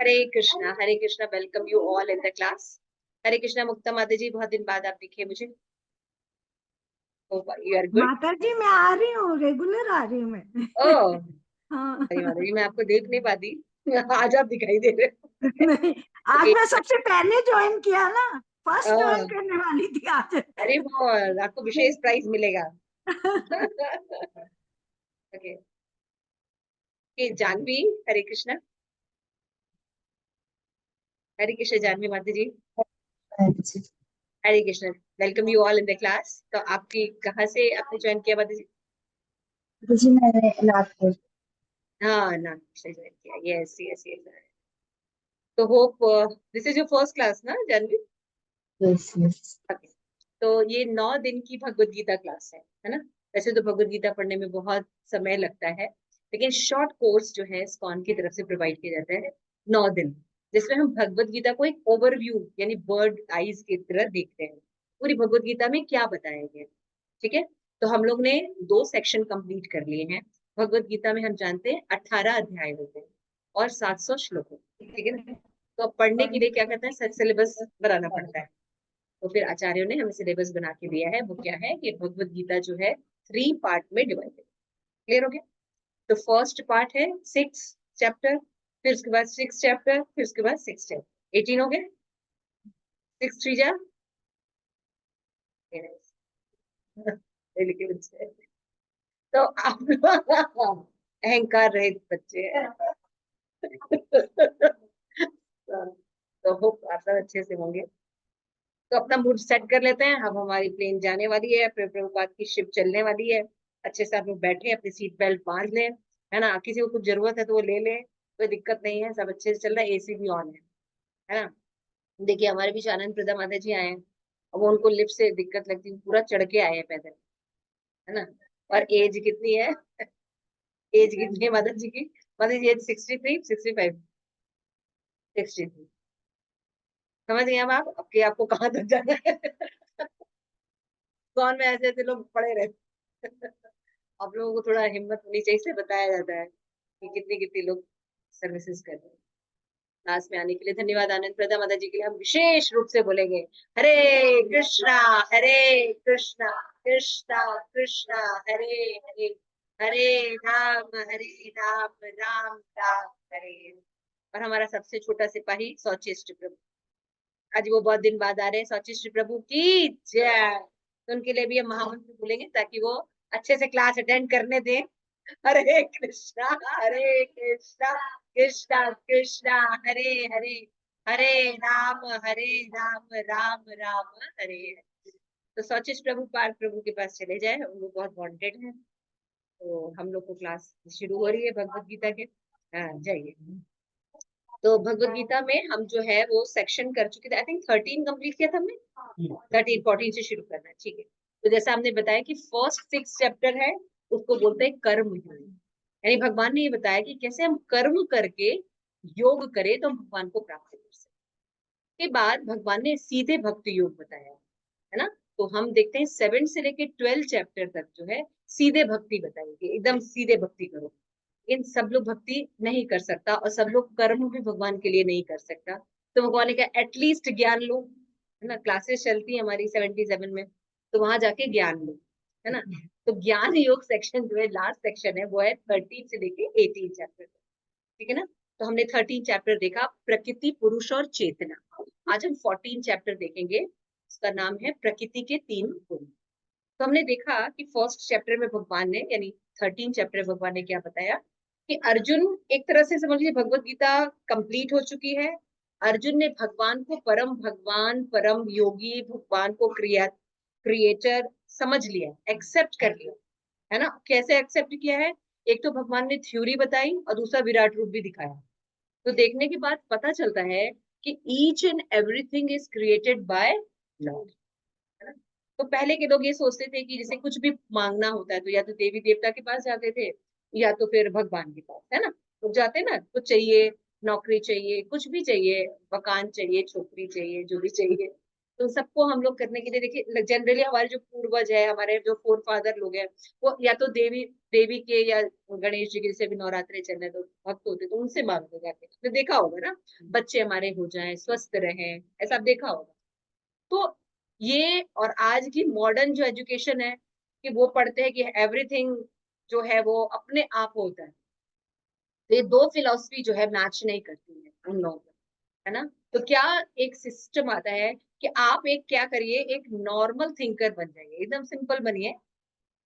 Hare Krishna, welcome you all in the class. Hare Krishna Mukta माता जी, बहुत दिन बाद आप दिखे मुझे। You are good. माता जी मैं आ रही हूँ, रेगुलर आ रही हूँ मैं। ओह हाँ। सही माता जी, मैं आपको देख नहीं पाती। आज आप दिखाई दे रहे हो। नहीं, आज ओके। मैं सबसे पहले ज्वाइन किया ना, फर्स्ट ज्वाइन ओह, करने वाली थी आज। अरे वो आपको विशेष प्राइज मिलेगा। ओके। जानवी, हरे कृष्णा। हरे कृष्ण जानवी माता जी। अच्छा। Hare Krishna, welcome you all in the class. तो आपकी कहाँ से आपने ज्वाइन किया माता जी? जी मैंने नागपुर। हाँ नाम से ज्वाइन किया, यस यस यस। तो hope this is your first class ना जानवी? Yes yes. Okay. तो ये 9 दिन की भगवत गीता क्लास है ना? वैसे तो भगवत गीता पढ़ने में बहुत समय लगता है, लेकिन शॉर्ट कोर्स जो है स्कॉन की तरफ से प्रोवाइड किया जाता है 9 दिन, जिसमें हम भगवत गीता को एक ओवरव्यू यानी बर्ड आईज की तरह देखते हैं, पूरी भगवत गीता में क्या बताया गया है। ठीक है, तो हम लोग ने 2 सेक्शन कंप्लीट कर लिए हैं। भगवत गीता में हम जानते हैं 18 अध्याय होते हैं और 700 श्लोक होते हैं, ठीक है ना? तो अब पढ़ने के लिए क्या करता है, सिलेबस बनाना पड़ता है। तो फिर आचार्यों ने हमें सिलेबस बना के दिया है, वो क्या है कि भगवत गीता जो है 3 पार्ट में डिवाइडेड। क्लियर हो गया? तो फर्स्ट पार्ट है 6 चैप्टर, फिर उसके बाद 6 चैप्टर, फिर उसके बाद 6 चैप्टर, 18 हो गए। 6 3 जा तो आप लोग अहंकार रहित बच्चे हैं। तो होप आप सब अच्छे से होंगे। तो अपना मूड सेट कर लेते हैं, अब हमारी प्लेन जाने वाली है, फिर प्रभुपाद की शिप चलने वाली है। अच्छे से आप लोग बैठे, अपनी सीट बेल्ट बांध लें, है ना? किसी को कुछ जरूरत है तो वो ले ले, कोई दिक्कत नहीं है, सब अच्छे से चल रहा है, एसी भी ऑन है ना? देखिए हमारे बीच आनंद प्रदा माता जी आए हैं, अब वो उनको लिफ्ट से दिक्कत लगती है, पूरा चढ़ के आए हैं पैदल, है ना? और एज कितनी है? एज कितनी है माता जी की? माता जी एज 63 65 63। समझ गए अब आप कि आपको कहाँ तक जाना है। कौन में ऐसे ऐसे लोग पड़े रहते। आप लोगों को थोड़ा हिम्मत होनी चाहिए, से बताया जाता है कि कितनी कितनी लोग सर्विसेज कर रहे हैं। क्लास में आने के लिए धन्यवाद। आनंद प्रदा माता जी के लिए हम विशेष रूप से बोलेंगे हरे कृष्णा, हरे कृष्णा, कृष्णा कृष्णा हरे हरे, हरे राम, राम राम हरे। और हमारा सबसे छोटा सिपाही सौचिष्ट प्रभु, आज वो बहुत दिन बाद आ रहे हैं, सौचिष्ट प्रभु की जय। तो उनके लिए भी हम महामंत्र बोलेंगे ताकि वो अच्छे से क्लास अटेंड करने दें। हरे कृष्णा, हरे कृष्णा, कृष्णा कृष्णा हरे हरे, हरे राम, राम राम हरे हरे। तो सौचिष्ट प्रभु पार्थ प्रभु के पास चले जाए, वो बहुत वांटेड है। तो हम लोग को क्लास शुरू हो रही है भगवत गीता के। हाँ जाइए। तो भगवत गीता में हम जो है वो सेक्शन कर चुके थे, आई थिंक 13 कंप्लीट किया था हमने। 13 14 से शुरू करना है, ठीक है? तो जैसा हमने बताया कि फर्स्ट 6 चैप्टर है, उसको बोलते हैं कर्म योग। यानी भगवान ने ये बताया कि कैसे हम कर्म करके योग करें तो हम भगवान को प्राप्त कर सकते। के बाद भगवान ने सीधे भक्ति योग बताया, है ना? तो हम देखते हैं 7 से लेके 12 चैप्टर तक जो है सीधे भक्ति बताएंगे, एकदम सीधे भक्ति करो। इन सब लोग भक्ति नहीं कर सकता और सब लोग कर्म भी भगवान के लिए नहीं कर सकता, तो भगवान ने कहा एटलीस्ट ज्ञान लो, है ना? क्लासेस चलती है हमारी 77 में, तो वहां जाके ज्ञान लो, है ना? तो ज्ञान योग सेक्शन जो है लास्ट सेक्शन है, वो है 13 से लेके 18 चैप्टर, ठीक है ना? तो हमने 13 चैप्टर देखा, प्रकृति, पुरुष और चेतना। आज हम 14 चैप्टर देखेंगे, उसका नाम है प्रकृति के 3 गुण। तो हमने देखा कि फर्स्ट चैप्टर में भगवान ने यानी 13 चैप्टर भगवान ने क्या बताया कि अर्जुन, एक तरह से समझ लीजिए भगवत गीता कंप्लीट हो चुकी है। अर्जुन ने भगवान को परम भगवान, परम योगी, भगवान को क्रिएटर समझ लिया, एक्सेप्ट कर लिया, है ना? कैसे एक्सेप्ट किया है? एक तो भगवान ने थ्योरी बताई और दूसरा विराट रूप भी दिखाया। तो देखने के बाद पता चलता है कि each and everything is created by Lord, है ना? तो पहले के लोग ये सोचते थे कि जैसे कुछ भी मांगना होता है तो या तो देवी देवता के पास जाते थे या तो फिर भगवान के पास, है ना? लोग जाते ना, कुछ चाहिए, नौकरी चाहिए, कुछ भी चाहिए, मकान चाहिए, छोकरी चाहिए, जो भी चाहिए, तो सबको हम लोग करने के लिए देखिए, जनरली हमारे जो पूर्वज है, हमारे जो फोर फादर लोग हैं, वो या तो देवी देवी के या गणेश जी के, जैसे भी नवरात्रे चल रहे तो भक्त होते तो उनसे मांगते जाके, आपने देखा होगा ना, बच्चे हमारे हो जाएं, स्वस्थ रहें, ऐसा आप देखा होगा। तो ये और आज की मॉडर्न जो एजुकेशन है कि वो पढ़ते हैं कि एवरीथिंग जो है वो अपने आप होता है, तो ये दो फिलॉसफी जो है मैच नहीं करती है उन लोगों को, है ना। तो क्या एक सिस्टम आता है कि आप एक क्या करिए, एक नॉर्मल थिंकर बन जाइए, एकदम सिंपल बनिए,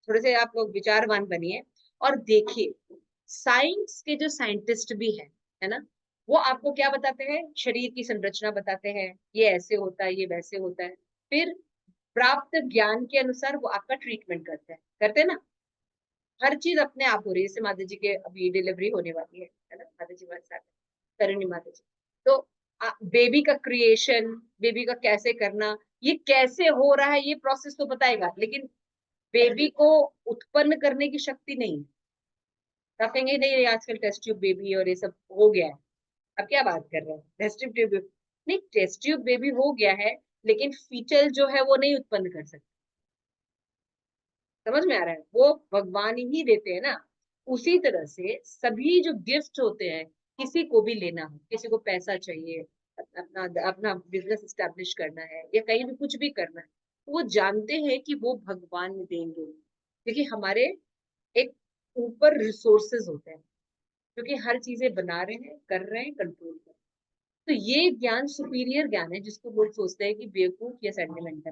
थोड़े से आप लोग विचारवान बनिए, और देखिए साइंस के जो साइंटिस्ट भी है ना, वो आपको क्या बताते हैं, शरीर की संरचना बताते हैं, ये ऐसे होता है, ये वैसे होता है, फिर प्राप्त ज्ञान के अनुसार वो आपका ट्रीटमेंट करते हैं ना। हर चीज अपने आप हो रही है, जैसे माता जी के अभी डिलीवरी होने वाली है ना, माता जी हमारे साथ करुणी माता जी, तो बेबी का क्रिएशन, बेबी का कैसे करना, ये कैसे हो रहा है, ये प्रोसेस तो बताएगा, लेकिन बेबी को उत्पन्न करने की शक्ति नहीं है। तो आप कहेंगे नहीं आजकल टेस्ट ट्यूब बेबी और ये सब हो गया है, अब क्या बात कर रहे हैं, टेस्ट ट्यूब बेबी नहीं, टेस्ट ट्यूब बेबी हो गया है, लेकिन फीचल जो है वो नहीं उत्पन्न कर सकते। समझ में आ रहा है, वो भगवान ही देते हैं ना। उसी तरह से सभी जो गिफ्ट होते हैं, किसी को भी लेना हो, किसी को पैसा चाहिए, अपना अपना बिजनेस स्टैब्लिश करना है, या कहीं भी कुछ भी करना है, तो वो जानते हैं कि वो भगवान देंगे, क्योंकि हमारे एक ऊपर रिसोर्सेज होते हैं, क्योंकि हर चीजें बना रहे हैं, कर रहे हैं, कंट्रोल कर रहे हैं। तो ये ज्ञान सुपीरियर ज्ञान है, जिसको लोग सोचते हैं कि बेवकूफ या सेंटिमेंटल।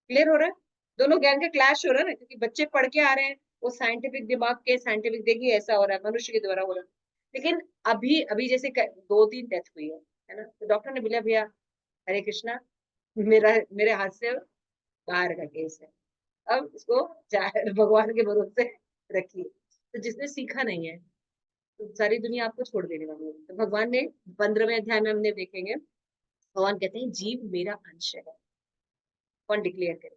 क्लियर हो रहा है, दोनों ज्ञान का क्लैश हो रहा है ना, क्योंकि बच्चे पढ़ के आ रहे हैं, वो साइंटिफिक दिमाग के साइंटिफिक देखिए ऐसा हो रहा है, मनुष्य के द्वारा हो रहा है, लेकिन अभी अभी जैसे 2-3 डेथ हुई है ना, तो डॉक्टर ने बोला भैया हरे कृष्णा, मेरा मेरे हाथ से बाहर का केस है, अब इसको भगवान के भरोसे रखिए। तो जिसने सीखा नहीं है, तो सारी दुनिया आपको छोड़ देने वाली है। तो भगवान ने 15वें अध्याय में हमने देखेंगे, भगवान कहते हैं जीव मेरा अंश है। कौन डिक्लेयर करे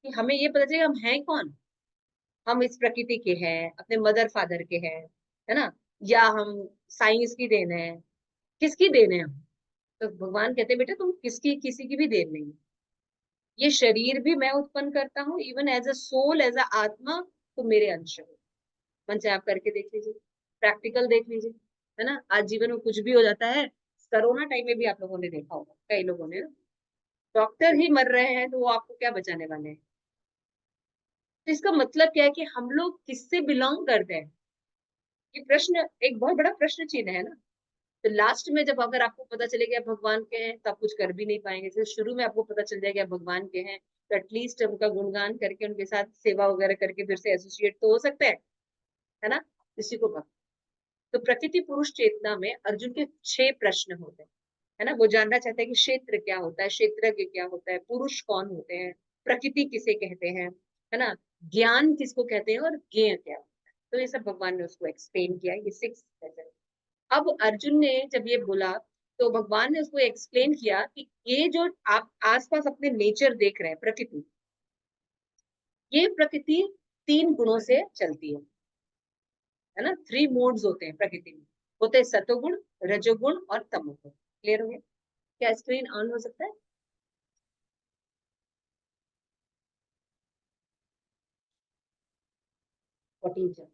कि हमें ये पता चले हम हैं कौन, हम इस प्रकृति के हैं, अपने मदर फादर के हैं, है ना, या हम साइंस की देन है, किसकी देन है हम। तो भगवान कहते हैं बेटा तुम किसकी किसी की भी देन नहीं है, ये शरीर भी मैं उत्पन्न करता हूँ, even as a soul, as a atma, तो मेरे अंश हो। मन से आप करके देख लीजिए, प्रैक्टिकल देख लीजिए, है ना। आज जीवन में कुछ भी हो जाता है, कोरोना टाइम में भी आप लोगों ने देखा होगा, कई लोगों ने, डॉक्टर ही मर रहे हैं, तो वो आपको क्या बचाने वाले हैं। तो इसका मतलब क्या है कि हम लोग किससे बिलोंग करते हैं, ये प्रश्न एक बहुत बड़ा प्रश्न चिन्ह है ना। तो लास्ट में जब अगर आपको पता चलेगा भगवान के हैं, तो आप कुछ कर भी नहीं पाएंगे। जैसे शुरू में आपको पता चल जाएगा भगवान के हैं, तो एटलीस्ट उनका गुणगान करके, उनके साथ सेवा वगैरह करके फिर से एसोसिएट तो हो सकता है ना। इसी को भक्त। तो प्रकृति पुरुष चेतना में अर्जुन के 6 प्रश्न होते हैं, है ना। वो जानना चाहते हैं कि क्षेत्र क्या होता है, क्षेत्रज्ञ क्या होता है, पुरुष कौन होते हैं, प्रकृति किसे कहते हैं, है ना, ज्ञान किसको कहते हैं, और ज्ञेय क्या होता है। तो ये सब भगवान ने उसको एक्सप्लेन किया, ये 6 लेसन। अब अर्जुन ने जब ये बोला, तो भगवान ने उसको एक्सप्लेन किया कि ये जो आप आसपास अपने नेचर देख रहे हैं, प्रकृति, ये प्रकृति 3 गुणों से चलती है ना। 3 मोड्स होते हैं प्रकृति में, होते हैं सतोगुण, रजोगुण और तमोगुण। क्लियर हो गया, क्या स्क्रीन ऑन हो सकता है। 14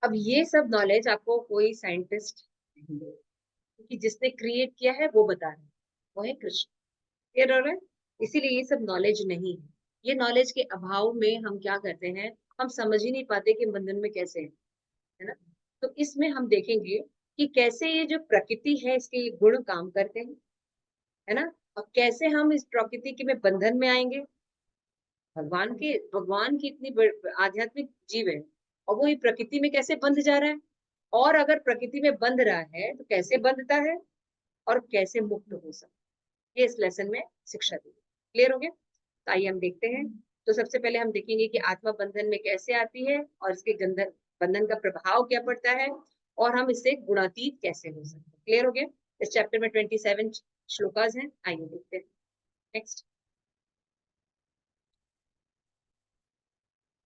अब ये सब नॉलेज आपको कोई साइंटिस्ट नहीं दे, क्योंकि जिसने क्रिएट किया है वो बता रहे हैं, वो है कृष्ण। क्लियर हो रहा है, इसीलिए ये सब नॉलेज नहीं है। ये नॉलेज के अभाव में हम क्या करते हैं, हम समझ ही नहीं पाते कि बंधन में कैसे है ना। तो इसमें हम देखेंगे कि कैसे ये जो प्रकृति है, इसके ये गुण काम करते हैं, है ना। और कैसे हम इस प्रकृति के में बंधन में आएंगे, भगवान की इतनी आध्यात्मिक जीव है, और वो ये प्रकृति में कैसे बंध जा रहा है, और अगर प्रकृति में बंध रहा है तो कैसे बंधता है, और कैसे मुक्त हो सकता है, ये इस लेसन में शिक्षा दी। क्लियर हो गया, तो आइए हम देखते हैं। तो सबसे पहले हम देखेंगे कि आत्मा बंधन में कैसे आती है, और इसके बंधन बंधन का प्रभाव क्या पड़ता है, और हम इससे गुणातीत कैसे हो सकते हैं। क्लियर हो गया, इस चैप्टर में 27 श्लोकाज हैं, आइए देखते हैं। नेक्स्ट,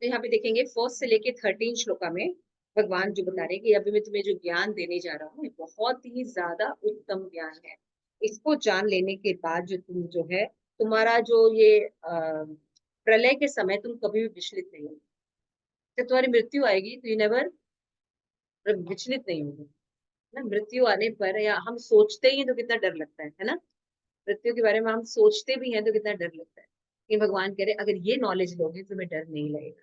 तो यहाँ पे देखेंगे फर्स्ट से लेके 13 श्लोका में भगवान जो बता रहे हैं कि अभी मैं तुम्हें जो ज्ञान देने जा रहा हूँ ये बहुत ही ज्यादा उत्तम ज्ञान है। इसको जान लेने के बाद जो तुम जो है तुम्हारा जो ये प्रलय के समय तुम कभी भी विचलित नहीं होगे। जब तुम्हारी मृत्यु आएगी तो यू नेवर विचलित नहीं होगे। ना मृत्यु आने पर या हम सोचते ही तो कितना डर लगता है ना। मृत्यु के बारे में हम सोचते भी हैं तो कितना डर लगता है। कि भगवान कह रहे अगर ये नॉलेज लोगे तो तुम्हें डर नहीं लगेगा।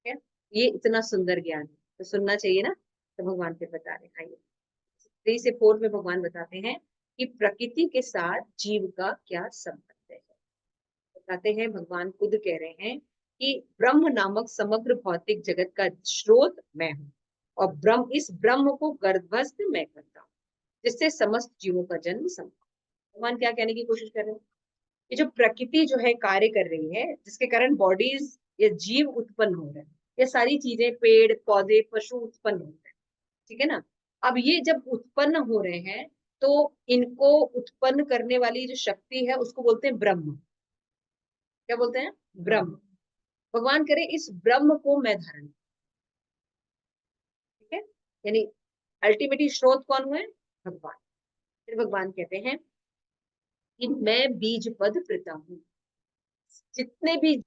ठीक है। ये इतना सुंदर ज्ञान है तो सुनना चाहिए ना। तो भगवान फिर बता रहे हैं आइए 3 से 4 में भगवान बताते हैं कि प्रकृति के साथ जीव का क्या संबंध है। बताते हैं भगवान खुद कह रहे हैं कि ब्रह्म नामक समग्र भौतिक जगत का स्रोत मैं हूँ और ब्रह्म को गर्भस्थ मैं करता हूँ जिससे समस्त जीवों का जन्म संभव। भगवान क्या कहने की कोशिश कर रहे हैं। ये जो प्रकृति जो है कार्य कर रही है जिसके कारण बॉडीज या जीव उत्पन्न हो रहे हैं। ये सारी चीजें पेड़ पौधे पशु उत्पन्न हो रहे हैं। ठीक है ना। अब ये जब उत्पन्न हो रहे हैं तो इनको उत्पन्न करने वाली जो शक्ति है उसको बोलते हैं ब्रह्म। क्या बोलते हैं। ब्रह्म। भगवान करे इस ब्रह्म को मैं धारण। ठीक है। यानी अल्टीमेटली स्रोत कौन हुए। भगवान। फिर भगवान कहते हैं कि मैं बीज पद प्रता हूँ। जितने भी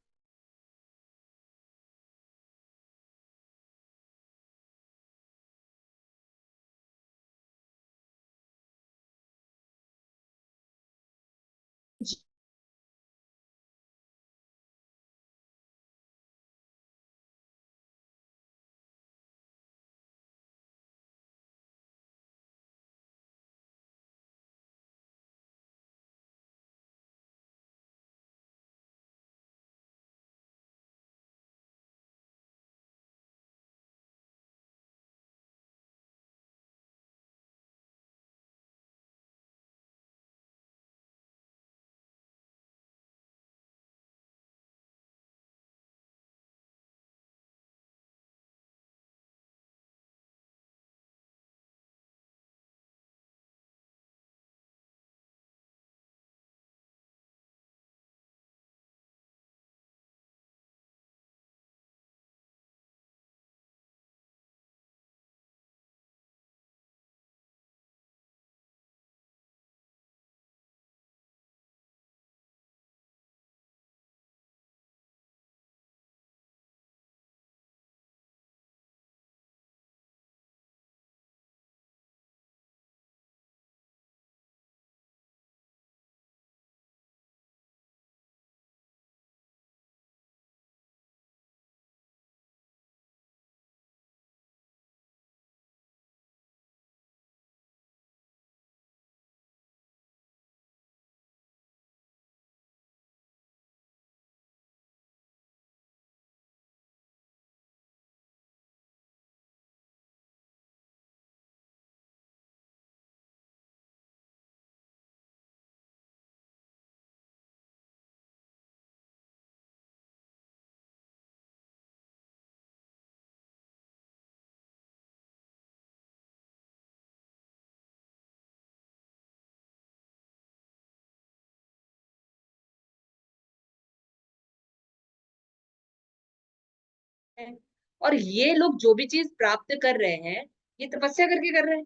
हैं और ये लोग जो भी चीज प्राप्त कर रहे हैं ये तपस्या करके कर रहे हैं।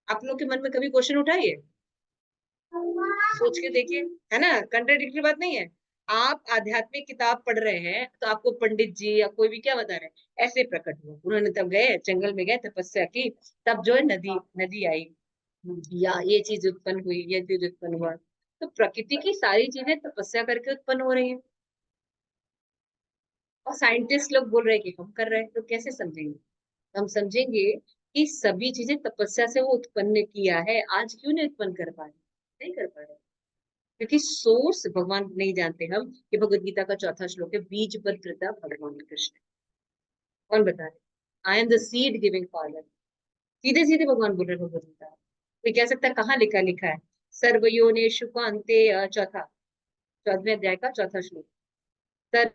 आप लोग के मन में कभी क्वेश्चन उठा ये। सोच के देखिए। है ना। कंट्राडिक्टरी बात नहीं है। आप आध्यात्मिक किताब पढ़ रहे हैं तो आपको पंडित जी या कोई भी क्या बता रहे हैं ऐसे प्रकट हुआ उन्होंने तब गए जंगल में गए तपस्या की तब जो है नदी नदी आई या ये चीज उत्पन्न हुई ये चीज उत्पन्न हुआ। तो प्रकृति की सारी चीजें तपस्या करके उत्पन्न हो रही है और साइंटिस्ट लोग बोल रहे हैं कि हम कर रहे हैं तो कैसे समझेंगे। हम समझेंगे कि सभी चीजें तपस्या से वो उत्पन्न किया है आज क्यों नहीं उत्पन्न कर पा रहे। नहीं कर पा रहे क्योंकि सोर्स भगवान नहीं जानते हम कि भगवत गीता का चौथा श्लोक है बीज पर प्रता भगवान कृष्ण। कौन बता रहे। I am the seed giving father. सीधे सीधे भगवान बोल रहे भगवत गीता। कोई कह सकता है कहाँ लिखा लिखा है। सर्वयोनिषु कान्ते चौथा 14वें अध्याय का चौथा श्लोक। सर्व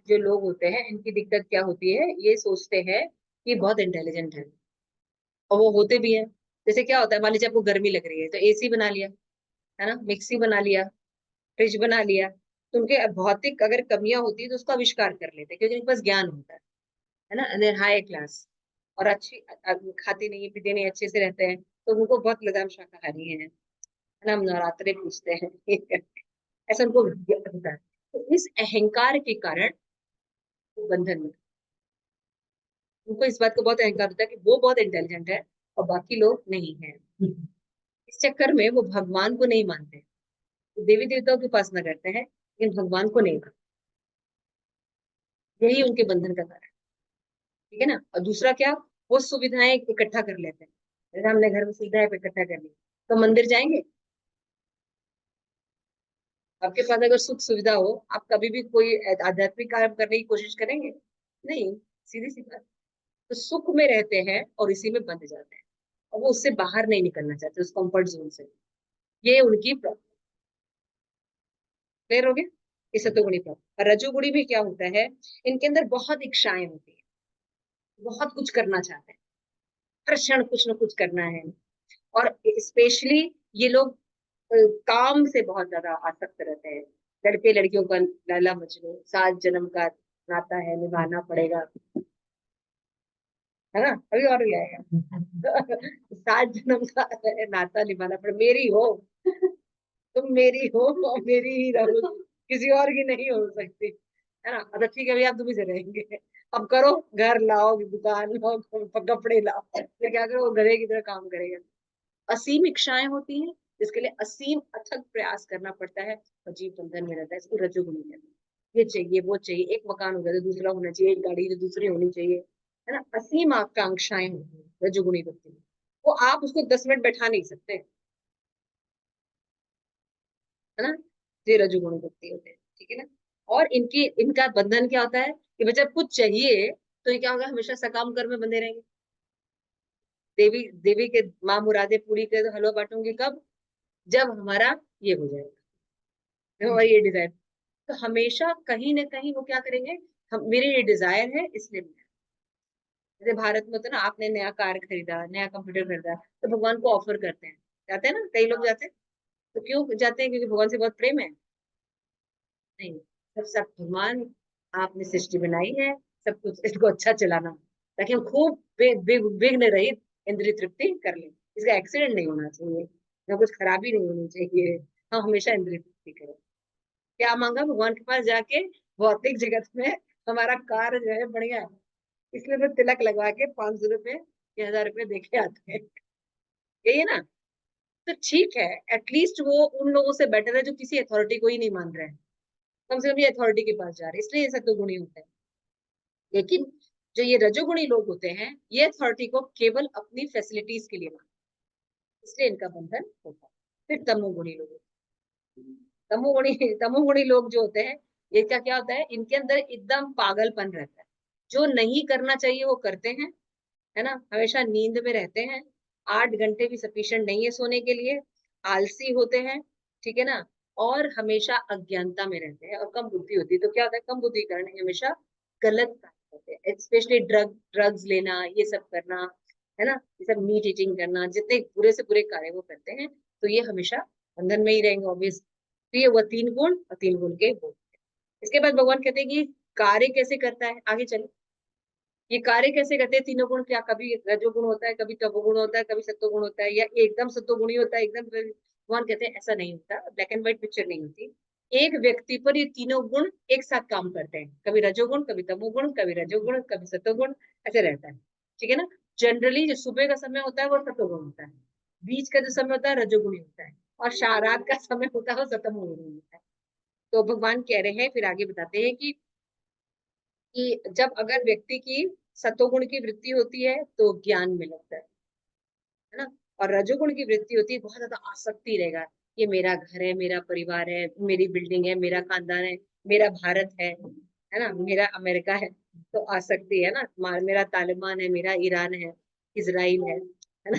जो लोग होते हैं इनकी दिक्कत क्या होती है, ये सोचते हैं कि बहुत इंटेलिजेंट है, और वो होते भी हैं। जैसे क्या होता है, मान लीजिए आपको गर्मी लग रही है तो एसी बना लिया, है ना, मिक्सी बना लिया, फ्रिज बना लिया। तो उनके भौतिक अगर कमियां होती है तो उसका आविष्कार कर लेते हैं, क्योंकि उनके पास ज्ञान होता है ना, एंड हाई क्लास, और अच्छी खाते नहीं पीते नहीं, अच्छे से रहते हैं, तो उनको बहुत लगाम शाकाहारी है ना, हम नवरात्रे पूछते हैं ये करते हैं। ऐसा उनको होता है। तो इस अहंकार के कारण वो बंधन में, उनको इस बात का बहुत अहंकार होता है कि वो बहुत इंटेलिजेंट है और बाकी लोग नहीं है। इस चक्कर में वो भगवान को नहीं मानते, तो देवी देवताओं की उपासना करते हैं लेकिन भगवान को नहीं मानते। यही उनके बंधन का कारण, ठीक है ना। और दूसरा क्या, वो सुविधाएं इकट्ठा कर लेते हैं। जैसे हमने घर में सुविधाएं इकट्ठा कर ली, तो मंदिर जाएंगे? आपके पास अगर सुख सुविधा हो, आप कभी भी कोई आध्यात्मिक कार्य करने की कोशिश करेंगे? नहीं, सीधी सी बात। तो सुख में रहते हैं और इसी में बंध जाते हैं, और वो उससे बाहर नहीं निकलना चाहते, उस कंफर्ट जोन से। ये उनकी प्रॉब्लम। क्लियर हो गया? ये सतोगुणी प्रॉब्लम। और रजोगुणी में क्या होता है, इनके अंदर बहुत इच्छाएं होती है, बहुत कुछ करना चाहते हैं, हर क्षण कुछ ना कुछ करना है। और स्पेशली ये लोग अ, काम से बहुत ज्यादा आसक्त रहते हैं। लड़के लड़कियों का लैला मजनू, 7 जन्म का नाता है, निभाना पड़ेगा, है ना, अभी और भी आएगा। 7 जन्म का नाता निभाना पड़े, मेरी हो, तुम मेरी हो और मेरी ही रहो, किसी और की नहीं हो सकती, है ना। अच्छा ठीक है भैया, आप तुम ही से रहेंगे, अब करो, घर लाओ, दुकान लाओ, कपड़े लाओ, फिर क्या करो, वो गधे की तरह काम करेगा। असीम इच्छाएं होती हैं, जिसके लिए असीम अथक प्रयास करना पड़ता है, और जीव बंधन में रहता है। इसको रजोगुणी कहते हैं। ये चाहिए, वो चाहिए, एक मकान हो गया तो दूसरा होना चाहिए, एक गाड़ी तो दूसरी होनी चाहिए, है ना। असीम आकांक्षाएं होती हैं रजोगुणी व्यक्ति में। वो आप उसको 10 मिनट बैठा नहीं सकते, है ना। ये रजोगुणी व्यक्ति होते हैं, ठीक है ना। और इनकी इनका बंधन क्या होता है कि बच्चा कुछ चाहिए तो ये क्या होगा, हमेशा सकाम कर्म में बंधे रहेंगे। देवी देवी के माँ मुरादे पूरी कर, तो हलवा बांटूंगी कब, जब हमारा ये हो जाएगा, जब हमारी ये डिजायर। तो हमेशा कहीं ना कहीं वो क्या करेंगे, हम, मेरे ये डिजायर है इसलिए जैसे भारत में तो ना, आपने नया कार खरीदा, नया कंप्यूटर खरीदा, तो भगवान को ऑफर करते हैं, जाते हैं ना, कई लोग जाते हैं। तो क्यों जाते हैं, क्योंकि भगवान से बहुत प्रेम है? नहीं, सब सब भगवान, आपने सृष्टि बनाई है, सब कुछ इसको अच्छा चलाना, ताकि हम खूब विघ्न रहित इंद्रिय तृप्ति कर लें। इसका एक्सीडेंट नहीं होना चाहिए, या कुछ खराबी नहीं होनी चाहिए, हम हमेशा इंद्रिय तृप्ति करें। क्या मांगा भगवान के पास जाके, भौतिक जगत में हमारा कार्य जो है बढ़िया है, इसलिए तो तिलक लगवा के 500 रुपए या 1000 रुपए देके आते हैं, यही है ना। तो ठीक है, एटलीस्ट वो उन लोगों से बेटर है जो किसी अथॉरिटी को ही नहीं मान रहे हैं, कम से कम ये अथॉरिटी के पास जा रहे हैं, इसलिए ये सत्वगुणी होते हैं। लेकिन जो ये रजोगुणी लोग होते हैं, ये अथॉरिटी को केवल अपनी फैसिलिटीज के लिए मानते हैं, इसलिए इनका बंधन होता है। फिर तमोगुणी लोग, तमोगुणी तमोगुणी लोग जो होते हैं, ये क्या क्या होता है, इनके अंदर एकदम पागलपन रहता है, जो नहीं करना चाहिए वो करते हैं, है ना। हमेशा नींद में रहते हैं, 8 घंटे भी सफिशिएंट नहीं है सोने के लिए, आलसी होते हैं, ठीक है ना। और हमेशा अज्ञानता में रहते हैं, और कम बुद्धि होती है। तो क्या होता है, कम बुद्धि के कारण हमेशा गलत काम करते हैं, स्पेशली ड्रग्स लेना, ये सब करना, है ना, ये सब मीट ईटिंग करना, जितने बुरे से बुरे कार्य वो करते हैं, तो ये हमेशा बंधन में ही रहेंगे ऑब्वियस। तो ये हुआ 3 गुण, और 3 गुण के गुण। इसके बाद भगवान कहते हैं कि कार्य कैसे करता है, आगे चलो। ये कार्य कैसे करते हैं तीनों गुण, क्या कभी रजोगुण होता है, कभी तमोगुण होता है, कभी सत्वगुण होता है, या एकदम सत्वगुणी होता है एकदम? भगवान कहते हैं ऐसा नहीं होता, ब्लैक एंड व्हाइट पिक्चर नहीं होती। एक व्यक्ति पर ये तीनों गुण एक साथ काम करते हैं, कभी रजोगुण, कभी तमोगुण, कभी रजोगुण, कभी सत्वगुण, ऐसे रहता है, ठीक है ना। जनरली जो सुबह का समय होता है वो सत्वगुण होता है, बीच का जो समय होता है रजोगुणी होता है, और रात का समय होता है वो सतमगुणी होता है। तो भगवान कह रहे हैं, फिर आगे बताते हैं कि जब अगर व्यक्ति की सतोगुण की वृत्ति होती है तो ज्ञान में लगता है ना। और रजोगुण की वृत्ति होती है, बहुत ज्यादा आसक्ति रहेगा, ये मेरा घर है, मेरा परिवार है, मेरी बिल्डिंग है, मेरा खानदान है, मेरा भारत है ना, मेरा अमेरिका है, तो आसक्ति है ना, मेरा तालिबान है, मेरा ईरान है, इजराइल है ना,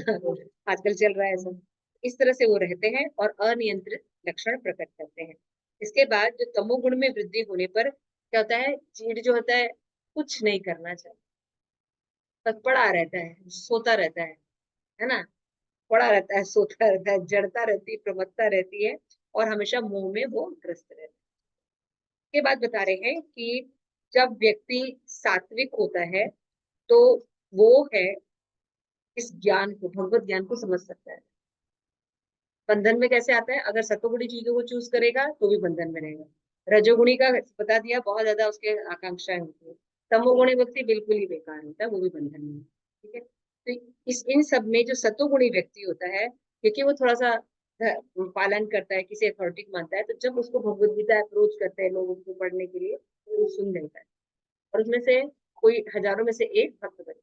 आजकल चल रहा है सब। इस तरह से वो रहते हैं और अनियंत्रित लक्षण प्रकट करते हैं। इसके बाद जो तमोगुण में वृद्धि होने पर क्या होता है, जीव जो होता है कुछ नहीं करना चाहता, बस पड़ा रहता है, सोता रहता है ना, पड़ा रहता है, सोता रहता है, जड़ता रहती है, प्रमत्ता रहती है, और हमेशा मोह में वो ग्रस्त रहता है। के बाद बता रहे हैं कि जब व्यक्ति सात्विक होता है तो वो है इस ज्ञान को, भगवत ज्ञान को समझ सकता है। बंधन में कैसे आता है, अगर सतोगुणी चीजों को चूज करेगा तो भी बंधन में रहेगा। रजोगुणी का बता दिया, बहुत ज्यादा उसके आकांक्षाएं होती है। तमोगुणी व्यक्ति बिल्कुल ही बेकार होता है, वो भी बंधन में है। ठीक है, तो इस इन सब में जो सतोगुणी व्यक्ति होता है, क्योंकि वो थोड़ा सा पालन करता है, किसी अथॉरिटी को मानता है, तो जब उसको भगवत गीता अप्रोच करते हैं लोग उसको पढ़ने के लिए, तो वो सुन लेता है, और उसमें से कोई हजारों में से एक भक्त बने।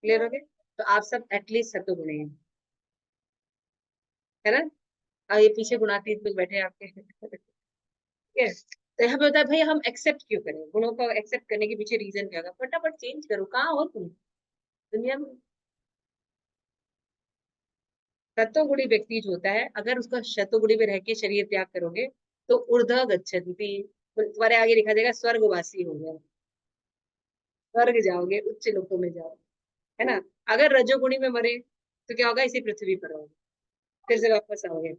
क्लियर हो गया? तो आप सब एटलीस्ट सतोगुणी हैं, है ना? ये पीछे गुणातीत लोग बैठे हैं आपके। ठीक है, तो यहाँ पे होता है भाई हम एक्सेप्ट क्यों करें, गुणों को एक्सेप्ट करने के पीछे रीजन क्या होगा, फटाफट चेंज करो, कहाँ हो तुम दुनिया में। सतोगुणी व्यक्ति जो होता है, अगर उसका शतोगुणी में रह के शरीर त्याग करोगे तो ऊर्ध्व गच्छति, तुम्हारे आगे लिखा जाएगा स्वर्गवासी हो गया, स्वर्ग जाओगे, उच्च लोकों में जाओ, है ना। अगर रजोगुणी में मरे तो क्या होगा, इसी पृथ्वी पर रहोगे, फिर से वापस आओगे।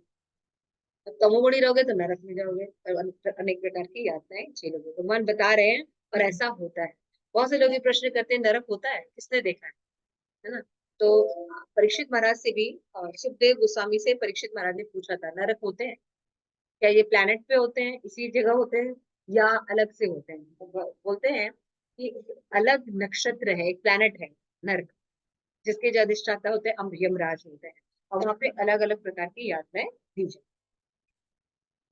तो तमोगुणी रहोगे तो नरक में जाओगे, और अनेक प्रकार की यातनाएं झेलोगे, भगवान बता रहे हैं, और ऐसा होता है। बहुत से लोग ये प्रश्न करते हैं, नरक होता है, किसने देखा है ना। तो परीक्षित महाराज से भी, सुखदेव गोस्वामी से परीक्षित महाराज ने पूछा था, नरक होते हैं क्या, ये प्लेनेट पे होते हैं, इसी जगह होते हैं, या अलग से होते हैं? तो बोलते हैं कि अलग नक्षत्र है, एक प्लेनेट है नरक, जिसके जो अधिष्ठाता होते हैं यमराज होते हैं, और वहां पे अलग अलग प्रकार की यातनाएं दी जाती हैं,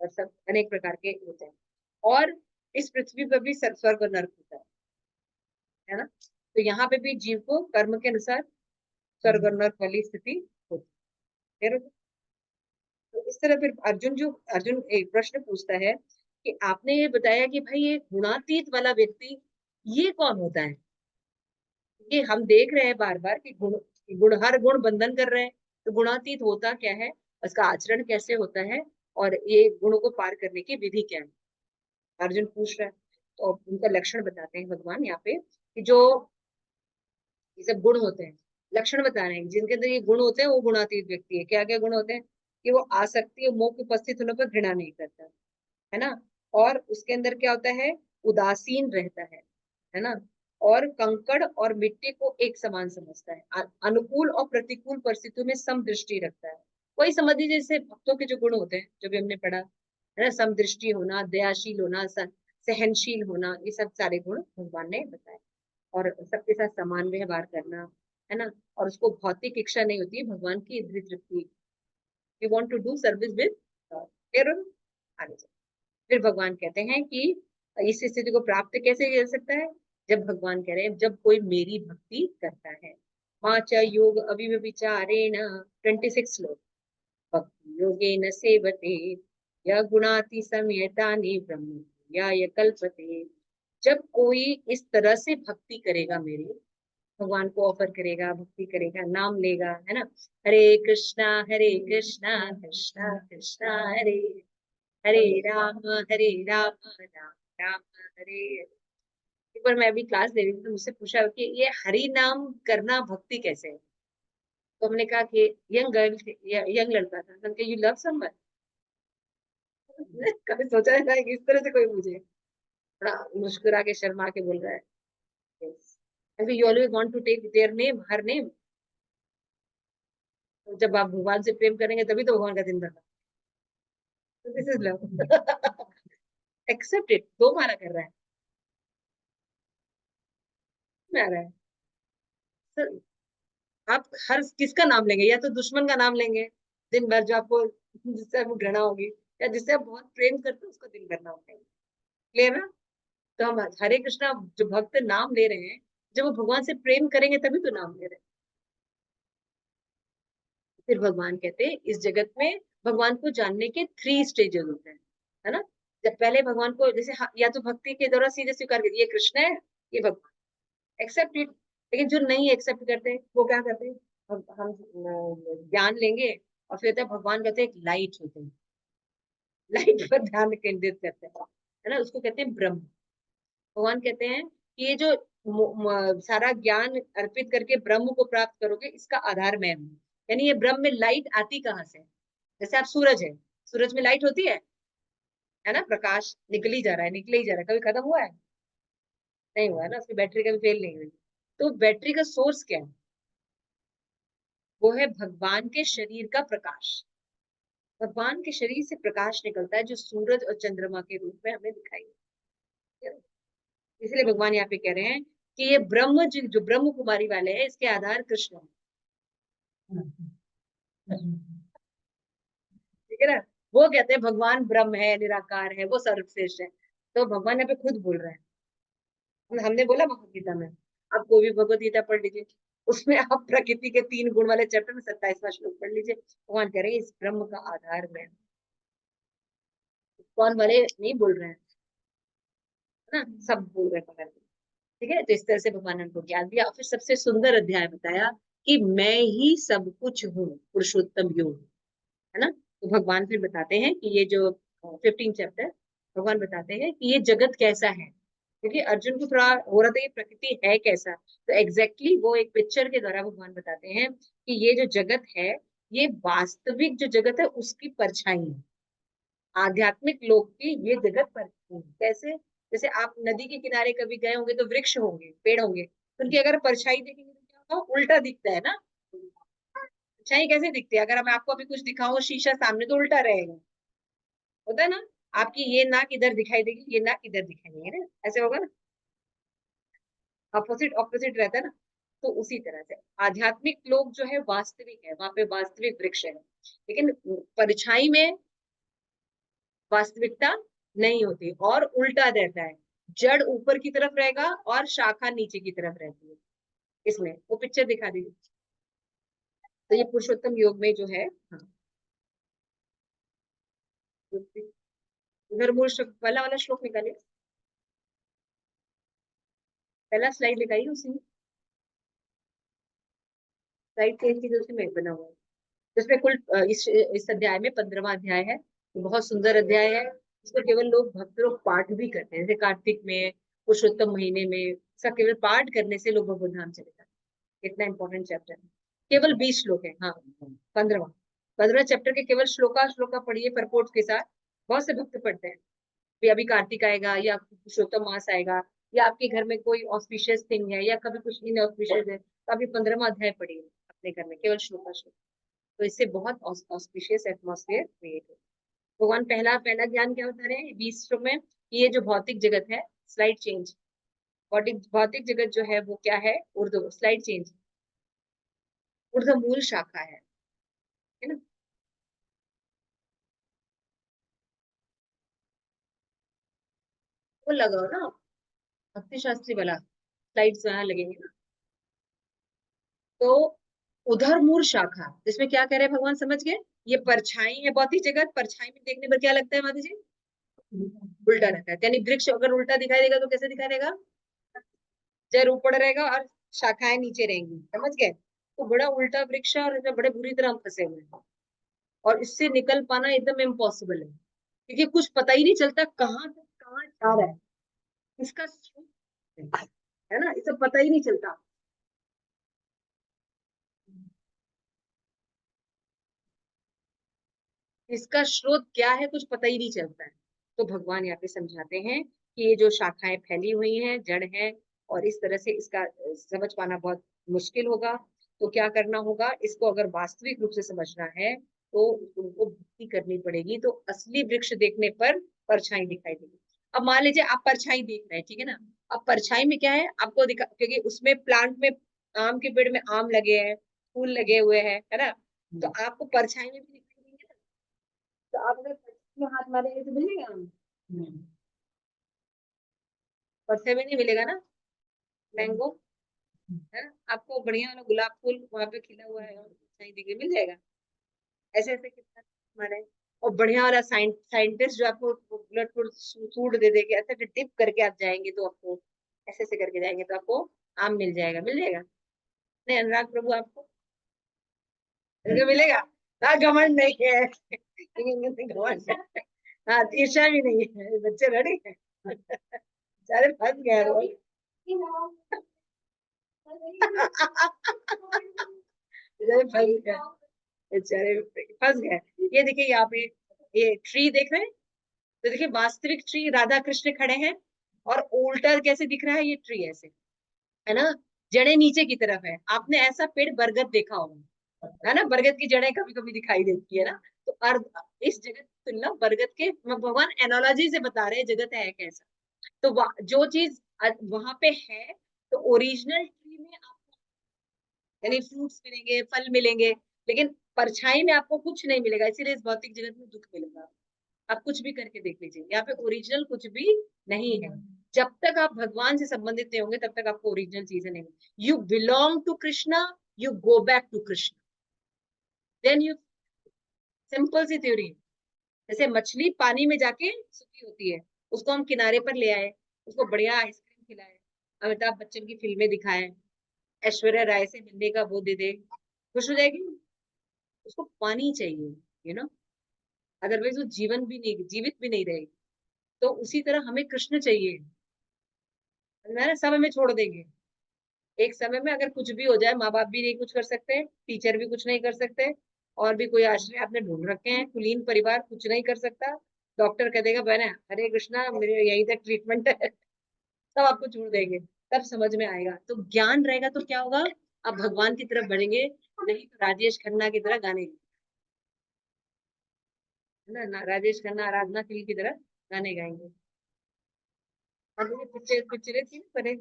और सब अनेक प्रकार के होते हैं। और इस पृथ्वी पर भी स्वर्ग और नरक होता है ना। तो यहाँ पे भी जीव को कर्म के अनुसार स्वर्ग और नरक वाली स्थिति होती है। फिर तो इस तरह फिर अर्जुन एक प्रश्न पूछता है कि आपने ये बताया कि भाई ये गुणातीत वाला व्यक्ति ये कौन होता है, कि हम देख रहे हैं बार बार कि गुण हर गुण बंधन कर रहे हैं, तो गुणातीत होता क्या है, उसका आचरण कैसे होता है, और ये गुणों को पार करने की विधि क्या है, अर्जुन पूछ रहा है। तो उनका लक्षण बताते हैं भगवान यहाँ पे, कि जो ये सब गुण होते हैं, लक्षण बता रहे हैं जिनके अंदर ये गुण होते हैं, वो गुणातीत व्यक्ति है। क्या क्या गुण होते हैं, कि वो आसक्ति और मोह के उपस्थित होने पर घृणा नहीं करता, है ना। और उसके अंदर क्या होता है, उदासीन रहता है ना। और कंकड़ और मिट्टी को एक समान समझता है, अनुकूल और प्रतिकूल परिस्थितियों में समदृष्टि रखता है। वही समझ लीजिए जैसे भक्तों के जो गुण होते हैं, जो भी हमने पढ़ा है ना, समदृष्टि होना, दयाशील होना, सहनशील होना, ये सब सारे गुण भगवान ने बताए। और सबके साथ समान व्यवहार करना, है ना। और उसको भौतिक इच्छा नहीं होती है, भगवान की इंद्रिय तृप्ति, you want to do service with God. फिर आगे चलो। फिर भगवान कहते हैं कि इस स्थिति को प्राप्त कैसे कर सकता है, जब भगवान कह रहे हैं जब कोई मेरी भक्ति करता है। माच योग अविचारेण, 26 श्लोक, भक्ति योगेन सेवते, यह गुणाति संयतानि ब्रह्म या कल्पते। जब कोई इस तरह से भक्ति करेगा मेरी, भगवान को ऑफर करेगा, भक्ति करेगा, नाम लेगा, है ना, हरे कृष्णा कृष्णा कृष्णा हरे हरे राम हरे राम राम राम हरे। एक बार मैं अभी क्लास ले रही थी तो मुझसे पूछा कि ये हरि नाम करना भक्ति कैसे है। तो हमने कहा कि यंग गर्ल, यंग लड़का था, तो यू लव समवन। कभी सोचा है ना कि इस तरह से कोई मुझे थोड़ा मुस्कुरा के शर्मा के बोल रहा है, you always want to take their name, her name. तो जब आप भगवान से प्रेम करेंगे तभी तो भगवान का दिन भरना। This is love. Accept it, दो माना कर रहा है, में आ रहा है। सर, आप हर किसका नाम लेंगे, या तो दुश्मन का नाम लेंगे दिन भर, जो आपको जिससे आपको घृणा होगी, या जिससे आप बहुत प्रेम करते हो उसको दिन भर नाम लेंगे। क्लियर ना। तो हम हरे कृष्णा जो भक्त नाम ले रहे हैं, जब वो भगवान से प्रेम करेंगे तभी तो नाम ले रहे हैं। फिर भगवान कहते हैं इस जगत में भगवान को जानने के 3 स्टेजेस होते हैं, है ना। जब पहले भगवान को जैसे या तो भक्ति के द्वारा सीधे स्वीकार कर, ये कृष्ण है, ये भगवान, एक्सेप्ट इट। लेकिन जो नहीं एक्सेप्ट करते वो क्या करते हैं, हम ज्ञान लेंगे, और फिर भगवान कहते हैं एक लाइट होते हैं, लाइट पर ध्यान केंद्रित करते हैं, है ना, उसको कहते हैं ब्रह्म। भगवान कहते हैं कि ये जो सारा ज्ञान अर्पित करके ब्रह्म को प्राप्त करोगे, इसका आधार मैं हूँ। यानी ये ब्रह्म में लाइट आती कहाँ से? जैसे आप सूरज है, सूरज में लाइट होती है ना, प्रकाश निकल ही जा रहा है, निकल ही जा रहा है, कभी खत्म हुआ है? नहीं हुआ है ना, उसकी बैटरी कभी फेल नहीं हुई। तो बैटरी का सोर्स क्या है? वो है भगवान के शरीर का प्रकाश। भगवान के शरीर से प्रकाश निकलता है, जो सूरज और चंद्रमा के रूप में हमें दिखाई देता है। इसलिए भगवान यहाँ पे कह रहे हैं कि ये ब्रह्म जो ब्रह्म कुमारी वाले हैं, इसके आधार कृष्ण है। ठीक है ना। वो कहते हैं भगवान ब्रह्म है, निराकार है, वो सर्वश्रेष्ठ है। तो भगवान यहाँ पे खुद बोल रहे हैं। हमने बोला भगवत गीता में, आप कोई भी भगवत गीता पढ़ लीजिए, उसमें आप प्रकृति के 3 गुण वाले चैप्टर में 27वां श्लोक पढ़ लीजिए। भगवान कह रहे हैं इस ब्रह्म का आधार मैं हूं। कौन वाले नहीं बोल रहे हैं, है ना, सब बोल रहे हैं भगवान। ठीक है, तो इस तरह से भगवान ने उनको ज्ञान दिया और फिर सबसे सुंदर अध्याय बताया कि मैं ही सब कुछ हूँ, पुरुषोत्तम योग, है ना। तो भगवान फिर बताते हैं कि ये जो 15 चैप्टर, भगवान बताते हैं कि ये जगत कैसा है, क्योंकि अर्जुन को थोड़ा हो रहा था ये प्रकृति है कैसा। तो एग्जैक्टली वो एक पिक्चर के द्वारा भगवान बताते हैं कि ये जो जगत है, ये वास्तविक जो जगत है उसकी परछाई है। आध्यात्मिक लोक की ये जगत परछाई है। कैसे? जैसे आप नदी के किनारे कभी गए होंगे तो वृक्ष होंगे, पेड़ होंगे, तो उनकी अगर परछाई देखेंगे तो क्या होगा? उल्टा दिखता है ना। परछाई कैसे दिखती है? अगर मैं आपको अभी कुछ दिखाऊं शीशा सामने, तो उल्टा रहेगा, होता है ना। आपकी ये नाक इधर दिखाई देगी, ये नाक इधर दिखाई देगी ना, ऐसे होगा ना, ऑपोजिट ऑपोजिट रहता है ना। तो उसी तरह से आध्यात्मिक लोग जो है वास्तविक है, वहां पे वास्तविक वृक्ष है, लेकिन परछाई में वास्तविकता नहीं होती और उल्टा रहता है। जड़ ऊपर की तरफ रहेगा और शाखा नीचे की तरफ रहती है। इसमें वो पिक्चर दिखा दीजिए। तो ये पुरुषोत्तम योग में जो है, हाँ, उधर मूल श्लोक, पहला वाला श्लोक निकालिए, पहला स्लाइड दिखाइए, उसी में स्लाइड चेंज की, उसी में बना हुआ है। जिसमें कुल इस अध्याय में 15वां अध्याय है। तो बहुत सुंदर अध्याय है। इसको केवल लोग भक्त लोग पाठ भी करते हैं, जैसे कार्तिक में, पुरुषोत्तम महीने में, इसका केवल पाठ करने से लोग भगवत धाम चले जाते हैं। इतना इंपॉर्टेंट चैप्टर है। केवल 20 श्लोक है, हाँ, 15वां 15 चैप्टर के केवल श्लोका श्लोका पढ़िए परपोर्ट के साथ। बहुत से भक्त पढ़ते हैं। फिर अभी कार्तिक आएगा या पुरुषोत्तम मास आएगा, या आपके घर में कोई ऑस्पिशियस थिंग है, या कभी कुछ इन ऑस्पिशियस है, तो अभी 15वां अध्याय पढ़िए अपने घर में, केवल श्लोका श्लोक। तो इससे बहुत ऑस्पिशियस एटमॉस्फेयर क्रिएट हो। भगवान पहला पहला ज्ञान क्या बता रहे हैं 20 श्लोक में? ये जो भौतिक जगत है, स्लाइड चेंज, भौतिक भौतिक जगत जो है वो क्या है? उर्ध्व, स्लाइड चेंज, उर्ध्व मूल शाखा है ना। वो लगाओ ना, भक्ति शास्त्री वाला स्लाइड्स वहां लगेंगे ना। तो उधर मूल शाखा, इसमें क्या कह रहे हैं भगवान, समझ गए? ये परछाई है भौतिक जगत, परछाई में देखने पर क्या लगता है माता जी? उल्टा रहता है। यानी वृक्ष अगर उल्टा दिखाई देगा तो कैसे दिखाई देगा? जड़ ऊपर रहेगा और शाखाएं नीचे रहेंगी, समझ गए? तो बड़ा उल्टा वृक्ष है और इसमें बड़े बुरी तरह हम फंसे हुए हैं, और इससे निकल पाना एकदम इम्पॉसिबल है, क्योंकि कुछ पता ही नहीं चलता कहाँ से कहाँ जा रहा है, इसका स्रोत है ना, इसे पता ही नहीं चलता। इसका स्रोत क्या है कुछ पता ही नहीं चलता है। तो भगवान यहाँ पे समझाते हैं कि ये जो शाखाएं फैली हुई हैं, जड़ है, और इस तरह से इसका समझ पाना बहुत मुश्किल होगा। तो क्या करना होगा, इसको अगर वास्तविक रूप से समझना है तो उनको भक्ति करनी पड़ेगी, तो असली वृक्ष देखने पर परछाई दिखाई देगी। अब मान लीजिए आप परछाई देख रहे हैं, ठीक है ना। अब परछाई में क्या है आपको दिखा, क्योंकि उसमें प्लांट में, आम के पेड़ में आम लगे हैं, फूल लगे हुए हैं, है ना। तो आपको परछाई में भी दिखाई देंगे। तो आप अगर परछाई में हाथ मारेंगे तो मिलेगा आम? परछाई में नहीं मिलेगा ना। मैंगो है ना? आपको बढ़िया वाला गुलाब फूल वहां पे खिला हुआ है और परछाई दिखे, मिल जाएगा। ऐसे ऐसे कितना मारे। और बढ़िया वाला साइंटिस्ट जो आपको ब्लड सूट दे देगा, ऐसे टिप करके आप जाएंगे तो आपको, ऐसे ऐसे करके जाएंगे तो आपको आम मिल जाएगा, मिल जाएगा। नहीं अनुराग प्रभु, आपको मिलेगा? घमंड नहीं है। घमंड है। हाँ, ईर्ष्या भी नहीं है, बच्चे रेडी हैं। बेचारे फंस गए रोज। बेचारे फंस गए, बेचारे फंस गए। ये देखिए यहाँ पे ये ट्री देख रहे हैं, तो देखिए वास्तविक ट्री राधा कृष्ण खड़े हैं, और उल्टा कैसे दिख रहा है ये ट्री, ऐसे है ना, जड़ें नीचे की तरफ है। आपने ऐसा पेड़ बरगद देखा होगा, है ना, बरगद की जड़ें कभी कभी दिखाई देती है ना। तो अर्ध इस जगत की तुलना बरगद के, भगवान एनालॉजी से बता रहे हैं जगत है कैसा। तो जो चीज वहां पे है, तो ओरिजिनल ट्री में आपको यानी फ्रूट्स मिलेंगे, फल मिलेंगे, लेकिन परछाई में आपको कुछ नहीं मिलेगा, इसीलिए इस भौतिक जगत में दुख मिलेगा। आप कुछ भी करके देख लीजिए, यहाँ पे ओरिजिनल कुछ भी नहीं है। जब तक आप भगवान से संबंधित नहीं होंगे तब तक आपको ओरिजिनल चीजें नहीं मिलेंगी। You belong to Krishna, you go back to Krishna, then you, simple सी थ्योरी। जैसे मछली पानी में जाके सूखी होती है, उसको हम किनारे पर ले आए, उसको बढ़िया आइसक्रीम खिलाए, अमिताभ बच्चन की फिल्में दिखाए, ऐश्वर्या राय से मिलने का वो दे दे, खुश हो जाएगी। उसको पानी चाहिए, यू नो, अदरवाइज वो जीवन भी नहीं, जीवित भी नहीं रहेगी। तो उसी तरह हमें कृष्ण चाहिए, है ना, सब हमें छोड़ देंगे एक समय में। अगर कुछ भी हो जाए, माँ बाप भी नहीं कुछ कर सकते, टीचर भी कुछ नहीं कर सकते, और भी कोई आश्रय आपने ढूंढ रखे हैं, कुलीन परिवार कुछ नहीं कर सकता, डॉक्टर कह देगा बहना हरे कृष्णा मेरे यहीं तक ट्रीटमेंट है, सब आपको छोड़ देंगे। तब समझ में आएगा। तो ज्ञान रहेगा तो क्या होगा, आप भगवान की तरफ बढ़ेंगे, नहीं तो राजेश खन्ना की तरह गाने, है ना, राजेश खन्ना आराधना फिल्म की तरह गाने गाएंगे। और वो पिक्चरें थी ना, बने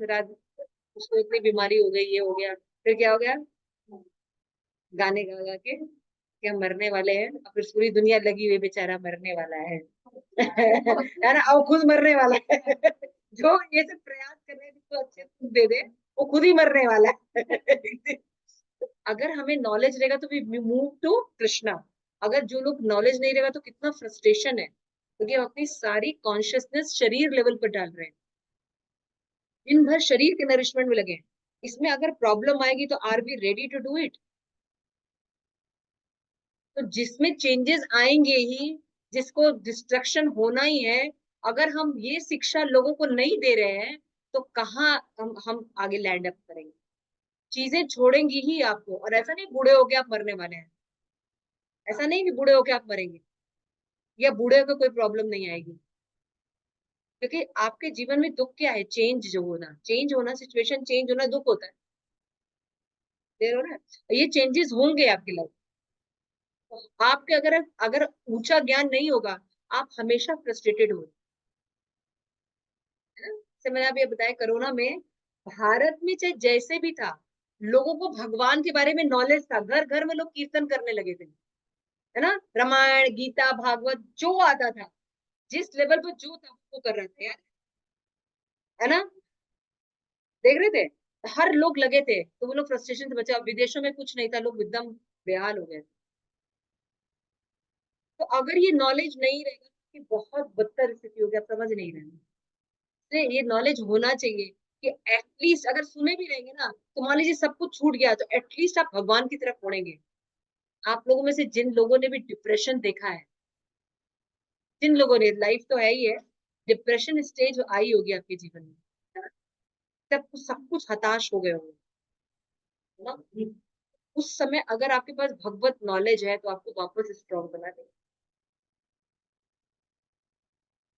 उसको इतनी बीमारी हो गई, ये हो गया, फिर क्या हो गया, गाने गा गा के कि हम मरने वाले हैं, और फिर पूरी दुनिया लगी हुई बेचारा मरने वाला है। है ना, अब खुद मरने वाला है। जो ये सब प्रयास कर रहे हैं जिसको अच्छे सुख दे दे, वो खुद ही मरने वाला है। अगर हमें नॉलेज रहेगा तो वी मूव टू कृष्णा। अगर जो लोग नॉलेज नहीं रहेगा तो कितना फ्रस्ट्रेशन है, क्योंकि हम अपनी सारी कॉन्शियसनेस शरीर लेवल पर डाल रहे हैं, दिन भर शरीर के नरिशमेंट में लगे हैं। इसमें अगर प्रॉब्लम आएगी तो are we ready to do it. तो जिसमें चेंजेस आएंगे ही, जिसको डिस्ट्रक्शन होना ही है, अगर हम ये शिक्षा लोगों को नहीं दे रहे हैं, तो कहाँ हम आगे लैंड अप करेंगे। चीजें छोड़ेंगी ही आपको। और ऐसा नहीं बूढ़े होके आप मरने वाले हैं, ऐसा नहीं कि बूढ़े होके आप मरेंगे, या बूढ़े होकर कोई प्रॉब्लम नहीं आएगी, क्योंकि आपके जीवन में दुख क्या है, चेंज जो होना, चेंज होना, सिचुएशन चेंज होना दुख होता है, देर हो रहा है, ये चेंजेस होंगे आपकी लाइफ। आपके अगर अगर ऊंचा ज्ञान नहीं होगा, आप हमेशा फ्रस्ट्रेटेड हो। जैसे मैंने अभी बताया, कोरोना में भारत में चाहे जैसे भी था, लोगों को भगवान के बारे में नॉलेज था, घर घर में लोग कीर्तन करने लगे थे, है ना, रामायण गीता भागवत जो आता था, जिस लेवल पर जो था वो कर रहे थे यार, है ना, देख रहे थे, हर लोग लगे थे, तो वो लोग फ्रस्ट्रेशन से बचे। अब विदेशों में कुछ नहीं था, लोग एकदम बेहाल हो गए। तो अगर ये नॉलेज नहीं रहेगा कि बहुत बदतर स्थिति होगी, आप समझ नहीं रहे। तो ये नॉलेज होना चाहिए कि एटलीस्ट अगर सुने भी रहेंगे ना, तो मान लीजिए सब कुछ छूट गया, तो एटलीस्ट आप भगवान की तरफ मुड़ेंगे। आप लोगों में से जिन लोगों ने भी डिप्रेशन देखा है, जिन लोगों ने, लाइफ तो है ही है, डिप्रेशन स्टेज आई होगी आपके जीवन में, सब कुछ हताश हो गए होंगे ना, उस समय अगर आपके पास भगवत नॉलेज है तो आपको वापस स्ट्रॉन्ग बना देगा।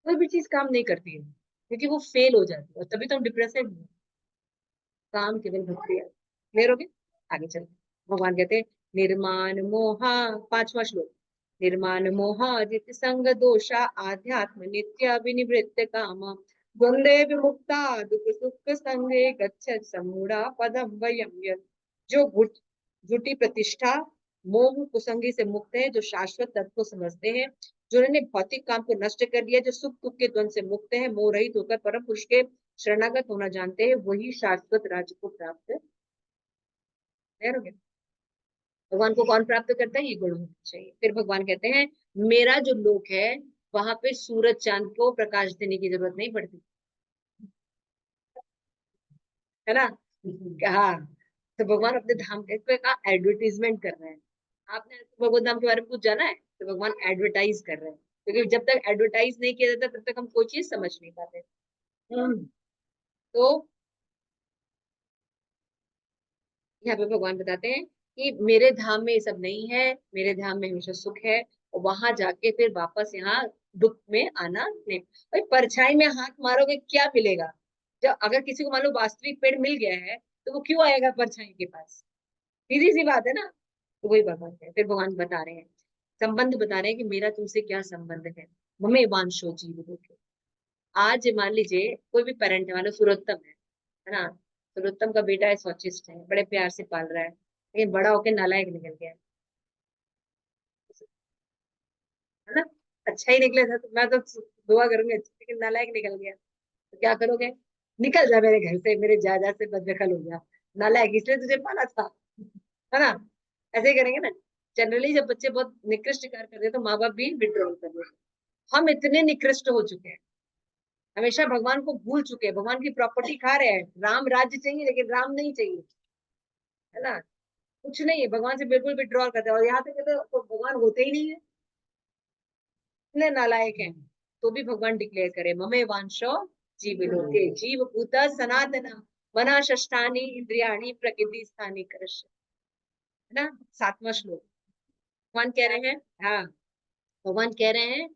कोई भी चीज काम नहीं करती है क्योंकि वो फेल हो जाती है, और तभी तो हम डिप्रेशन में। काम केवल भक्ति है। क्लियर हो गया, आगे चलते भगवान कहते हैं, निर्माण मोहा, पांचवा श्लोक, निर्माण मोहा जित संग दोषा आध्यात्म नित्य विनिवृत्त काम द्वंद्वे विमुक्ता दुख सुख संगे गच्छत समूढ़ा पदम वयम यत्। जो झूठी प्रतिष्ठा मोह कुसंगी से मुक्त है, जो शाश्वत तत्व को समझते हैं, जिन्होंने भौतिक काम को नष्ट कर दिया, जो सुख दुख के द्वंद से मुक्त है, मोह रहित होकर परम पुरुष के शरणागत होना जानते हैं, वही शाश्वत राज्य को प्राप्त करोगे। भगवान को कौन प्राप्त करता है, ये गुण होना चाहिए। फिर भगवान कहते हैं, मेरा जो लोक है वहां पे सूरज चांद को प्रकाश देने की जरूरत नहीं पड़ती, है ना। हाँ, तो भगवान अपने धाम का एडवर्टीजमेंट कर रहे हैं। आपने भगवत धाम के बारे में कुछ जाना है, तो भगवान एडवर्टाइज कर रहे हैं, क्योंकि जब तक एडवर्टाइज नहीं किया जाता तब तक हम कोई चीज समझ नहीं पाते। तो यहाँ पे भगवान बताते हैं कि मेरे धाम में ये सब नहीं है, मेरे धाम में हमेशा सुख है, और वहां जाके फिर वापस यहाँ दुख में आना नहीं। भाई परछाई में हाथ मारोगे क्या मिलेगा? जब अगर किसी को मान लो वास्तविक पेड़ मिल गया है तो वो क्यों आएगा परछाई के पास? सीधी सी बात है ना। तो वही भगवान है, फिर भगवान बता रहे हैं, संबंध बता रहे हैं कि मेरा तुमसे क्या संबंध है। ममे वांशो जीव लोके। आज मान लीजिए कोई भी पेरेंट है, मान लो सुरोत्तम है ना, सुरोत्तम का बेटा है स्वचिष्ट है, बड़े प्यार से पाल रहा है, लेकिन बड़ा होके नालायक निकल गया है ना। अच्छा ही निकले था तो मैं तो दुआ करूंगी, लेकिन नालायक निकल गया तो क्या करोगे? निकल जा मेरे घर से, मेरे जायदाद से बददखल हो गया, नालायक इसलिए तुझे पाला था, है ना। ऐसे ही करेंगे ना। जनरली जब बच्चे बहुत निकृष्ट कार्य करते हैं तो माँ बाप भी विड्रॉल कर देते हैं। हम इतने निकृष्ट हो चुके हैं, हमेशा भगवान को भूल चुके हैं, भगवान की प्रॉपर्टी खा रहे हैं। राम राज्य चाहिए लेकिन राम नहीं चाहिए, है ना। कुछ नहीं है, भगवान से बिल्कुल विड्रॉल करते हैं, और यहाँ पे कहते हैं तो भगवान होते ही नहीं है, इतने नालायक हैं। तो भी भगवान डिक्लेयर करे ममे वांशो जीव लोके जीव भूत सनातन मना षष्ठानी इंद्रियाणी प्रकृति स्थानी करश, है ना। 7वां श्लोक भगवान कह रहे हैं। हाँ, भगवान कह रहे हैं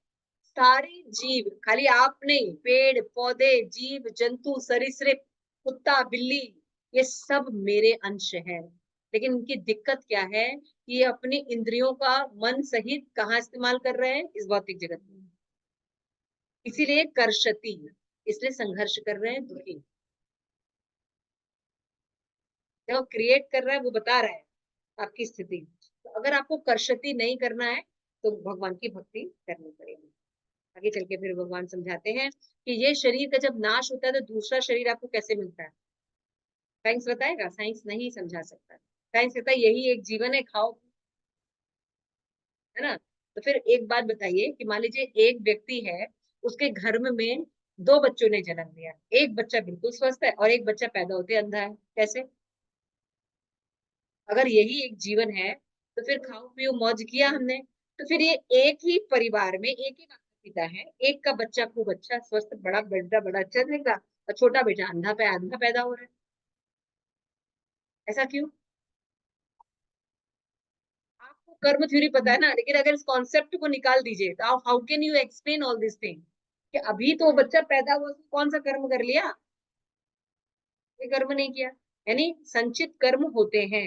सारे जीव, खाली आप नहीं, पेड़ पौधे जीव जंतु सरीसृप कुत्ता बिल्ली, ये सब मेरे अंश है। लेकिन इनकी दिक्कत क्या है कि ये अपनी इंद्रियों का मन सहित कहाँ इस्तेमाल कर रहे हैं? इस भौतिक जगत में। इसीलिए कर्षति, इसलिए संघर्ष कर रहे हैं, दुखी। जो क्रिएट कर रहा है वो बता रहा है आपकी स्थिति। तो अगर आपको कर्षति नहीं करना है तो भगवान की भक्ति करनी पड़ेगी। आगे चल के फिर भगवान समझाते हैं कि ये शरीर का जब नाश होता है तो दूसरा शरीर आपको कैसे मिलता है। साइंस बताएगा? साइंस नहीं समझा सकता। साइंस कहता है यही एक जीवन है, खाओ, है ना। तो फिर एक बात बताइए कि मान लीजिए एक व्यक्ति है, उसके घर में दो बच्चों ने जन्म दिया, एक बच्चा बिल्कुल स्वस्थ है और एक बच्चा पैदा होते अंधा है, कैसे? अगर यही एक जीवन है तो फिर खाओ पियो मौज किया हमने। तो फिर ये एक ही परिवार में एक ही माता पिता है, एक का बच्चा खूब अच्छा स्वस्थ बड़ा बेटा बड़ा अच्छा दिखेगा, और छोटा बेटा अंधा पे अंधा पैदा हो रहा है। ऐसा क्यों? आपको कर्म थ्योरी पता है ना, लेकिन अगर इस कॉन्सेप्ट को निकाल दीजिए तो how can you explain all this thing कि अभी तो वो बच्चा पैदा हुआ, उसने कौन सा कर्म कर लिया? ये कर्म नहीं किया। यानी संचित कर्म होते हैं।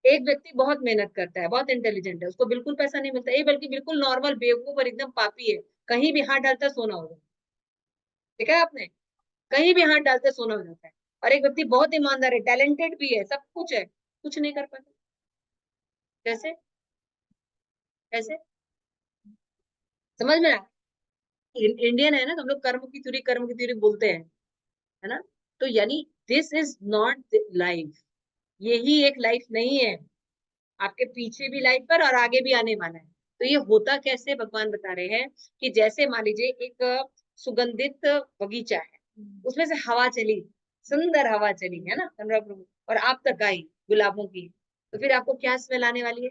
एक व्यक्ति बहुत मेहनत करता है, बहुत इंटेलिजेंट है, उसको बिल्कुल पैसा नहीं मिलता, ये बल्कि बिल्कुल नॉर्मल बेवकूफ और एकदम पापी है, कहीं भी हाथ डालता है सोना हो जाता है। देखा है आपने? कहीं भी हाथ डालते सोना हो जाता है। और एक व्यक्ति बहुत ईमानदार है, टैलेंटेड भी है, सब कुछ है, कुछ नहीं कर पाता। कैसे? कैसे? समझ में आया? इंडियन है ना, तो हम लोग कर्म की थ्योरी बोलते हैं, है ना। तो यानी दिस इज नॉट लाइफ, यही एक लाइफ नहीं है। आपके पीछे भी लाइफ पर और आगे भी आने वाला है। तो ये होता कैसे भगवान बता रहे हैं कि जैसे मान लीजिए एक सुगंधित बगीचा है, उसमें से हवा चली, सुंदर हवा चली, है ना, अनुराग प्रभु, और आप तक आई गुलाबों की, तो फिर आपको क्या स्मेल आने वाली है?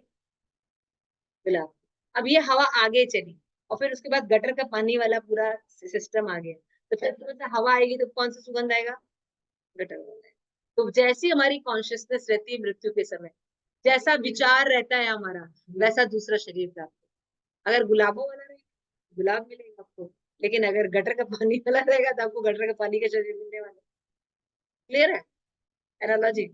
गुलाब। अब ये हवा आगे चली और फिर उसके बाद गटर का पानी वाला पूरा सिस्टम आ गया, तो फिर थोड़ा सा हवा आएगी तो कौन सा सुगंध आएगा? गटर वाला। तो जैसी हमारी कॉन्शियसनेस रहती है मृत्यु के समय, जैसा विचार रहता है हमारा, वैसा दूसरा शरीर प्राप्त होगा। अगर गुलाबों वाला रहेगा गुलाब मिलेगा आपको, लेकिन अगर गटर का पानी वाला रहेगा तो आपको गटर का पानी का शरीर मिलने वाला है। क्लियर है एनालॉजी?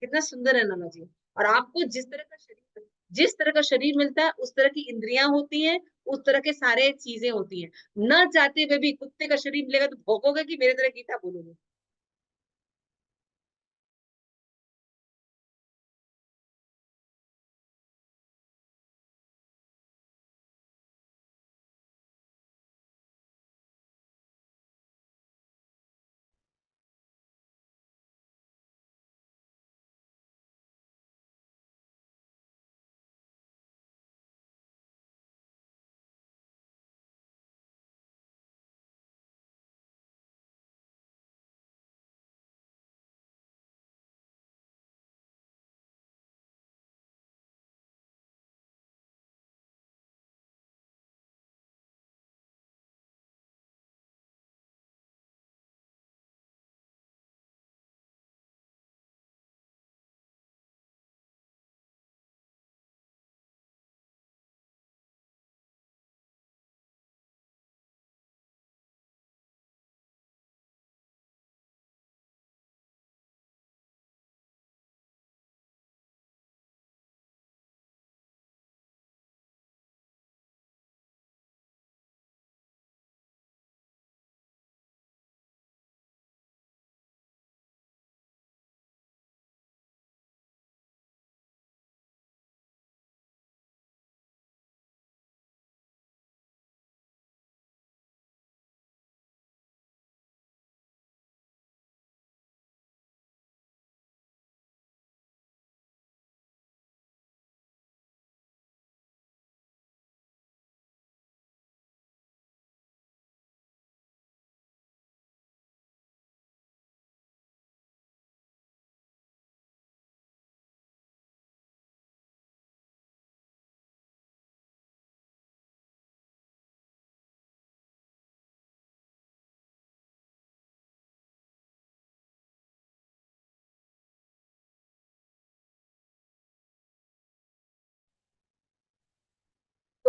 कितना सुंदर एनालॉजी। और आपको जिस तरह का शरीर मिलता है उस तरह की इंद्रियां होती हैं, उस तरह के सारे चीजें होती हैं। न चाहते हुए भी कुत्ते का शरीर मिलेगा तो भौंकोगे कि मेरे तरह गीता बोलोगे?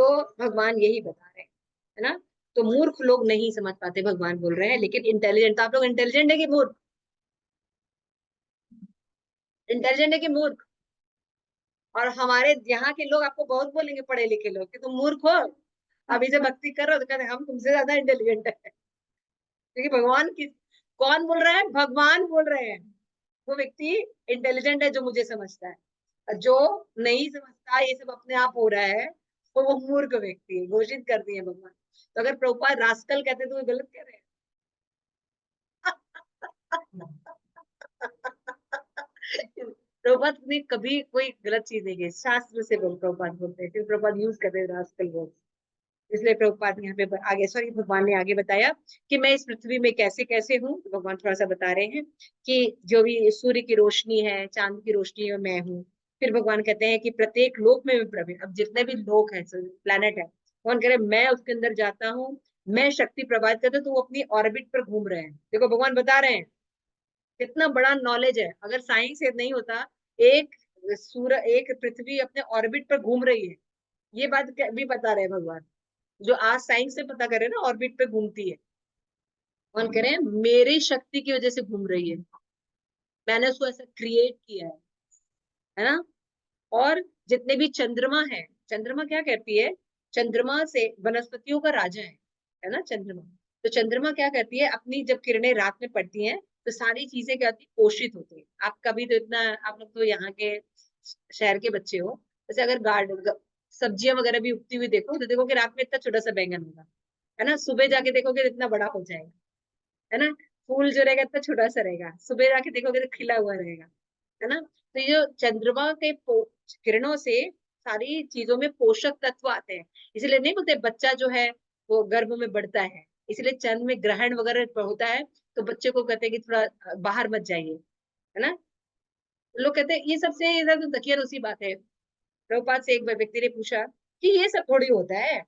तो भगवान यही बता रहे हैं, है ना। तो मूर्ख लोग नहीं समझ पाते भगवान बोल रहे हैं, लेकिन इंटेलिजेंट, तो आप लोग इंटेलिजेंट है कि मूर्ख? इंटेलिजेंट है कि मूर्ख? और हमारे यहाँ के लोग आपको बहुत बोलेंगे, पढ़े लिखे लोग, कि तुम मूर्ख हो, अभी से भक्ति कर रहे हो, तो कहते हैं, हम तुमसे ज्यादा इंटेलिजेंट है। क्योंकि भगवान की, कौन बोल रहा है? भगवान बोल रहे हैं। वो व्यक्ति इंटेलिजेंट है जो मुझे समझता है, और जो नहीं समझता, ये सब अपने आप हो रहा है, तो वो मूर्ख व्यक्ति है, घोषित कर दिए भगवान। तो अगर प्रभुपाद रास्कल कहते तो वो गलत कह रहे हैं। प्रभुपाद ने कभी कोई गलत चीज नहीं की, शास्त्र से बोल प्रभुपाद बोलते हैं, फिर प्रभुपाद यूज करते हैं रास्कल वर्ड। इसलिए प्रभुपाद यहाँ पे आगे, सॉरी, भगवान ने आगे बताया कि मैं इस पृथ्वी में कैसे कैसे हूँ। तो भगवान थोड़ा सा बता रहे हैं कि जो भी सूर्य की रोशनी है, चांद की रोशनी है, मैं हूँ। फिर भगवान कहते हैं कि प्रत्येक लोक में मैं प्रवीण, अब जितने भी लोक है, प्लेनेट है, भगवान कह रहे हैं मैं उसके अंदर जाता हूँ, मैं शक्ति प्रवाहित करता हूँ, तो वो अपनी ऑर्बिट पर घूम रहे हैं। देखो भगवान बता रहे हैं कितना बड़ा नॉलेज है। अगर साइंस से नहीं होता, एक सूर्य, एक पृथ्वी अपने ऑर्बिट पर घूम रही है, ये बात भी बता रहे हैं भगवान, जो आज साइंस से पता करे ना ऑर्बिट पे घूमती है। कौन कह रहे हैं? मेरी शक्ति की वजह से घूम रही है, मैंने उसको ऐसा क्रिएट किया है ना। और जितने भी चंद्रमा है, चंद्रमा क्या कहती है? चंद्रमा से वनस्पतियों का राजा है ना चंद्रमा। तो चंद्रमा क्या कहती है? अपनी जब किरणें रात में पड़ती हैं, तो सारी चीजें क्या होती है? पोषित होती है। आप कभी तो इतना, आप लोग तो यहाँ के शहर के बच्चे हो, जैसे अगर गार्डन सब्जियां वगैरह भी उगती हुई देखो, तो देखो कि रात में इतना छोटा सा बैंगन होगा, है ना। सुबह जाके देखोगे तो इतना बड़ा हो जाएगा, है ना। फूल जो रहेगा इतना छोटा सा रहेगा, सुबह जाके देखोगे तो खिला हुआ रहेगा, है ना। तो ये जो चंद्रमा के किरणों से सारी चीजों में पोषक तत्व आते हैं। इसलिए नहीं बोलते बच्चा जो है वो गर्भ में बढ़ता है, इसलिए चंद्र में ग्रहण वगैरह होता है, तो बच्चे को कहते हैं कि थोड़ा बाहर मत जाइए, है ना। लोग कहते हैं ये सबसे इधर तो तकिया उसी बात है। प्रभुपाद से एक व्यक्ति ने पूछा कि ये सब थोड़ी होता है,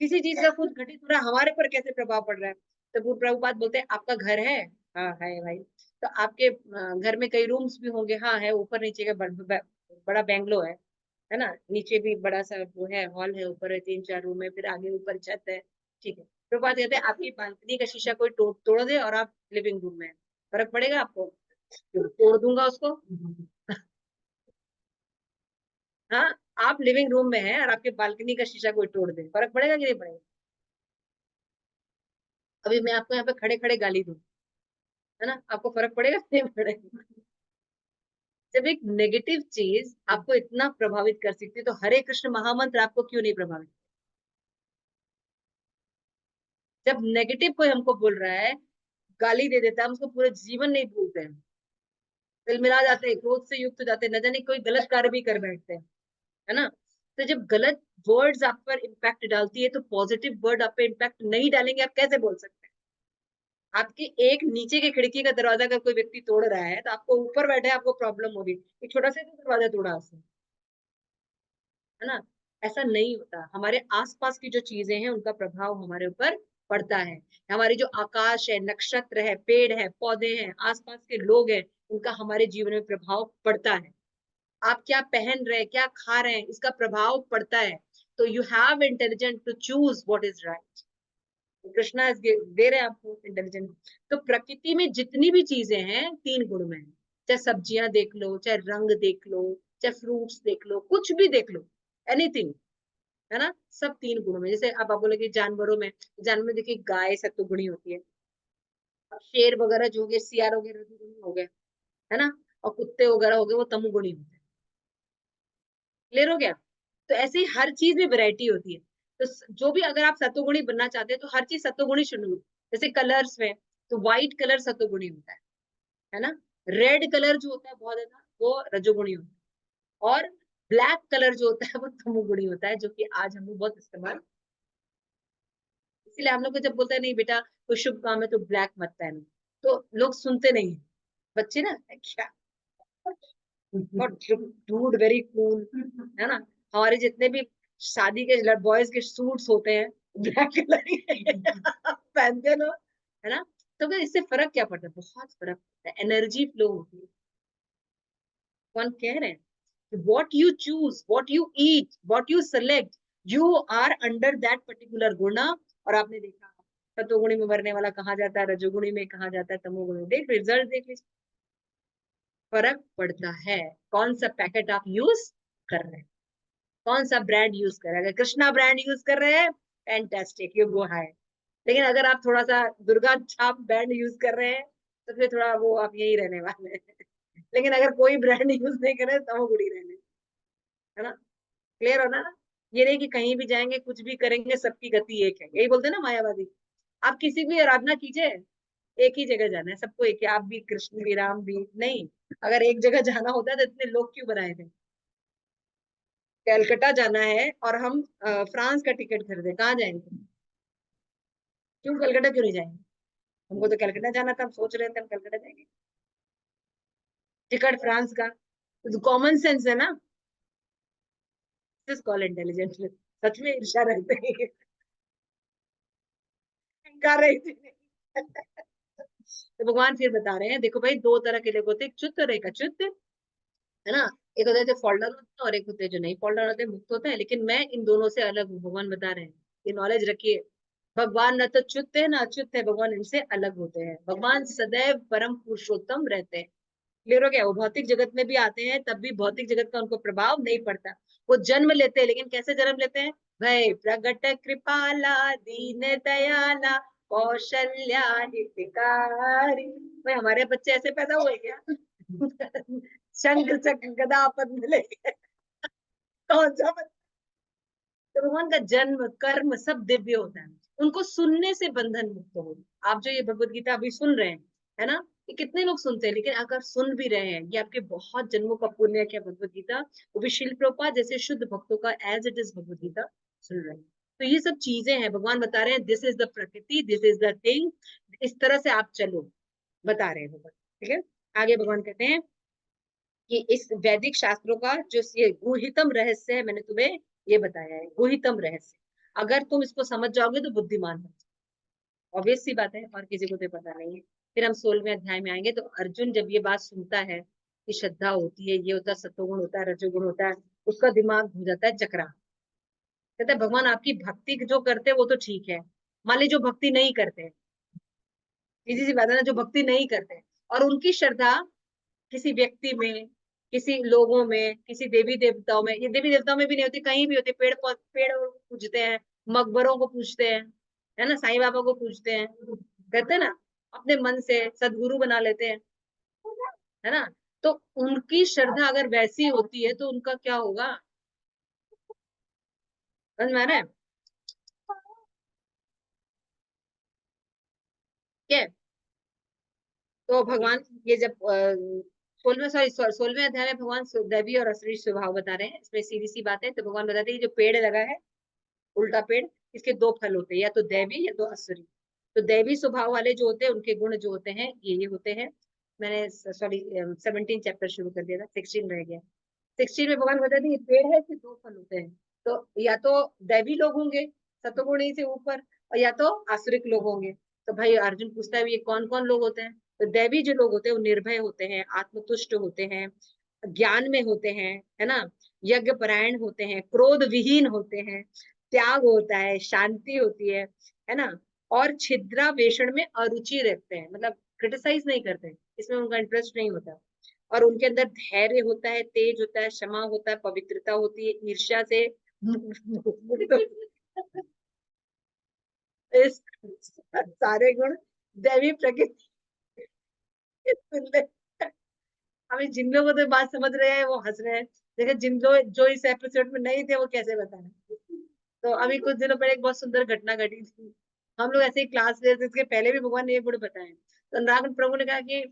किसी चीज का कुछ घटित हो रहा है, हमारे पर कैसे प्रभाव पड़ रहा है? तो वो प्रभुपाद बोलते हैं आपका घर है? हाँ है भाई। तो आपके घर में कई रूम्स भी होंगे? हाँ है, ऊपर नीचे का बड़ा बेंगलो है ना। नीचे भी बड़ा सा वो है, हॉल है, ऊपर है 3-4 रूम है, फिर आगे ऊपर छत है, ठीक है। प्रभुपाद कहते हैं आपकी बालकनी का शीशा कोई तोड़ दे और आप लिविंग रूम में हैं, फर्क पड़ेगा आपको? तोड़ दूंगा उसको। हाँ, आप लिविंग रूम में हैं और आपके बालकनी का शीशा कोई तोड़ दे, फर्क पड़ेगा कि नहीं पड़ेगा? अभी मैं आपको यहाँ पे खड़े खड़े गाली दूं, है ना, आपको फर्क पड़ेगा कि नहीं पड़ेगा? जब एक नेगेटिव चीज आपको इतना प्रभावित कर सकती है, तो हरे कृष्ण महामंत्र आपको क्यों नहीं प्रभावित? जब नेगेटिव कोई हमको बोल रहा है, गाली दे देता है, हम उसको पूरे जीवन नहीं भूलते हैं, दिल मिला जाते हैं, क्रोध से युक्त हो जाते हैं, न जाने कोई गलत कार्य भी कर बैठते हैं, है ना। तो जब गलत वर्ड्स आप पर इम्पैक्ट डालती है, तो पॉजिटिव वर्ड आप पे इम्पैक्ट नहीं डालेंगे, आप कैसे बोल सकते हैं? आपकी एक नीचे के खिड़की का दरवाजा अगर कोई व्यक्ति तोड़ रहा है, तो आपको ऊपर बैठे आपको प्रॉब्लम होगी, एक छोटा सा दरवाजा तोड़ा उसने, है ना। ऐसा नहीं होता। हमारे आसपास की जो चीजें हैं उनका प्रभाव हमारे ऊपर पड़ता है। हमारी जो आकाश है, नक्षत्र है, पेड़ है, पौधे हैं, आसपास के लोग हैं, उनका हमारे जीवन में प्रभाव पड़ता है। आप क्या पहन रहे हैं, क्या खा रहे हैं, इसका प्रभाव पड़ता है। तो you have intelligent to choose what is right. Krishna दे रहे हैं आपको इंटेलिजेंट। तो प्रकृति में जितनी भी चीजें हैं 3 गुण में है। चाहे सब्जियां देख लो, चाहे रंग देख लो, चाहे फ्रूट्स देख लो, कुछ भी देख लो, एनीथिंग, है ना, सब 3 गुणों में। जैसे आप बोले कि जानवरों में, जानवर में देखिए गाय सत्वगुणी होती है, अब शेर वगैरह जो हो गए, सियार हो गए, रजोगुणी हो गए, है ना। और कुत्ते वगैरह हो गए, वो तमोगुणी होते हैं। क्लियर हो गया? तो ऐसे ही हर चीज में वैरायटी होती है। तो जो भी, अगर आप सत्वगुणी बनना चाहते हैं, तो हर चीज सत्वगुणी शुरू होती है। जैसे कलर्स में, तो व्हाइट कलर सत्वगुणी होता है ना। रेड कलर जो होता है बहुत ज्यादा, वो रजोगुणी होता है। और ब्लैक कलर जो होता है वो तमोगुणी होता है, जो कि आज हम लोग बहुत इस्तेमाल। इसलिए हम लोग को जब बोलते हैं नहीं बेटा कोई शुभ काम है तो ब्लैक मत पहनो, तो लोग सुनते नहीं है, बच्चे ना, क्या डूड वेरी कूल, है ना। हमारे जितने भी शादी के बॉयज के सूट्स होते हैं ब्लैक कलर के पहनते हैं लोग, है ना। तो फिर इससे फर्क क्या पड़ता है? बहुत फर्क पड़ता है, एनर्जी फ्लो होती है। कौन कह रहे हैं? What you choose, what you eat, what you select, you are under that particular guna. और आपने देखा सतोगुणी में मरने वाला कहा जाता है, रजोगुणी में कहा जाता है, तमोगुणी में। देख रिजल्ट देख लीजिए, फर्क पड़ता है। कौन सा पैकेट आप यूज कर रहे हैं, कौन सा ब्रांड यूज कर रहे हैं। अगर कृष्णा ब्रांड यूज कर रहे हैं, फैंटास्टिक, यू गो हाई। लेकिन अगर आप थोड़ा सा दुर्गा छाप ब्रांड यूज कर रहे हैं, तो फिर थोड़ा वो आप यही रहने वाले हैं। लेकिन अगर कोई ब्रांड यूज नहीं कर रहे, तो वो गुड़ी रहने, है ना। क्लियर हो ना। ये नहीं कि कहीं भी जाएंगे कुछ भी करेंगे सबकी गति एक है, यही बोलते हैं ना मायावादी। आप किसी भी आराधना कीजिए, एक ही जगह जाना है सबको, एक ही। आप भी कृष्ण भी राम भी नहीं, अगर एक जगह जाना होता है तो इतने लोग क्यों बनाए थे। कलकत्ता जाना है और हम फ्रांस का टिकट खरीदे, कहाँ जाएंगे, क्यों कलकत्ता क्यों नहीं जाएंगे। हमको तो कलकत्ता जाना था, हम सोच रहे थे हम कलकत्ता जाएंगे, टिकट फ्रांस का। तो कॉमन सेंस है ना, दिस कॉल इंटेलिजेंट। सच में ईर्ष्या रहते हैं, कर रही थी। तो भगवान फिर बता रहे हैं, देखो भाई, दो तरह के लोग होते हैं, एक चुत और एक अच्युत, है ना। एक होता है जो फॉल्डर होते हैं और एक होते हैं जो नहीं फॉल्डर होते, मुक्त होते हैं। लेकिन मैं इन दोनों से अलग हूँ, भगवान बता रहे हैं, ये नॉलेज रखिए। भगवान न तो च्युत है ना अच्युत है, भगवान इनसे अलग होते हैं। भगवान सदैव परम पुरुषोत्तम रहते हैं। क्लियर हो गया। वो भौतिक जगत में भी आते हैं, तब भी भौतिक जगत का उनको प्रभाव नहीं पड़ता। वो जन्म लेते हैं, लेकिन कैसे जन्म लेते हैं, भय प्रगट कृपाला दीन दयाला कौशल्या हितकारी। भाई हमारे बच्चे ऐसे पैदा हुए क्या। शंख चक्र गदा पद्म लेके, कौन सा बच्चा। तो भगवान का जन्म कर्म सब दिव्य होता है, उनको सुनने से बंधन मुक्त हो। आप जो ये भगवत गीता अभी सुन रहे हैं, है ना, ये कितने लोग सुनते हैं, लेकिन अगर सुन भी रहे हैं, ये आपके बहुत जन्मों का पुण्य है क्या भगवत गीता, वो भी शिल प्रभुपाद जैसे शुद्ध भक्तों का as it is Bhagavad Gita सुन रहे हैं। तो ये सब चीजें हैं, भगवान बता रहे हैं दिस इज द प्रकृति, दिस इज द थिंग, इस तरह से आप चलो, बता रहे हैं भगवान। ठीक है। आगे भगवान कहते हैं कि इस वैदिक शास्त्रों का जो ये गुहितम रहस्य है, मैंने तुम्हें ये बताया है, गुहितम रहस्य। अगर तुम इसको समझ जाओगे तो बुद्धिमान हो, ऑब्वियस सी बात है, और किसी को तो पता नहीं है। फिर हम 16वें अध्याय में आएंगे, तो अर्जुन जब ये बात सुनता है कि श्रद्धा होती है, ये होता है, सत्वगुण होता है, रजोगुण होता है, उसका दिमाग हो जाता है चकरा। कहता है भगवान आपकी भक्ति जो करते हैं वो तो ठीक है, मान ली जो भक्ति नहीं करते, सीधी सी बात है ना, जो भक्ति नहीं करते और उनकी श्रद्धा किसी व्यक्ति में, किसी लोगों में, किसी देवी देवताओं में, ये देवी देवताओं में भी नहीं होती, कहीं भी होती, पेड़ पूजते हैं, मकबरों को पूजते हैं, है ना, साईं बाबा को पूजते हैं, कहते हैं ना, अपने मन से सदगुरु बना लेते हैं, है ना। तो उनकी श्रद्धा अगर वैसी होती है तो उनका क्या होगा, समझ में आ रहा है। ठीक है। तो भगवान ये जब 16वें अध्याय में भगवान दैवी और असुरी स्वभाव बता रहे हैं, इसमें सीधी सी बात है। तो भगवान बताते हैं कि जो पेड़ लगा है, उल्टा पेड़, इसके दो फल होते हैं, या तो दैवी या तो असुरी। तो दैवी स्वभाव वाले जो होते हैं, उनके गुण जो होते हैं ये होते हैं। मैंने सॉरी 17 चैप्टर शुरू कर दिया था, 16 रह गया। 16 में भगवान बताते हैं ये पेड़ है, इसके दो फल होते हैं। तो या तो दैवी लोग होंगे, सतोगुणी से ऊपर, और या तो आसुरिक लोग होंगे। तो भाई अर्जुन पूछता है ये कौन कौन लोग होते हैं। तो दैवी जो लोग होते हैं वो निर्भय होते हैं, आत्मतुष्ट होते हैं, ज्ञान में होते हैं, है ना, यज्ञ परायण होते हैं, क्रोध विहीन होते हैं, त्याग होता है, शांति होती है ना, और छिद्रावेषण में अरुचि रखते हैं, मतलब क्रिटिसाइज नहीं करते, इसमें उनका इंटरेस्ट नहीं होता। और उनके अंदर धैर्य होता है, तेज होता है, क्षमा होता है, पवित्रता होती है, ईर्ष्या से इस सारे गुण दैवी प्रकृति के तुल्य। अभी जिन लोगों को तो बात समझ रहे हैं वो हंस रहे हैं, देखिए जिन लोग जो इस एपिसोड में नहीं थे वो कैसे बताएं। तो अभी कुछ दिनों पहले एक बहुत सुंदर घटना घटी थी, हम लोग ऐसे ही क्लास ले रहे थे, इसके पहले भी भगवान ने ये गुण बताए। तो अनुराग प्रभु ने कहा कि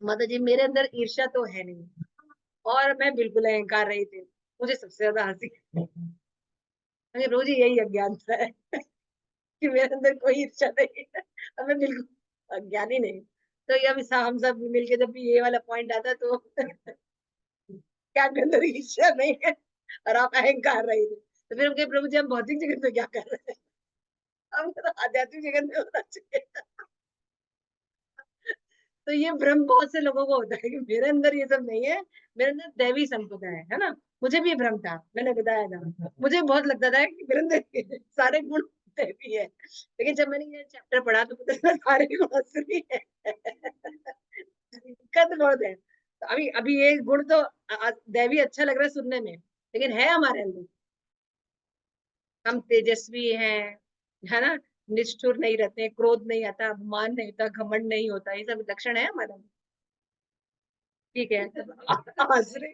माता जी मेरे अंदर ईर्ष्या तो है नहीं, और मैं बिल्कुल अहंकार रही थी, मुझे सबसे ज्यादा हंसी, मुझे रोज ही यही अज्ञानता है कि मेरे अंदर कोई ईर्ष्या नहीं है, और मैं बिल्कुल अज्ञानी नहीं। तो ये अभी हम सब मिलके जब भी ये वाला पॉइंट आता है तो क्या आपके अंदर ईर्ष्या नहीं है और आप अहंकार रही थे, तो फिर हम कहे प्रभु जी हम भौतिक जगत में क्या कर रहे हैं, हम तो आध्यात्मिक जगत में होना चाहिए। तो ये भ्रम बहुत से लोगों को होता है कि मेरे अंदर ये सब नहीं है, मेरे अंदर दैवी संपदा है ना। मुझे भी भ्रम था, मैंने बताया था, मुझे बहुत लगता था कि वीरेंद्र के सारे गुण दैवी है, लेकिन जब मैंने ये चैप्टर पढ़ा तो पता चला सारे गुण असुरी है। दिक्कत बहुत है। तो अभी अभी ये गुण तो दैवी अच्छा लग रहा है सुनने में, लेकिन है हमारे अंदर। हम तेजस्वी हैं, है ना, निष्ठुर नहीं रहते, क्रोध नहीं आता, अपमान नहीं होता, घमंड नहीं होता, ये सब लक्षण है हमारे अंदर। ठीक है, आसुरी,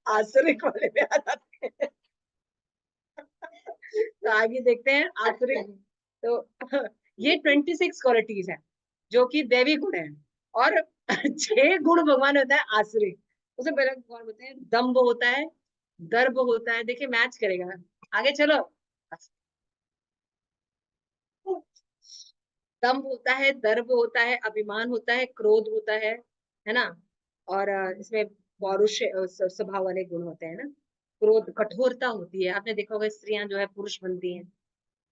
आसुरी वाले में आ जाते हैं। तो आगे देखते हैं आसुरी। तो ये 26 क्वालिटीज है जो कि दैवी गुण है, और 6 गुण भगवान होता है आसुरी। उससे पहले भगवान होते हैं दम्भ होता है, गर्व होता है, देखिए मैच करेगा। आगे चलो। दम्भ होता है, गर्व होता है, अभिमान होता है, क्रोध होता है ना। और इसमें पौरुष स्वभाव वाले गुण होते हैं ना। क्रोध, कठोरता होती है, आपने देखा होगा स्त्रियां जो है पुरुष बनती हैं।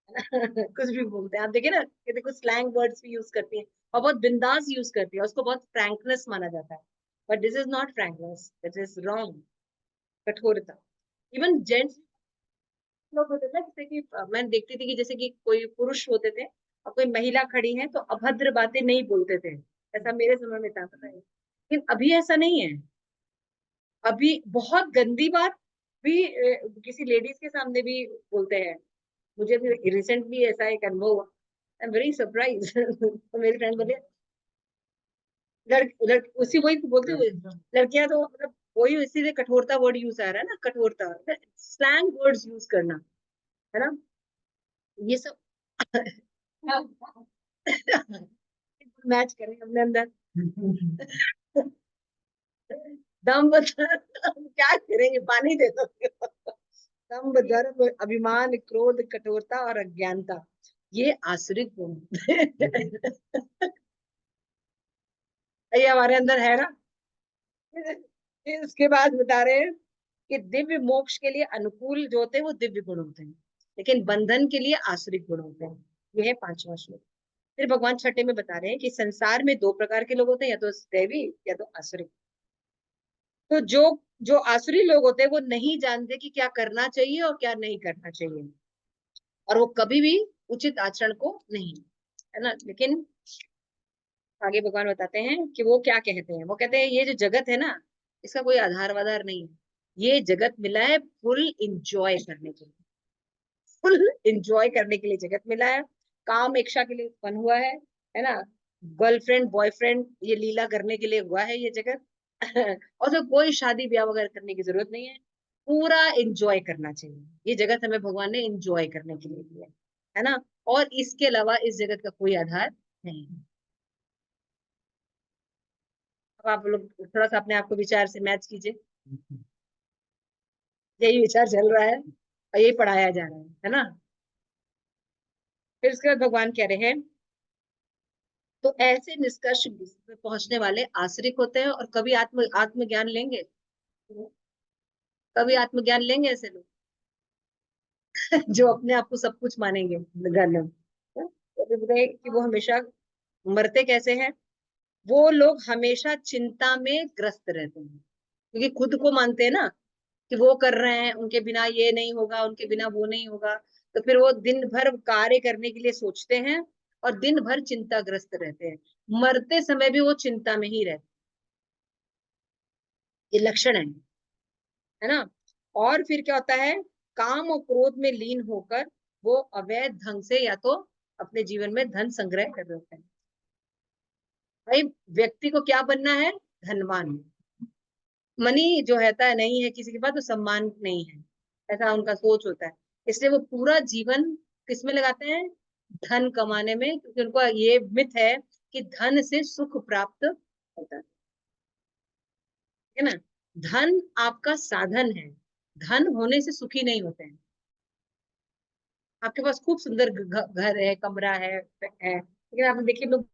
कुछ भी बोलते हैं आप देखिए ना, कि देखो स्लैंग वर्ड्स भी यूज करती हैं, और बहुत बिंदास यूज करती है, उसको बहुत फ्रैंकनेस माना जाता है। But this is not frankness, this is wrong. कठोरता। इवन जेंट्स लोग होते थे ना, जैसे कि मैं देखती थी कि जैसे कि कोई पुरुष होते थे और कोई महिला खड़ी है तो अभद्र बातें नहीं बोलते थे, ऐसा मेरे समय में था, पता है। लेकिन अभी ऐसा नहीं है। अभी बहुत गंदी बात भी किसी लेडीज के सामने भी बोलते हैं। मुझे भी रिसेंटली ऐसा एक अनुभव हुआ। I am very surprise. तो मेरी फ्रेंड बोले, उसी वही तो बोलते हुए, लड़कियां तो मतलब वही इसीलिए कठोरता वर्ड यूज आ रहा है ना, कठोरता, स्लैंग वर्ड्स यूज करना, है ना, ये सब। मैच करें अपने अंदर। दम क्या करेंगे, पानी दे दो। दम्भ, गर्व, अभिमान, क्रोध, कठोरता और अज्ञानता, ये आसुरिक गुण। ये हमारे अंदर है ना। फिर उसके बाद बता रहे हैं कि दिव्य मोक्ष के लिए अनुकूल जो होते हैं वो दिव्य गुण होते हैं, लेकिन बंधन के लिए आसुरिक गुण होते हैं। ये है 5वां श्लोक। फिर भगवान छठे में बता रहे हैं कि संसार में 2 प्रकार के लोग होते हैं, या तो दैवी या तो आसुरिक। तो जो जो आसुरी लोग होते हैं वो नहीं जानते कि क्या करना चाहिए और क्या नहीं करना चाहिए, और वो कभी भी उचित आचरण को नहीं, है ना। लेकिन आगे भगवान बताते हैं कि वो क्या कहते हैं। वो कहते हैं ये जो जगत है ना, इसका कोई आधार वाधार नहीं है। ये जगत मिला है फुल इंजॉय करने के लिए, फुल इंजॉय करने के लिए जगत मिला है। काम इच्छा के लिए उत्पन्न हुआ है ना। गर्लफ्रेंड बॉयफ्रेंड ये लीला करने के लिए हुआ है ये जगत। और तो कोई शादी ब्याह वगैरह करने की जरूरत नहीं है, पूरा इंजॉय करना चाहिए। ये जगत हमें भगवान ने इंजॉय करने के लिए दिया है ना। और इसके अलावा इस जगत का कोई आधार नहीं है। अब आप लोग थोड़ा सा अपने आप को विचार से मैच कीजिए। यही विचार चल रहा है और यही पढ़ाया जा रहा है ना। फिर उसके बाद भगवान कह रहे हैं, तो ऐसे निष्कर्ष में पहुंचने वाले आश्रित होते हैं, और कभी आत्मज्ञान लेंगे, कभी आत्मज्ञान लेंगे ऐसे लोग। जो अपने आप को सब कुछ मानेंगे गलत। तो बोलते हैं कि वो हमेशा मरते कैसे हैं। वो लोग हमेशा चिंता में ग्रस्त रहते हैं, क्योंकि खुद को मानते हैं ना कि वो कर रहे हैं, उनके बिना ये नहीं होगा, उनके बिना वो नहीं होगा। तो फिर वो दिन भर कार्य करने के लिए सोचते हैं और दिन भर चिंताग्रस्त रहते हैं। मरते समय भी वो चिंता में ही रहते हैं। ये लक्षण है ना। और फिर क्या होता है, काम और क्रोध में लीन होकर वो अवैध ढंग से या तो अपने जीवन में धन संग्रह कर रहे होते हैं। भाई व्यक्ति को क्या बनना है, धनवान। मनी जो रहता है नहीं है किसी के पास तो सम्मान नहीं है, ऐसा उनका सोच होता है। इसलिए वो पूरा जीवन किसमें लगाते हैं, धन कमाने में, क्योंकि उनको ये मिथ है कि धन से सुख प्राप्त होता है ना। धन आपका साधन है, धन होने से सुखी नहीं होते हैं। आपके पास खूब सुंदर घर है, कमरा है, लेकिन आपने देखिए लोग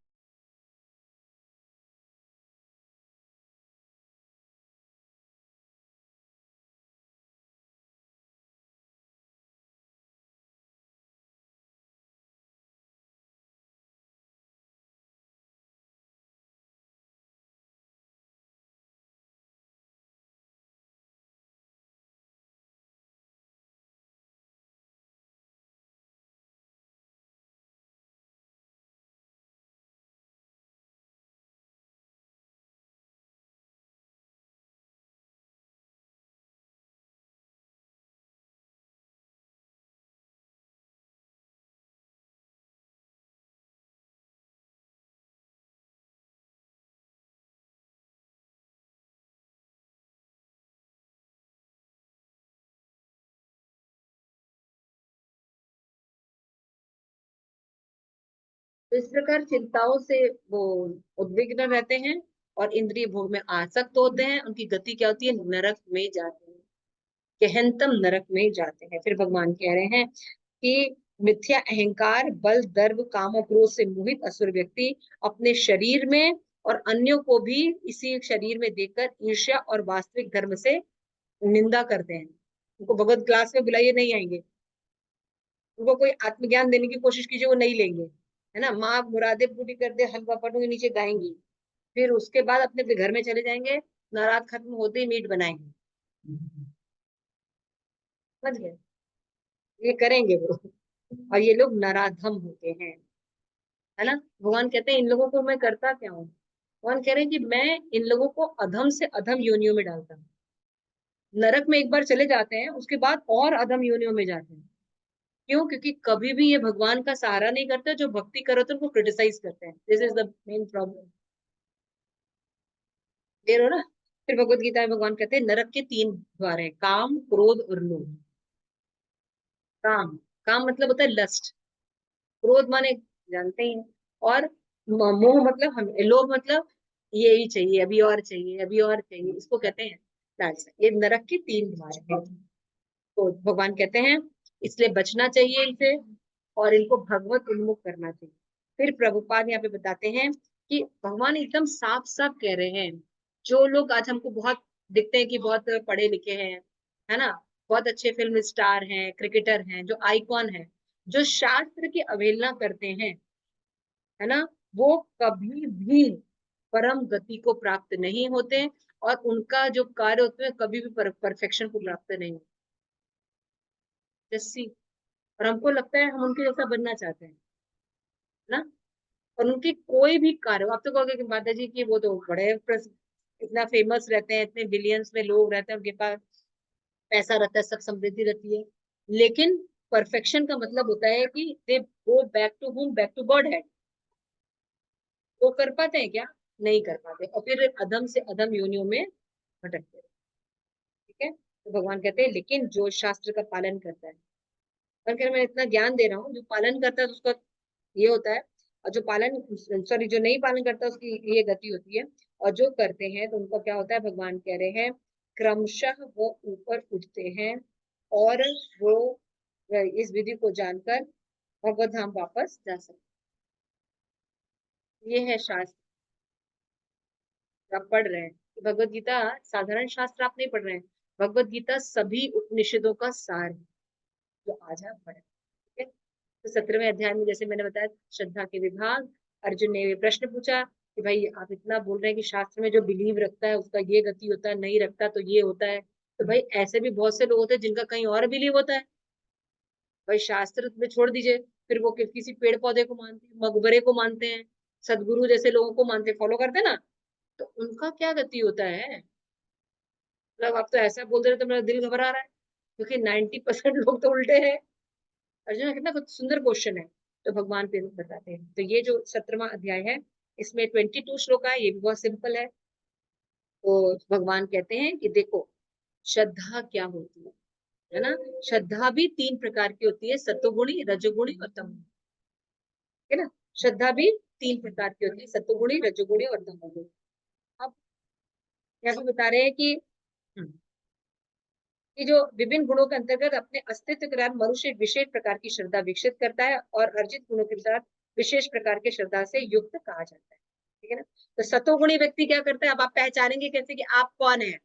तो इस प्रकार चिंताओं से वो उद्विग्न रहते हैं और इंद्रिय भोग में आसक्त होते हैं। उनकी गति क्या होती है? नरक में जाते हैं, गहनतम नरक में जाते हैं। फिर भगवान कह रहे हैं कि मिथ्या अहंकार, बल, दर्प, काम और क्रोध से मोहित असुर व्यक्ति अपने शरीर में और अन्यों को भी इसी शरीर में देखकर ईर्ष्या और वास्तविक धर्म से निंदा करते हैं। उनको भगवत क्लास में बुलाइए, नहीं आएंगे। उनको कोई आत्मज्ञान देने की कोशिश कीजिए, वो नहीं लेंगे। है ना, माँ मुरादे पूरी कर दे, हलवा पटों के नीचे गाएंगी, फिर उसके बाद अपने अपने घर में चले जाएंगे, नाराज खत्म होते ही मीट बनाएंगे। समझ गए? ये करेंगे वो, और ये लोग नराधम होते हैं। है ना, भगवान कहते हैं इन लोगों को मैं करता क्या हूँ? भगवान कह रहे हैं कि मैं इन लोगों को अधम से अधम योनियों में डालता हूँ। नरक में एक बार चले जाते हैं, उसके बाद और अधम योनियों में जाते हैं। क्यों? क्योंकि कभी भी ये भगवान का सहारा नहीं करते, जो भक्ति करो तो उनको क्रिटिसाइज करते हैं। This is the main problem. Clear हो ना? फिर भगवत गीता में भगवान कहते हैं नरक के 3 द्वार हैं, काम, क्रोध और लोभ। काम, काम मतलब होता है लस्ट। क्रोध माने जानते ही हैं। और मोह मतलब हम, लोभ मतलब ये ही चाहिए, अभी और चाहिए, अभी और चाहिए, इसको कहते हैं लालसा। ये नरक के 3 द्वार हैं। तो भगवान कहते हैं इसलिए बचना चाहिए इनसे, और इनको भगवत उन्मुख करना चाहिए। फिर प्रभुपाद यहाँ पे बताते हैं कि भगवान एकदम साफ साफ कह रहे हैं, जो लोग आज हमको बहुत दिखते हैं कि बहुत पढ़े लिखे हैं, है ना, बहुत अच्छे फिल्म स्टार हैं, क्रिकेटर हैं, जो आइकॉन हैं, जो शास्त्र की अवहेलना करते हैं, है ना, वो कभी भी परम गति को प्राप्त नहीं होते, और उनका जो कार्य होते हैं कभी भी परफेक्शन को प्राप्त नहीं होते। जैसी, और हमको लगता है हम उनके जैसा बनना चाहते हैं ना, और उनकी कोई भी कार्य, आप तो कहोगे कि माता जी की वो तो बड़े इतना फेमस रहते हैं, इतने बिलियंस में लोग रहते हैं, उनके पास पैसा रहता है, सब समृद्धि रहती है, लेकिन परफेक्शन का मतलब होता है कि they go back to home, back to God है। वो कर पाते हैं क्या? नहीं कर पाते, और फिर अधम से अधम योनियों में भटकते हैं। ठीक है, तो भगवान कहते हैं लेकिन जो शास्त्र का पालन करता है, और कह रहे मैं इतना ज्ञान दे रहा हूँ, जो पालन करता है तो उसका ये होता है, और जो पालन, सॉरी, जो नहीं पालन करता उसकी ये गति होती है। और जो करते हैं तो उनका क्या होता है? भगवान कह रहे हैं क्रमशः वो ऊपर उठते हैं, और वो इस विधि को जानकर भगवत धाम वापस जा सकते हैं। ये है शास्त्र आप पढ़ रहे हैं। भगवत गीता साधारण शास्त्र आप नहीं पढ़ रहे हैं, भगवत गीता सभी उपनिषदों का सार है, जो आज आप पढ़े। ठीक है, तो 17वें अध्याय में जैसे मैंने बताया, श्रद्धा के विभाग, अर्जुन ने प्रश्न पूछा कि भाई आप इतना बोल रहे हैं कि शास्त्र में जो बिलीव रखता है उसका ये गति होता है, नहीं रखता तो ये होता है, तो भाई ऐसे भी बहुत से लोग होते हैं जिनका कहीं और बिलीव होता है। भाई शास्त्र में छोड़ दीजिए, फिर वो किसी पेड़ पौधे को मानते हैं, मकबरे को मानते हैं, सदगुरु जैसे लोगों को मानते, फॉलो करते हैं ना, तो उनका क्या गति होता है? मतलब आप तो ऐसा बोल रहे हो तो मेरा दिल घबरा रहा है, क्योंकि 90% लोग तो उल्टे हैं। अर्जुन कितना कुछ सुंदर क्वेश्चन है। तो भगवान फिर बताते हैं, तो ये जो 17वां अध्याय है, इसमें 22 श्लोक है, ये भी बहुत सिंपल है। तो भगवान कहते हैं कि देखो श्रद्धा क्या होती है ना, श्रद्धा भी 3 प्रकार की होती है, सत्वगुणी, रजोगुणी और तमोगुणी। है ना, श्रद्धा भी 3 प्रकार की होती है, सत्वगुणी, रजोगुणी और तमोगुणी। अब यहाँ पे बता रहे हैं कि जो विभिन्न गुणों के अंतर्गत अपने अस्तित्व के कारण मनुष्य एक विशेष प्रकार की श्रद्धा विकसित करता है, और अर्जित गुणों के साथ विशेष प्रकार की श्रद्धा से युक्त कहा जाता है। ठीक है ना, तो सतोगुणी व्यक्ति क्या करता है? अब आप पहचानेंगे कैसे कि आप कौन है?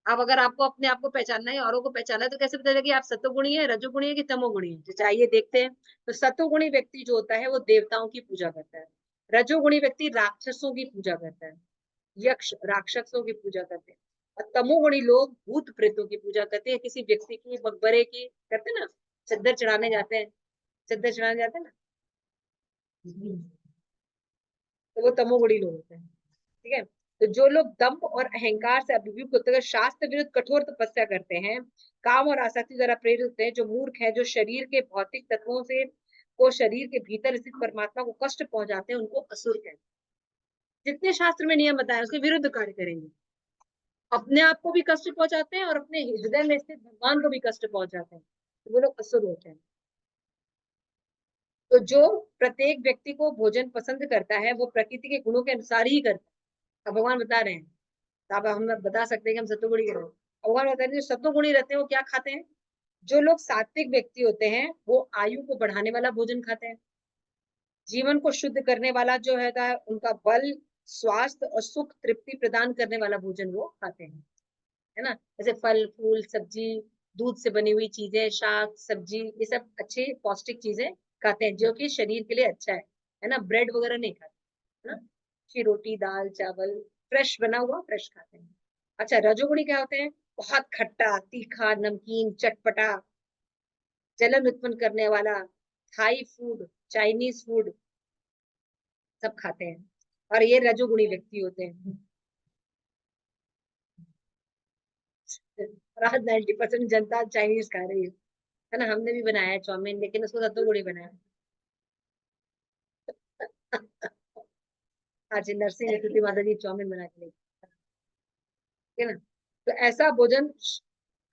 अब अगर आपको अपने आप को पहचानना है, औरों को पहचानना है, तो कैसे पता चलेगा कि आप सतोगुणी है, रजोगुणी है कि तमोगुणी है? तो चाहिए देखते हैं। तो सतोगुणी व्यक्ति जो होता है वो देवताओं की पूजा करता है, रजोगुणी व्यक्ति राक्षसों की पूजा करता है, यक्ष राक्षसों की पूजा करते हैं, और तमोगुणी लोग भूत प्रेतों की पूजा करते हैं, किसी व्यक्ति की, मकबरे की, करते हैं ना, चद्दर चढ़ाने जाते हैं, चद्दर चढ़ाने जाते हैं ना, तो वो तमोगुणी लोग होते हैं। ठीक है, तो जो लोग दंभ और अहंकार से अभिभूत होते हुए शास्त्र विरुद्ध कठोर तपस्या करते हैं, काम और आसक्ति द्वारा प्रेरित होते हैं, जो मूर्ख है, जो शरीर के भौतिक तत्वों से को शरीर के भीतर स्थित परमात्मा को कष्ट पहुंचाते हैं, उनको असुर कहते हैं। जितने शास्त्र में नियम बताए उसके विरुद्ध कार्य करेंगे, अपने आप को भी कष्ट पहुंचाते हैं और अपने हृदय में स्थित भगवान को भी कष्ट पहुंचाते हैं, तो वो लोग असुर होते हैं। तो जो प्रत्येक व्यक्ति को भोजन पसंद करता है वो प्रकृति के गुणों के अनुसार ही करता है। अब भगवान बता रहे हैं, तो अब हम बता सकते हैं कि हम सत्वगुणी के लोग। भगवान बता रहे हैं जो सत्वगुणी रहते हैं वो क्या खाते हैं। जो लोग सात्विक व्यक्ति होते हैं वो आयु को बढ़ाने वाला भोजन खाते हैं। जीवन को शुद्ध करने वाला जो है उनका बल, स्वास्थ्य और सुख तृप्ति प्रदान करने वाला भोजन वो खाते हैं, है ना। जैसे फल फूल सब्जी, दूध से बनी हुई चीजें, शाक सब्जी, ये सब अच्छी पौष्टिक चीजें खाते हैं जो कि शरीर के लिए अच्छा है ना। ब्रेड वगैरह नहीं खाते, है ना। अच्छी रोटी दाल चावल फ्रेश बना हुआ फ्रेश खाते हैं। अच्छा, रजोगुणी क्या होते हैं। बहुत खट्टा तीखा नमकीन चटपटा, जलन उत्पन्न करने वाला, थाई फूड, चाइनीज फूड सब खाते हैं, और ये रजोगुणी व्यक्ति होते हैं। और आज 90% जनता चाइनीज खा रही है ना। हमने भी बनाया है चाउमीन, लेकिन उसको रजोगुणी बनाया। आज नरसिंह स्तुति माता जी चाउमीन बना के लेके, है ना। तो ऐसा भोजन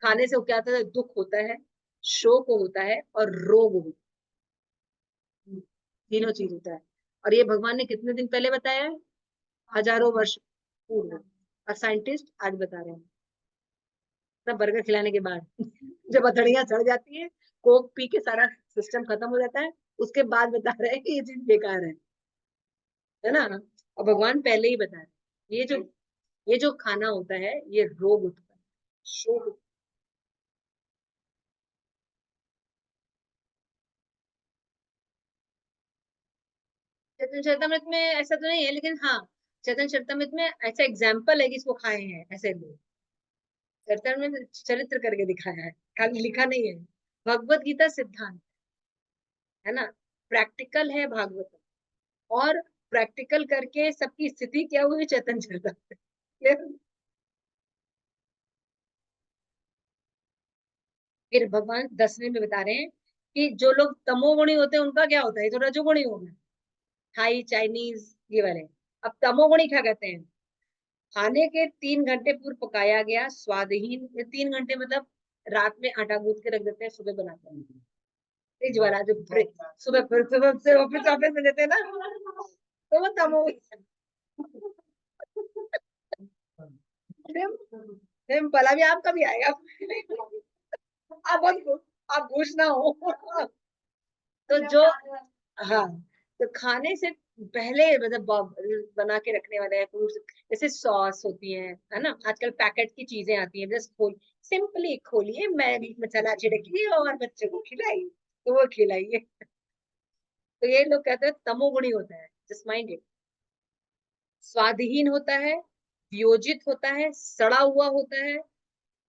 खाने से क्या होता है, दुख होता है, शोक होता है और रोग होता है, तीनों चीज होता है। और ये भगवान ने कितने दिन पहले बताया है, हजारों वर्ष पूर्व। और साइंटिस्ट आज बता रहे हैं, सब बर्गर खिलाने के बाद जब हथेलियां चढ़ जाती है, कोक पी के सारा सिस्टम खत्म हो जाता है, उसके बाद बता रहे हैं कि ये चीज बेकार है ना। और भगवान पहले ही बता रहे हैं, ये जो खाना होता है ये रोग उत्पन्न, शोक। चैतन्य चरितमृत में ऐसा तो नहीं है, लेकिन हाँ, चैतन्य चरितमृत में ऐसा एग्जाम्पल है कि इसको खाए हैं ऐसे लोग। चरित्र में चरित्र करके दिखाया है, खाली लिखा नहीं है। भगवत गीता सिद्धांत, है ना, प्रैक्टिकल है भागवत। और प्रैक्टिकल करके सबकी स्थिति क्या हुई चैतन्य चरितमृत। फिर भगवान 10वें में बता रहे हैं कि जो लोग तमोगुणी होते हैं उनका क्या होता है, तो रजोगुणी हो गए, थाई चाइनीज ये वाले। अब तमोगुणी क्या कहते हैं, खाने के 3 घंटे पूर्व पकाया गया स्वादहीन, ये 3 घंटे मतलब रात में आटा गूंथ के रख देते हैं, सुबह बनाते हैं। फ्रिज वाला जो सुबह फिर सुबह से ऑफिस ऑफिस में देते हैं ना, तो वो तमोगुणी। सिंपल, अभी आपका भी आएगा। आप बहुत, आप घुस ना हो। तो जो, हाँ, तो खाने से पहले मतलब बना के रखने वाले हैं फ्रूट्स, जैसे सॉस होती है ना। आजकल पैकेट की चीजें आती हैं, बस सिंपली खोलिए, मैगी मसाला छिड़किए और बच्चे को खिलाइए, तो वो खिलाइए। तो ये लोग कहते हैं तमोगुणी होता है, जस्ट माइंड इट। स्वादहीन होता है, वियोजित होता है, सड़ा हुआ होता है,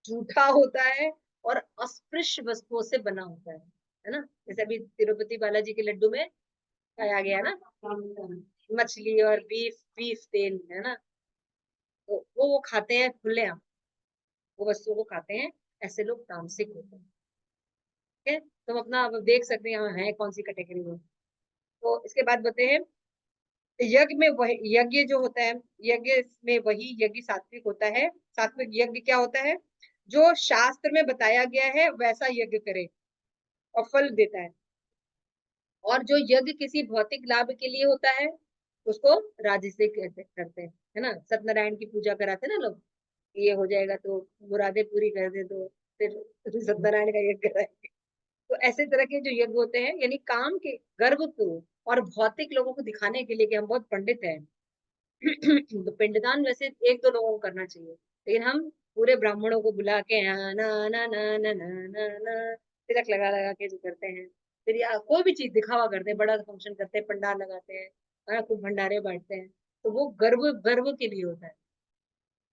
झूठा होता है, और अस्पृश्य वस्तुओं से बना होता है ना। जैसे अभी तिरुपति बालाजी के लड्डू में खाया गया ना, मछली और बीफ बीफ तेल, है ना। तो वो खाते हैं खुलेआम, वो वस्तुओं को खाते हैं। ऐसे लोग तामसिक होते हैं। ठीक है, तुम अपना अब देख सकते हैं यहाँ है कौन सी कैटेगरी में। तो इसके बाद बताते हैं, यज्ञ में वही यज्ञ जो होता है, यज्ञ में वही यज्ञ सात्विक होता है। सात्विक यज्ञ क्या होता है, जो शास्त्र में बताया गया है वैसा यज्ञ करे और फल देता है। और जो यज्ञ किसी भौतिक लाभ के लिए होता है उसको राजसिक करते हैं, है ना। सत्यनारायण की पूजा कराते हैं ना लोग, ये हो जाएगा तो मुरादे पूरी कर दे, तो फिर सत्यनारायण का यज्ञ कराएंगे। तो ऐसे तरह के जो यज्ञ होते हैं, यानी काम के गर्व को और भौतिक लोगों को दिखाने के लिए कि हम बहुत पंडित हैं। तो पिंडदान वैसे 1-2 लोगों को करना चाहिए, लेकिन हम पूरे ब्राह्मणों को बुला के ना ना ना ना ना ना ना ना तिलक लगा लगा के जो करते हैं, फिर कोई भी चीज दिखावा करते हैं, बड़ा फंक्शन करते हैं, पंडाल लगाते हैं, खूब भंडारे बांटते हैं, तो वो गर्व गर्व के लिए होता है,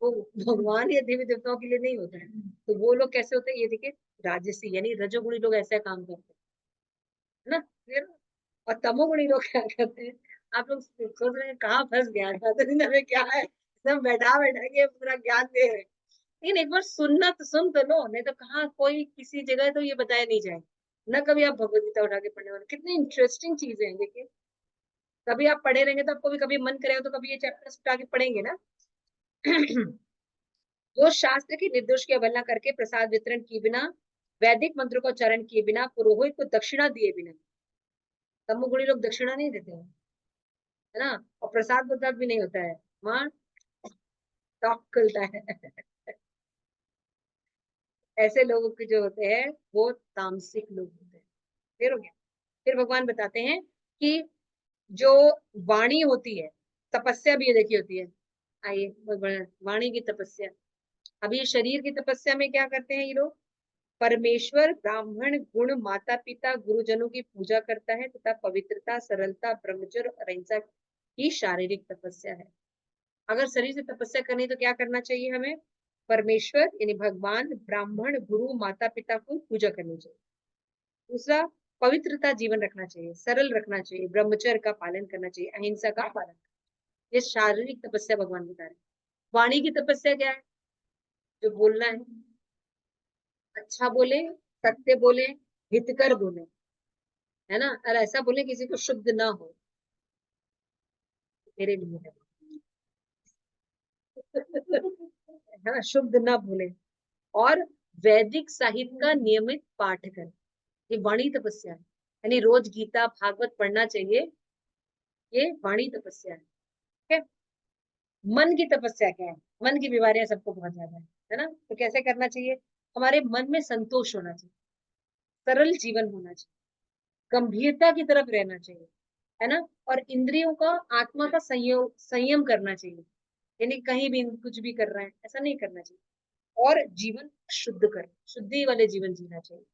वो भगवान या देवी देवताओं के लिए नहीं होता है। तो वो लोग कैसे होते हैं, ये देखिए, राजसी यानी रजोगुणी लोग ऐसा काम करते हैं ना। फिर और तमोगुणी लोग क्या करते हैं, आप लोग सोच रहे हैं कहाँ फंस गया, में क्या है, सब बैठा बैठा के पूरा ज्ञान दे रहे हैं। लेकिन एक बार सुनना तो सुन तो लो, नहीं तो कहाँ कोई किसी जगह तो ये बताया नहीं जाए ना। कभी आप भगवत गीता उठा के पढ़ने वाले, कितनी इंटरेस्टिंग चीजें हैं देखिए। कभी आप पढ़े रहेंगे तो आपको भी कभी मन करेगा तो कभी ये चैप्टर्स उठा के पढ़ेंगे ना। जो शास्त्र की निर्देश की अवहेलना करके प्रसाद वितरण किए बिना, वैदिक मंत्रों का उच्चारण किए बिना, पुरोहित को दक्षिणा दिए बिना, तमोगुणी लोग दक्षिणा नहीं देते हैं, है ना, और प्रसाद प्रसाद भी नहीं होता है, वहां टॉक खुलता है। ऐसे लोगों के जो होते हैं वो तामसिक लोग होते हैं। क्लियर हो गया। फिर भगवान बताते हैं कि जो वाणी होती है, तपस्या भी ये देखी होती है। आइए वाणी की तपस्या। अभी ये शरीर की तपस्या में क्या करते हैं ये लोग? परमेश्वर, ब्राह्मण, गुण, माता पिता, गुरुजनों की पूजा करता है तथा पवित्रता, सरलता, ब्रह्मचर्य और अहिंसा की शारीरिक तपस्या है। अगर शरीर से तपस्या करनी तो क्या करना चाहिए हमें? परमेश्वर यानी भगवान, ब्राह्मण, गुरु, माता पिता को पूजा करनी चाहिए। दूसरा, पवित्रता जीवन रखना चाहिए, सरल रखना चाहिए, ब्रह्मचर्य का पालन करना चाहिए, अहिंसा का पालन। ये शारीरिक तपस्या भगवान बता रहे हैं। वाणी की तपस्या क्या है? जो बोलना है, अच्छा बोले, सत्य बोले, हितकर बोले, है ना, और ऐसा बोले किसी को शुद्ध ना हो, मेरे लिए है। है ना, शुद्ध ना बोले, और वैदिक साहित्य का नियमित पाठ करें। ये वाणी तपस्या है, यानी रोज गीता भागवत पढ़ना चाहिए। ये वाणी तपस्या है। ठीक है। मन की तपस्या क्या है? मन की बीमारियां सबको बहुत ज्यादा है ना, तो कैसे करना चाहिए? हमारे मन में संतोष होना चाहिए, सरल जीवन होना चाहिए, गंभीरता की तरफ रहना चाहिए, है ना, और इंद्रियों का, आत्मा का संयम करना चाहिए। यानी कहीं भी कुछ भी कर रहे हैं ऐसा नहीं करना चाहिए, और जीवन शुद्ध कर, शुद्धि वाले जीवन जीना चाहिए।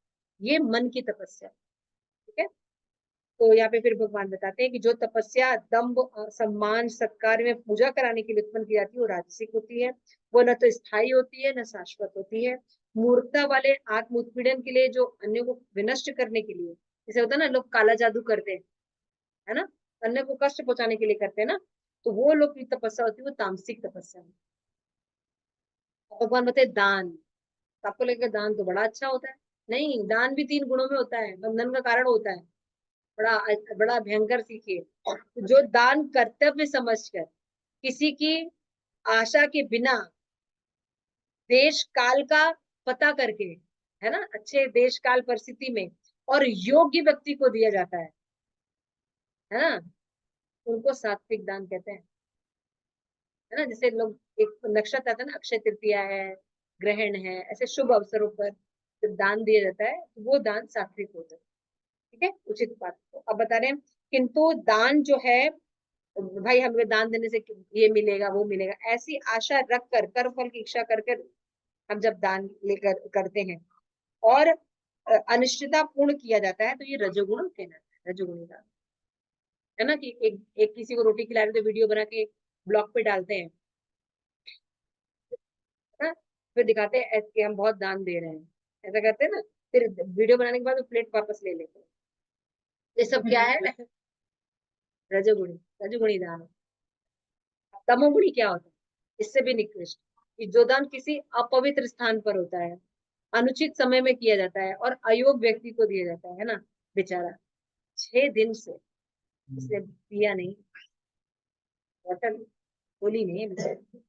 ये मन की तपस्या। ठीक है। तो यहाँ पे फिर भगवान बताते हैं कि जो तपस्या दंभ और सम्मान सत्कार में पूजा कराने के लिए उत्पन्न की जाती है वो राजसिक होती है। वो न तो स्थायी होती है न शाश्वत होती है। मूर्खता वाले आत्म उत्पीड़न के लिए, जो अन्यों को विनष्ट करने के लिए, जैसे होता है ना लोग काला जादू करते हैं, है ना, अन्य को कष्ट पहुंचाने के लिए करते हैं ना, तो वो लोग की तपस्या होती है वो तामसिक तपस्या है। भगवान बताए दान। तो आपको लगेगा दान तो बड़ा अच्छा होता है। नहीं, दान भी 3 गुणों में होता है, बंधन का कारण होता है। बड़ा बड़ा भयंकर सीखिए। जो दान कर्तव्य समझकर, किसी की आशा के बिना, देश काल का पता करके, है ना, अच्छे देश काल परिस्थिति में, और योग्य व्यक्ति को दिया जाता है ना, उनको सात्विक दान कहते हैं। है ना, जैसे लोग एक नक्षत्र आता है ना, अक्षय तृतीया है, ग्रहण है, ऐसे शुभ अवसरों पर जब दान दिया जाता है तो वो दान सात्विक होता है। ठीक है, उचित बात। तो अब बता रहे हैं, किंतु दान जो है, भाई हमें दान देने से ये मिलेगा वो मिलेगा, ऐसी आशा रख कर, कर्म फल की इच्छा कर कर हम जब दान लेकर करते हैं, और अनिश्चितता पूर्ण किया जाता है, तो ये रजोगुण कहलाता है, रजोगुणी दान। है ना, कि एक किसी को रोटी खिला रहे तो वीडियो बना के ब्लॉग पे डालते हैं, है ना, फिर दिखाते हैं कि हम बहुत दान दे रहे हैं, ऐसा करते हैं ना, फिर वीडियो बनाने के बाद वो प्लेट वापस ले लेते हैं। ये सब क्या है? रजोगुणी, रजोगुणी दान। तमोगुणी क्या होता है? इससे भी निकृष्ट, कि जो दान किसी अपवित्र स्थान पर होता है, अनुचित समय में किया जाता है, और अयोग्य व्यक्ति को दिया जाता है ना, बेचारा 6 दिन से इसने पिया नहीं, वाटर खोली नहीं है बेचारा।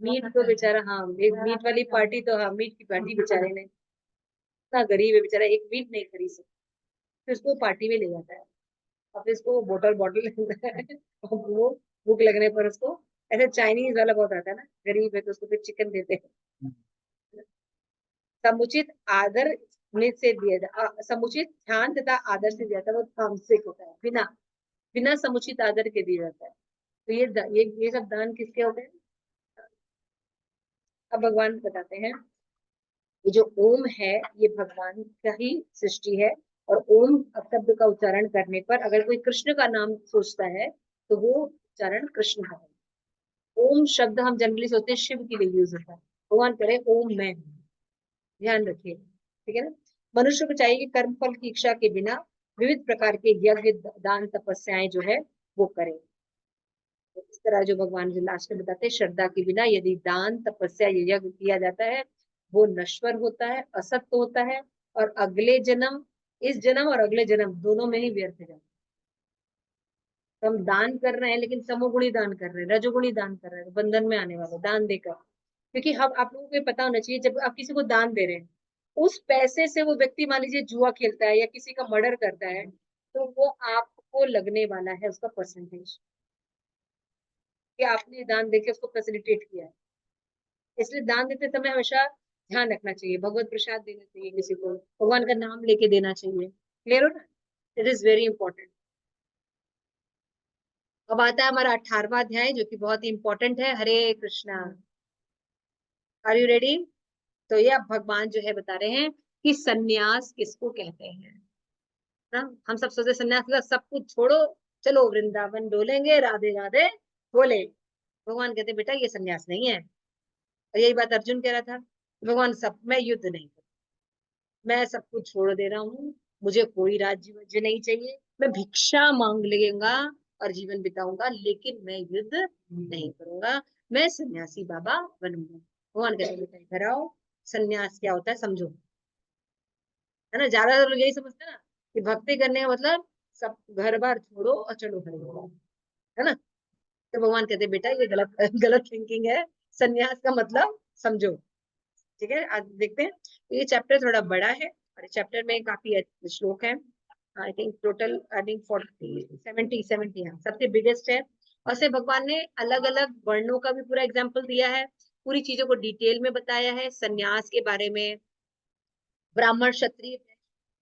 मीट तो बेचारा, हाँ, एक मीट वाली पार्टी तो, हाँ, मीट की पार्टी बेचारे ने, इतना गरीब है बेचारा, एक मीट नहीं खरीद सकता, फिर उसको पार्टी में ले जाता है, और फिर उसको बोतल बॉटल लेता है, और वो भूख लगने पर उसको, ऐसे चाइनीज वाला बहुत आता है ना, गरीब है तो उसको फिर चिकन देते हैं। समुचित आदर में से दिया समुचित ध्यान तथा आदर से दिया जाता है, वो तामसिक होता है, बिना बिना समुचित आदर के दिया जाता है। तो ये सब दान किसके होते हैं? अब भगवान बताते हैं, ये जो ओम है ये भगवान का ही सृष्टि है, और ओम शब्द का उच्चारण करने पर अगर कोई कृष्ण का नाम सोचता है तो वो उच्चारण कृष्ण का है। ओम शब्द हम जनरली सोचते हैं शिव के लिए यूज होता है, भगवान करे ओम मैं हूं। ध्यान रखिए, ठीक है ना। मनुष्य को चाहिए कि कर्म फल की इच्छा के बिना विविध प्रकार के यज्ञ दान तपस्याएं जो है वो करें। तो इस तरह जो भगवान जी लास्ट में बताते हैं, श्रद्धा के बिना यदि दान तपस्या यज्ञ किया जाता है वो नश्वर होता है, असत्य होता है, और अगले जन्म, इस जन्म और अगले जन्म दोनों में ही व्यर्थ जाता है। तो हम दान कर रहे हैं लेकिन तमोगुणी दान कर रहे हैं, रजोगुणी दान कर रहे हैं, बंधन में आने वाले दान देकर। क्योंकि हम, आप लोगों को ये पता होना चाहिए, जब आप किसी को दान दे रहे हैं उस पैसे से वो व्यक्ति मान लीजिए जुआ खेलता है या किसी का मर्डर करता है, तो वो आपको लगने वाला है उसका परसेंटेज, कि आपने दान देके उसको फैसिलिटेट किया है। इसलिए दान देते समय हमेशा ध्यान रखना चाहिए, भगवत प्रसाद देना चाहिए, किसी को भगवान का नाम लेके देना चाहिए। क्लियर हो ना? It is very important. अब आता है हमारा 18वां अध्याय, जो कि बहुत ही इंपॉर्टेंट है। Hare Krishna. Are you ready? तो ये अब भगवान जो है बता रहे हैं कि सन्यास किसको कहते हैं ना। हम सब सोचते सन्यास का सब कुछ छोड़ो, चलो वृंदावन डोलेंगे, राधे राधे बोले। भगवान कहते बेटा ये सन्यास नहीं है। और यही बात अर्जुन कह रहा था, भगवान सब मैं युद्ध नहीं, मैं सब कुछ छोड़ दे रहा हूँ, मुझे कोई राज्य वज्य नहीं चाहिए, मैं भिक्षा मांग लेगा और जीवन बिताऊंगा, लेकिन मैं युद्ध नहीं करूंगा, मैं सन्यासी बाबा बनूंगा। भगवान कहते बेटा इधर आओ, सन्यास क्या होता है समझो। है ना, ज्यादातर लोग यही समझते हैं ना कि भक्ति करने का मतलब सब घर बार छोड़ो और चलो हरे राम, है ना। तो भगवान कहते बेटा ये गलत गलत थिंकिंग है, सन्यास का मतलब समझो। ठीक है, आज देखते हैं। तो ये चैप्टर थोड़ा बड़ा है और चैप्टर में काफी श्लोक है। I think total I think 70 है, सबसे बिगेस्ट है। और से भगवान ने अलग अलग वर्णों का भी पूरा एग्जाम्पल दिया है, पूरी चीजों को डिटेल में बताया है, सन्यास के बारे में, ब्राह्मण क्षत्रिय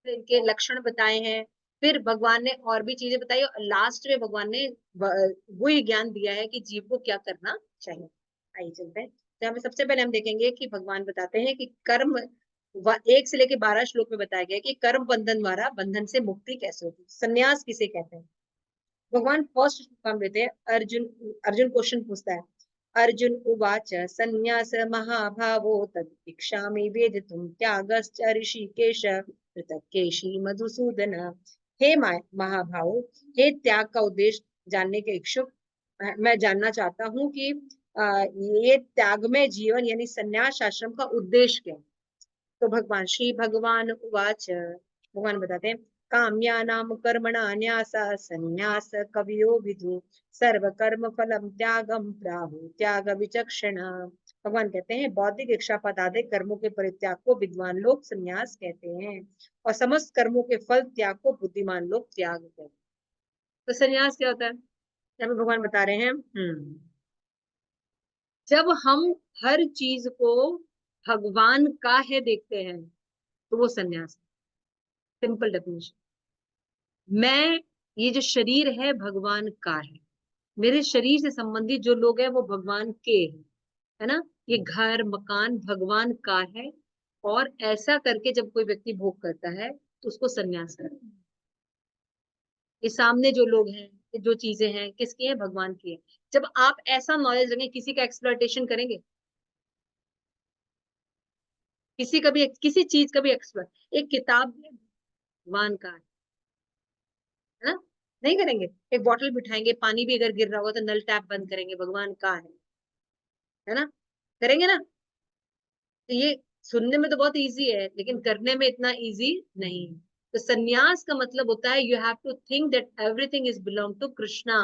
इनके लक्षण बताए हैं। फिर भगवान ने और भी चीजें बताई और लास्ट में भगवान ने वही ज्ञान दिया है कि जीव को क्या करना चाहिए। आइए चलते हैं। तो हमें सबसे पहले हम देखेंगे कि भगवान बताते हैं कि कर्म 1 से लेके 12 श्लोक में बताया गया कि कर्म बंधन द्वारा बंधन से मुक्ति कैसे होती है, सन्यास किसे कहते हैं। भगवान फर्स्ट काम लेते हैं। अर्जुन अर्जुन क्वेश्चन पूछता है। अर्जुन उवाच संन्यास महाभावो तदिच्छामि वेदितुं त्यागश्च ऋषिकेश पृथक्केशी मधुसूदन। हे महाभाव, हे त्याग का उद्देश्य जानने के इच्छुक मैं जानना चाहता हूँ कि ये त्याग में जीवन यानी संन्यास आश्रम का उद्देश्य क्या है। तो भगवान श्री भगवान उवाच, भगवान बताते हैं काम्यानाम कर्मणा न्यासा संन्यास कवियो विदु सर्व कर्म फलम त्यागम प्राहु त्याग विचक्षण। भगवान कहते हैं बौद्धिक इच्छा पदादे कर्मों के परित्याग को विद्वान लोग संन्यास कहते हैं और समस्त कर्मों के फल त्याग को बुद्धिमान लोग त्याग कहते हैं। तो संन्यास क्या होता है, यहाँ पे भगवान बता रहे हैं जब हम हर चीज को भगवान का है देखते हैं तो वो संन्यास। सिंपल डेफिनेशन, मैं ये जो शरीर है भगवान का है, मेरे शरीर से संबंधित जो लोग हैं वो भगवान के हैं, है ना। ये घर मकान भगवान का है, और ऐसा करके जब कोई व्यक्ति भोग करता है तो उसको संन्यास करता है। ये सामने जो लोग हैं, ये जो चीजें हैं किसकी है, भगवान की है। जब आप ऐसा नॉलेज रखेंगे, किसी का एक्सप्लॉइटेशन करेंगे, किसी का भी किसी चीज का भी एक्सप्लॉइट, एक किताब भी भगवान का है ना, नहीं करेंगे। एक बॉटल बिठाएंगे, पानी भी अगर गिर रहा होगा तो नल टैप बंद करेंगे, भगवान का है ना, करेंगे ना। तो ये सुनने में तो बहुत इजी है लेकिन करने में इतना इजी नहीं है। तो संन्यास का मतलब होता है you have to think that everything is belong to Krishna,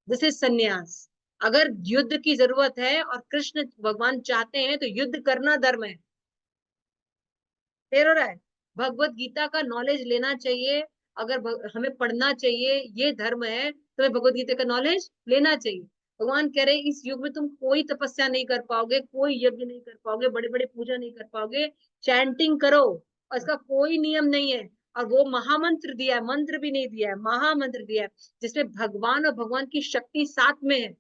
this is sannyas. अगर युद्ध की जरूरत है और कृष्ण भगवान चाहते हैं तो युद्ध करना धर्म है। क्लियर हो रहा है, भगवत गीता का नॉलेज लेना चाहिए, अगर हमें पढ़ना चाहिए, ये धर्म है तो हमें भगवत गीता का नॉलेज लेना चाहिए। भगवान कह रहे हैं इस युग में तुम कोई तपस्या नहीं कर पाओगे, कोई यज्ञ नहीं कर पाओगे, बड़े बड़े पूजा नहीं कर पाओगे, चैंटिंग करो और इसका कोई नियम नहीं है। और वो महामंत्र दिया है, मंत्र भी नहीं दिया है, महामंत्र दिया है जिसमें भगवान और भगवान की शक्ति साथ में है।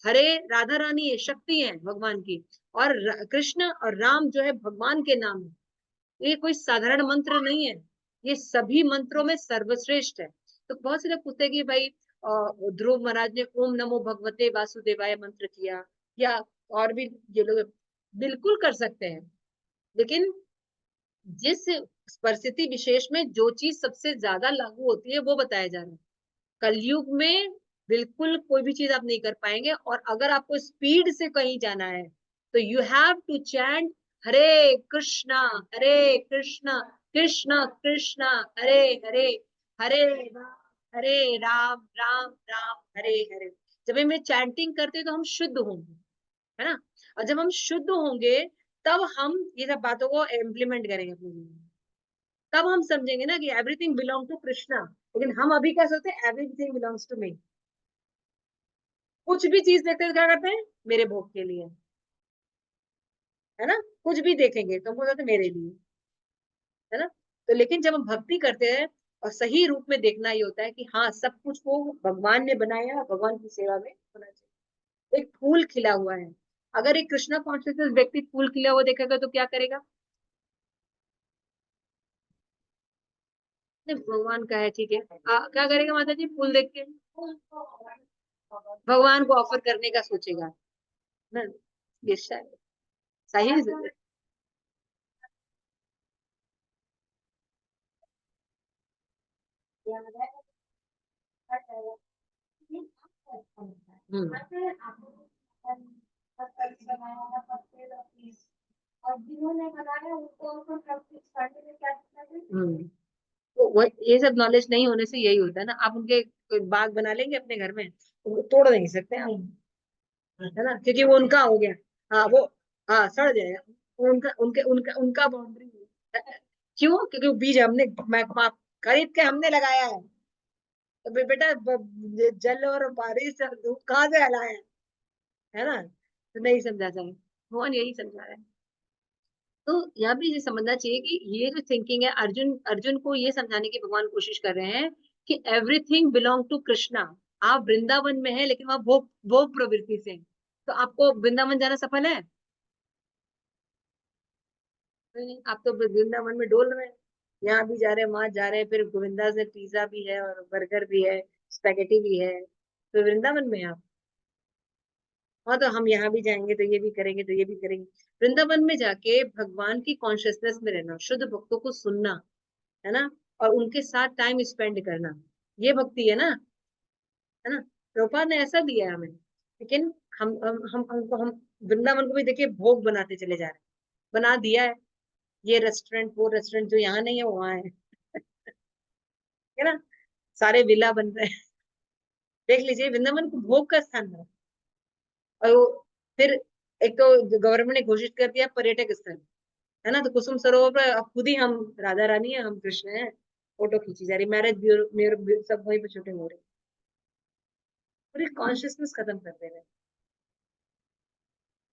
हरे राधा रानी है, शक्ति है भगवान की, और कृष्ण और राम जो है भगवान के नाम है। ये कोई साधारण मंत्र नहीं है, ये सभी मंत्रों में सर्वश्रेष्ठ है। तो बहुत से लोग पूछते हैं कि भाई ध्रुव महाराज ने ओम नमो भगवते वासुदेवाय मंत्र किया, या और भी ये लोग बिल्कुल कर सकते हैं, लेकिन जिस परिस्थिति विशेष में जो चीज सबसे ज्यादा लागू होती है वो बताया जा रहा है। कलयुग में बिल्कुल कोई भी चीज आप नहीं कर पाएंगे, और अगर आपको स्पीड से कहीं जाना है तो यू हैव टू चैंट हरे कृष्णा कृष्ण कृष्ण हरे हरे, हरे राम हरे राम राम राम हरे हरे। जब हम चैंटिंग करते हैं तो हम शुद्ध होंगे, है ना। और जब हम शुद्ध होंगे तब हम ये सब बातों को इम्प्लीमेंट करेंगे अपने जीवन में। तब हम समझेंगे ना कि एवरीथिंग बिलोंग टू कृष्णा। लेकिन हम अभी क्या सोचते हैं, एवरीथिंग बिलोंग्स टू मी। कुछ भी चीज देखते हैं तो क्या करते हैं, मेरे भोग के लिए, है ना। कुछ भी देखेंगे तो हमको लगता है मेरे लिए, है ना। तो लेकिन जब हम भक्ति करते हैं और सही रूप में देखना ये होता है कि हाँ, सब कुछ को भगवान ने बनाया, भगवान की सेवा में होना चाहिए। एक फूल खिला हुआ है, अगर एक कृष्णा कॉन्शियसनेस व्यक्ति फूल खिला हुआ देखेगा तो क्या करेगा, नहीं, भगवान का है ठीक है, क्या करेगा माता जी, फूल देख के भगवान को ऑफर करने का सोचेगा ना। ये शायद सही है। हम्म हम्म। तो ये सब नॉलेज नहीं होने से यही होता है ना, आप उनके कोई बाग बना लेंगे अपने घर में, उनको तोड़ नहीं सकते आप, है ना, क्योंकि वो उनका हो गया। हाँ वो, हाँ सड़ जाएगा, वो उनका उनके उनका उनका बाउंड्री है। क्यों, क्योंकि वो बीज हमने खरीद के हमने लगाया है। तो बेटा जल और बारिश और धूप कहाँ से हलाया है ना। तो नहीं समझा जाए, भगवान यही समझा रहा है। तो यहाँ भी ये समझना चाहिए कि ये जो थिंकिंग है, अर्जुन अर्जुन को ये समझाने की भगवान कोशिश कर रहे हैं कि एवरीथिंग बिलोंग टू कृष्णा। आप वृंदावन में है लेकिन वहां भोग भोग प्रवृत्ति से हैं। तो आपको वृंदावन जाना सफल है, नहीं, आप तो वृंदावन में डोल रहे हैं। यहाँ भी जा रहे हैं, वहां जा रहे हैं, फिर गोविंदा से पिज्जा भी है और बर्गर भी है, स्पेगेटी भी है, तो वृंदावन में आप। हाँ, तो हम यहाँ भी जाएंगे तो ये भी करेंगे तो ये भी करेंगे। वृंदावन में जाके भगवान की कॉन्शियसनेस में रहना, शुद्ध भक्तों को सुनना, है ना, और उनके साथ टाइम स्पेंड करना, ये भक्ति है ना। प्रभुपाद ने ऐसा दिया है हमें, लेकिन हम वृंदावन को भी देखिए भोग बनाते चले जा रहे हैं, बना दिया है। ये रेस्टोरेंट वो रेस्टोरेंट जो यहाँ नहीं है वो वहाँ है ना, सारे विला बन रहे हैं। देख लीजिए, वृंदावन को भोग का स्थान बना, और वो फिर एक तो गवर्नमेंट ने घोषित कर दिया पर्यटक स्थल, है ना। तो कुसुम सरोवर पर अब खुद ही हम राधा रानी है, हम कृष्ण है, फोटो खींची जा रही, मैरिज ब्यूरो सब वहीं पे शूटिंग हो रही, पूरी कॉन्शियसनेस खत्म कर दे रहे।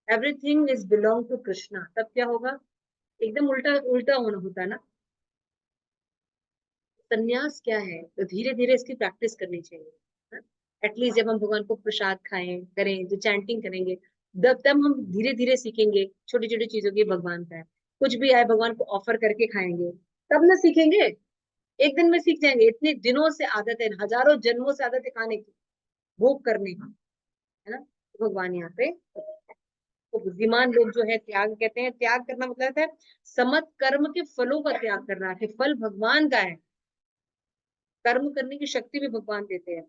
Everything is belong to Krishna, तब क्या होगा, एकदम उल्टा उल्टा होना होता है ना। संन्यास क्या है, तो धीरे धीरे इसकी प्रैक्टिस करनी चाहिए। एटलीस्ट जब हम भगवान को प्रसाद खाएं करें, जो चैंटिंग करेंगे, तब हम धीरे धीरे सीखेंगे छोटी छोटी चीजों की भगवान का है। कुछ भी आए भगवान को ऑफर करके खाएंगे, तब ना सीखेंगे। एक दिन में सीख जाएंगे, इतने दिनों से आदत है, हजारों जन्मों से आदत है खाने की, भोग करने की, है ना। तो भगवान यहाँ पे, तो बुद्धिमान लोग जो है त्याग कहते हैं, त्याग करना मतलब है समत कर्म के फलों का त्याग करना है, फल भगवान का है, कर्म करने की शक्ति भी भगवान देते हैं।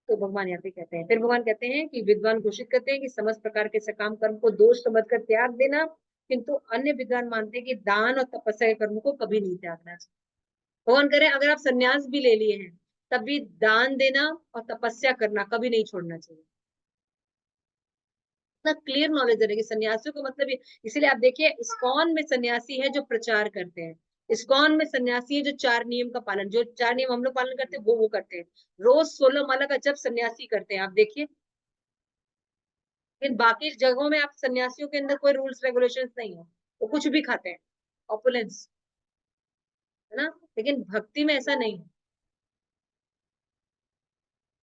तो भगवान यहाँ पे कहते हैं, फिर भगवान कहते हैं कि विद्वान घोषित करते हैं कि समस्त प्रकार के सकाम कर्म को दोष समझकर त्याग देना, किंतु अन्य विद्वान मानते हैं कि दान और तपस्या के कर्म को कभी नहीं त्यागना चाहिए। भगवान कह रहे हैं, अगर आप संन्यास भी ले लिए हैं तब भी दान देना और तपस्या करना कभी नहीं छोड़ना चाहिए। इतना क्लियर नॉलेज है कि सन्यासियों का मतलब ये, इसीलिए आप देखिए इस्कॉन में सन्यासी है जो प्रचार करते हैं, इस्कॉन में सन्यासी है जो चार नियम का पालन, जो चार नियम हम लोग पालन करते हैं वो करते हैं, रोज 16 माला का जब सन्यासी करते हैं, आप देखिए। लेकिन बाकी जगहों में आप सन्यासियों के अंदर कोई रूल्स रेगुलेशंस नहीं है, वो कुछ भी खाते हैं, ऑपुलेंस, है ना। लेकिन भक्ति में ऐसा नहीं है।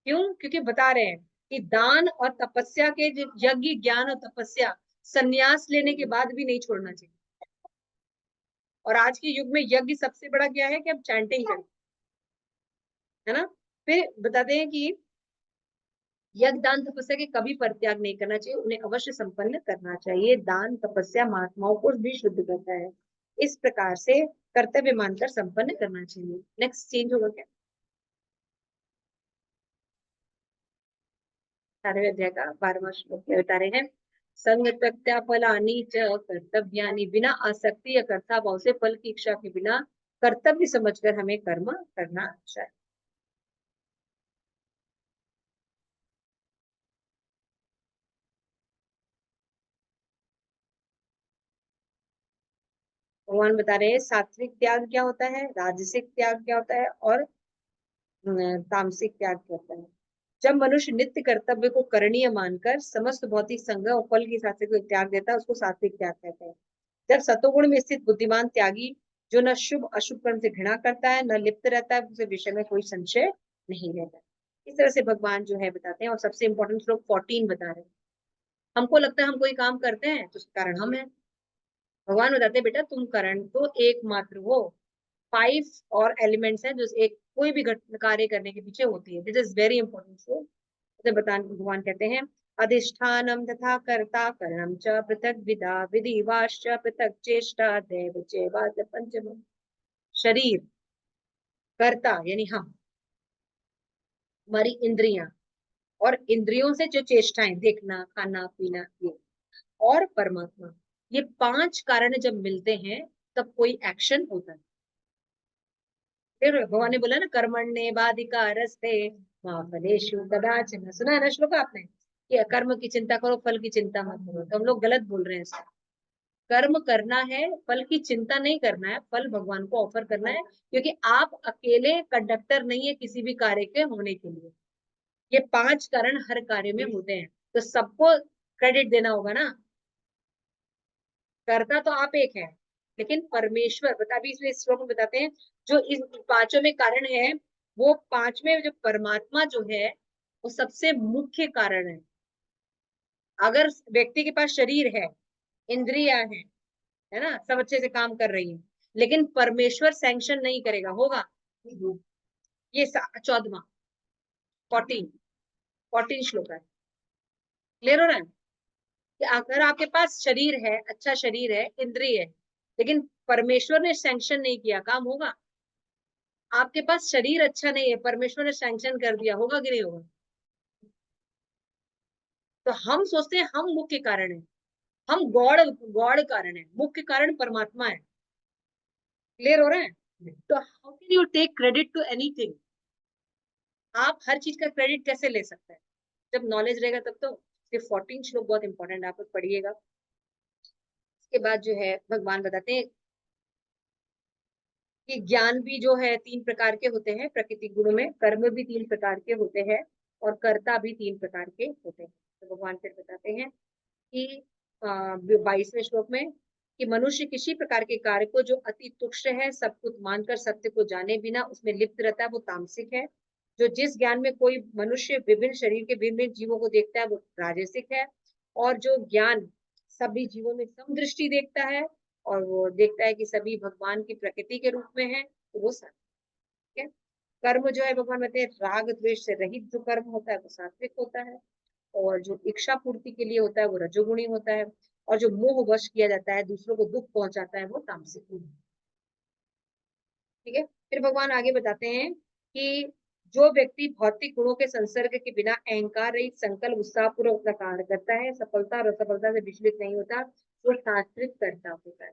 क्यों, क्योंकि बता रहे हैं कि दान और तपस्या के यज्ञ, ज्ञान और तपस्या सन्यास लेने के बाद भी नहीं छोड़ना चाहिए। और आज के युग में यज्ञ सबसे बड़ा क्या है कि अब चैंटिंग करें, है ना। फिर बताते हैं कि यज्ञ दान तपस्या के कभी परित्याग नहीं करना चाहिए, उन्हें अवश्य संपन्न करना चाहिए। दान तपस्या महात्माओं को भी शुद्ध करता है, इस प्रकार से कर्तव्य मानकर संपन्न करना चाहिए। नेक्स्ट चेंज होगा क्या, 18वें अध्याय का 12वां श्लोक में बता रहे हैं, संग प्रत्याफलानि च कर्तव्यानि, बिना आसक्ति या कर्ता भाव से फल की इच्छा के बिना कर्तव्य समझकर हमें कर्म करना चाहिए। भगवान बता रहे हैं सात्विक त्याग क्या होता है, राजसिक त्याग क्या होता है, और तामसिक त्याग क्या होता है। जब मनुष्य नित्य कर्तव्य को करणीय मानकर समस्त भौतिक संग और फल के हिसाब से कोई त्याग देता है उसको सात्विक त्याग कहते हैं। जब सतोगुण में स्थित बुद्धिमान त्यागी जो न शुभ अशुभ कर्म से घृणा करता है न लिप्त रहता है, उसे विषय में कोई संशय नहीं रहता। इस तरह से भगवान जो है बताते हैं। और सबसे इंपॉर्टेंट श्लोक 14 बता रहे हैं। हमको लगता है हम कोई काम करते हैं तो उसका कारण हम है। भगवान बताते हैं बेटा तुम कारण तो एकमात्र हो। 5 और एलिमेंट्स हैं जो एक कोई भी कार्य करने के पीछे होती है। This is very important. So भगवान कहते हैं अधिष्ठानम तथा कर्ता करणम च पृथक विदा विधिवाश्च पृथक चेष्टा दैव चैवाच पंचम। शरीर, कर्ता यानी हम, हमारी इंद्रियां, और इंद्रियों से जो चेष्टाएं देखना खाना पीना ये, और परमात्मा, ये 5 कारण जब मिलते हैं तब कोई एक्शन होता है। फिर भगवान ने बोला ना कर्मण्ये वाधिकारस्ते मा फलेषु कदाचन। सुना है ना श्लोक आपने कि कर्म की चिंता करो फल की चिंता मत करो। तो हम लोग गलत बोल रहे हैं इसको। कर्म करना है, फल की चिंता नहीं करना है, फल भगवान को ऑफर करना है, क्योंकि आप अकेले कंडक्टर नहीं है किसी भी कार्य के होने के लिए। ये 5 कारण हर कार्य में होते हैं, तो सबको क्रेडिट देना होगा ना। करता तो आप एक है, लेकिन परमेश्वर बता भी इसमें श्लोक में बताते हैं जो इस 5 में कारण है, वो 5 में जो परमात्मा जो है वो सबसे मुख्य कारण है। अगर व्यक्ति के पास शरीर है, इंद्रियां है ना, सब अच्छे से काम कर रही है, लेकिन परमेश्वर सैंक्शन नहीं करेगा, होगा? ये 14वां 14 श्लोक है। क्लियर हो रहा है कि अगर आपके पास शरीर है, अच्छा शरीर है, इंद्रिय है, लेकिन परमेश्वर ने सैंक्शन नहीं किया, काम होगा? आपके पास शरीर अच्छा नहीं है, परमेश्वर ने सैंक्शन कर दिया, होगा कि नहीं होगा? तो हम सोचते हैं हम मुख्य कारण है, हम गॉड गॉड कारण है, मुख्य कारण परमात्मा है। क्लियर हो रहा है? तो how can you take credit to anything? आप हर चीज का क्रेडिट कैसे ले सकते हैं? जब नॉलेज रहेगा तब तो। ये 14 श्लोक बहुत इंपॉर्टेंट है, आप लोग पढ़िएगा। इसके बाद जो है भगवान बताते हैं कि ज्ञान भी जो है 3 प्रकार के होते हैं प्रकृति गुणों में, कर्म भी 3 प्रकार के होते हैं, और कर्ता भी 3 प्रकार के होते हैं। तो भगवान फिर बताते हैं कि 22वें श्लोक में कि मनुष्य किसी प्रकार के कार्य को जो अति तुक्ष है सब कुछ मानकर सत्य को जाने बिना उसमें लिप्त रहता है वो तामसिक है। जो जिस ज्ञान में कोई मनुष्य विभिन्न शरीर के विभिन्न जीवों को देखता है वो राजसिक है। और जो ज्ञान सभी जीवों में समदृष्टि देखता है और वो देखता है कि सभी भगवान की प्रकृति के रूप में है, तो वो सात्विक है। कर्म जो है भगवान कहते हैं राग द्वेष से रहित जो कर्म होता है वो सात्विक होता है, और जो इच्छा पूर्ति के लिए होता है वो रजोगुणी होता है, और जो मोह वश किया जाता है दूसरों को दुख पहुंचाता है वो तामसिक होता है। ठीक है। फिर भगवान आगे बताते हैं कि जो व्यक्ति भौतिक गुणों के संसर्ग के बिना अहंकार रहित संकल्प उत्साह पूर्वक अपना कार्य करता है, सफलता और असफलता से विचलित नहीं होता, वो शास्त्रित करता होता है,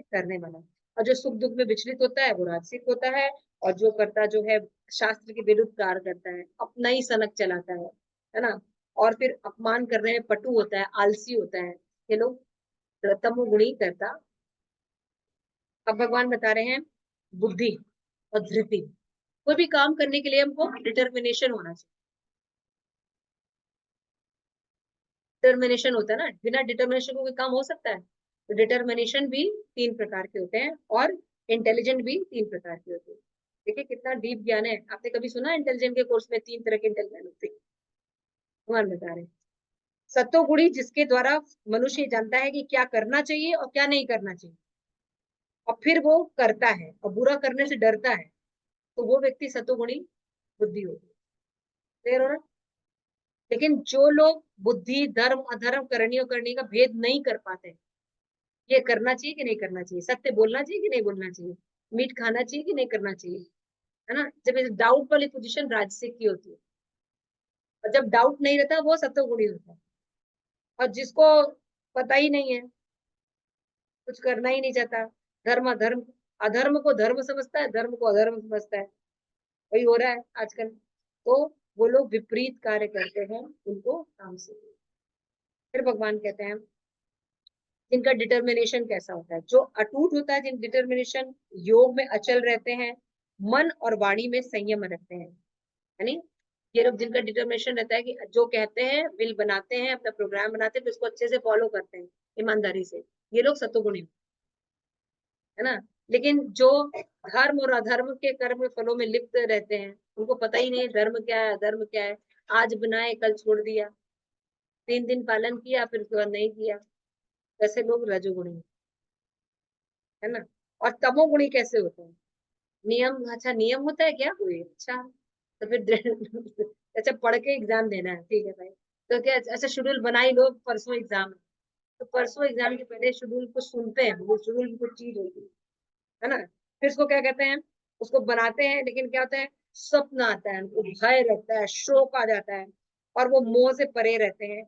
करने वाला। और जो सुख दुख में विचलित होता है वो राजसिक होता है, और जो करता जो है शास्त्र के विरुद्ध कार्य करता है, अपना ही सनक चलाता है ना, और फिर अपमान करने में पटु होता है, आलसी होता है, ये लोग तमोगुणी करता। अब भगवान बता रहे हैं बुद्धि और धृति। कोई भी काम करने के लिए हमको डिटर्मिनेशन होना चाहिए। डिटर्मिनेशन होता है ना, बिना डिटर्मिनेशन को कोई काम हो सकता है? तो डिटर्मिनेशन भी 3 प्रकार के होते हैं, और इंटेलिजेंट भी 3 प्रकार के होते हैं। देखिए कितना डीप ज्ञान है। आपने कभी सुना इंटेलिजेंट के कोर्स में 3 तरह के इंटेलिजेंट होते हैं? भगवान बता रहे हैं सत्वगुणी जिसके द्वारा मनुष्य जानता है कि क्या करना चाहिए और क्या नहीं करना चाहिए, और फिर वो करता है और बुरा करने से डरता है, तो वो व्यक्ति सत्वगुणी बुद्धि होती है। क्लियर हो रहा है? लेकिन जो लोग बुद्धि धर्म अधर्म करनी और करनी का भेद नहीं कर पाते, ये करना चाहिए कि नहीं करना चाहिए, सत्य बोलना चाहिए कि नहीं बोलना चाहिए, मीट खाना चाहिए कि नहीं करना चाहिए, है ना, जब डाउट वाली पोजीशन राजसिक की होती है, और जब डाउट नहीं रहता वो सत्वगुणी होता है। और जिसको पता ही नहीं है, कुछ करना ही नहीं चाहता, धर्म अधर्म, अधर्म को धर्म समझता है, धर्म को अधर्म समझता है, वही हो रहा है आजकल। तो वो लोग विपरीत कार्य करते हैं, उनको तामसिक। फिर भगवान कहते हैं जिनका डिटर्मिनेशन कैसा होता है, जो अटूट होता है, जिन डिटर्मिनेशन योग में अचल रहते हैं, मन और वाणी में संयम रखते हैं, यानी ये लोग जिनका डिटर्मिनेशन रहता है कि जो कहते हैं विल बनाते हैं, अपना प्रोग्राम बनाते हैं, फिर उसको अच्छे से फॉलो करते हैं ईमानदारी से, ये लोग सत्वगुणी है ना। लेकिन जो धर्म और अधर्म के कर्म फलों में लिप्त रहते हैं, उनको पता ही नहीं है धर्म क्या है अधर्म क्या है, आज बनाए कल छोड़ दिया, 3 दिन पालन किया फिर उसके बाद नहीं किया, ऐसे लोग रजोगुणी है ना। और तमोगुणी कैसे होते हैं, नियम, अच्छा नियम होता है क्या कोई, अच्छा तो फिर अच्छा पढ़ के एग्जाम देना है, ठीक है भाई, तो क्या अच्छा शेड्यूल बनाई लो, परसों एग्जाम है, तो परसों एग्जाम के पहले शेड्यूल को सुनते हैं, वो शेड्यूल की कुछ चीज होती है ना, फिर उसको क्या कहते हैं, उसको बनाते हैं, लेकिन क्या होता है, स्वप्न आता है, उनको भय रहता है, शोक आ जाता है, और वो मोह से परे रहते हैं,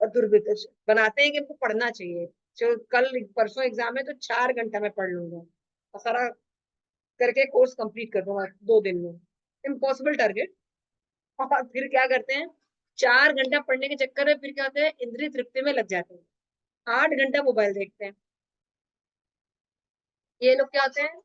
और दुर्वित बनाते हैं कि इनको पढ़ना चाहिए, जो कल परसों एग्जाम है तो 4 घंटा मैं पढ़ लूंगा और सारा करके कोर्स कंप्लीट कर दूंगा 2 दिन में, इम्पॉसिबल टारगेट। और फिर क्या करते हैं, 4 घंटा पढ़ने के चक्कर में फिर क्या होता है, इंद्रिय तृप्ति में लग जाते हैं, 8 घंटा मोबाइल देखते हैं। ये लोग क्या होते हैं,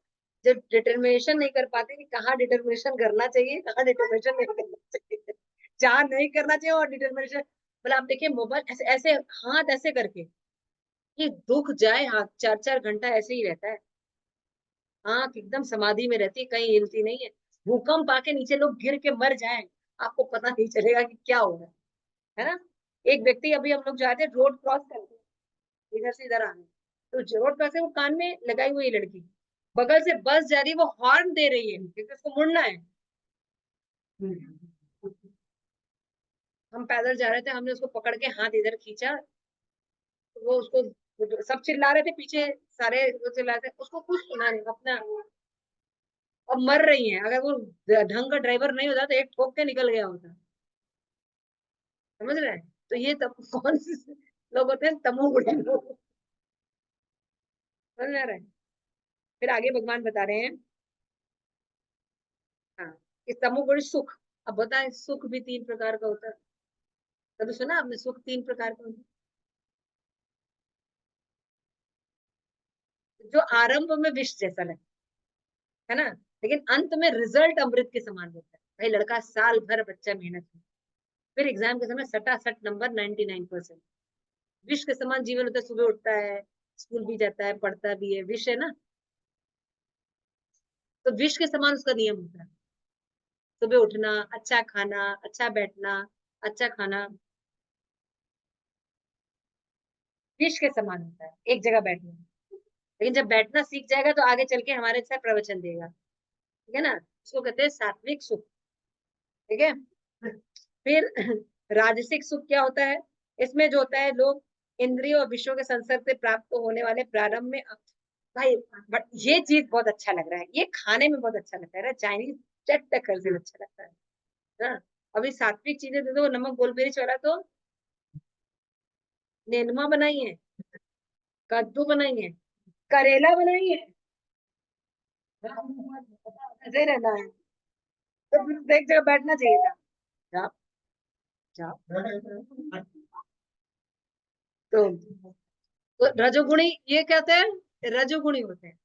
जब डिटर्मिनेशन नहीं कर पाते कि कहाँ डिटर्मिनेशन करना चाहिए, कहाँ डिटर्मिनेशन नहीं करना चाहिए, जहाँ नहीं करना चाहिए और डिटर्मिनेशन, मतलब आप देखिए मोबाइल ऐसे ऐसे हाथ ऐसे करके कि दुख जाए हाथ, 4-4 घंटा ऐसे ही रहता है, आंख एकदम समाधि में रहती है, कहीं हिलती नहीं है, भूकंप आके नीचे लोग गिर के मर जाए, आपको पता नहीं चलेगा कि क्या हो रहा है ना। एक व्यक्ति, अभी हम लोग जाते हैं रोड क्रॉस करते हैं, इधर से इधर आने, तो रोड क्रॉस है, वो कान में लगाई हुई है लड़की, बगल से बस जा रही है, वो हॉर्न दे रही है क्योंकि उसको मुड़ना है। हम पैदल जा रहे थे, हमने उसको पकड़ के हाथ इधर खींचा, तो वो उसको, सब चिल्ला रहे थे पीछे, सारे वो चिल्ला रहे थे, उसको कुछ सुना नहीं अपना, और मर रही है, अगर वो ढंग का ड्राइवर नहीं होता तो एक ठोक के निकल गया होता, समझ रहे हैं, तो ये तब कौन से लोग होते हैं, तमोगुणी लोग, समझ में आ रहा है। फिर आगे भगवान बता रहे हैं, हाँ, कि तमोगुणी सुख, अब बताएं सुख भी 3 प्रकार का होता है, कभी सुना आपने सुख 3 प्रकार का होता है, जो आरंभ में विष जैसा लगता है ना, लेकिन अंत में रिजल्ट अमृत के समान होता है। भाई लड़का साल भर बच्चा मेहनत है, फिर एग्जाम के समय सटासट नंबर 99%, विष के समान जीवन होता है, सुबह उठता है, स्कूल भी जाता है, पढ़ता भी है, विष है ना, तो विष के समान उसका नियम होता है, सुबह उठना, अच्छा खाना, अच्छा बैठना, अच्छा खाना, विष के समान होता है एक जगह बैठना, लेकिन जब बैठना सीख जाएगा तो आगे चल के हमारे साथ प्रवचन देगा, ठीक है ना, उसको कहते हैं सात्विक सुख, ठीक है। फिर राजसिक सुख क्या होता है, इसमें जो होता है लोग इंद्रियों और विषयों के संसर्ग से प्राप्त होने वाले प्रारंभ में, भाई बट ये चीज बहुत अच्छा लग रहा है, ये खाने में बहुत अच्छा लगता है ना, चाइनीज चट टक्कर से अच्छा लगता है ना। अभी सात्विक चीजें दे दो, नमक गोल मिर्च वाला, तो नेनुआ बनाई है, कद्दू बनाई है, करेला बनाई है, ऐसे ही रहना है, तो फिर एक जगह बैठना चाहिए था, जाओ जाओ, तो रजोगुणी ये कहते हैं, रजोगुणी होते हैं,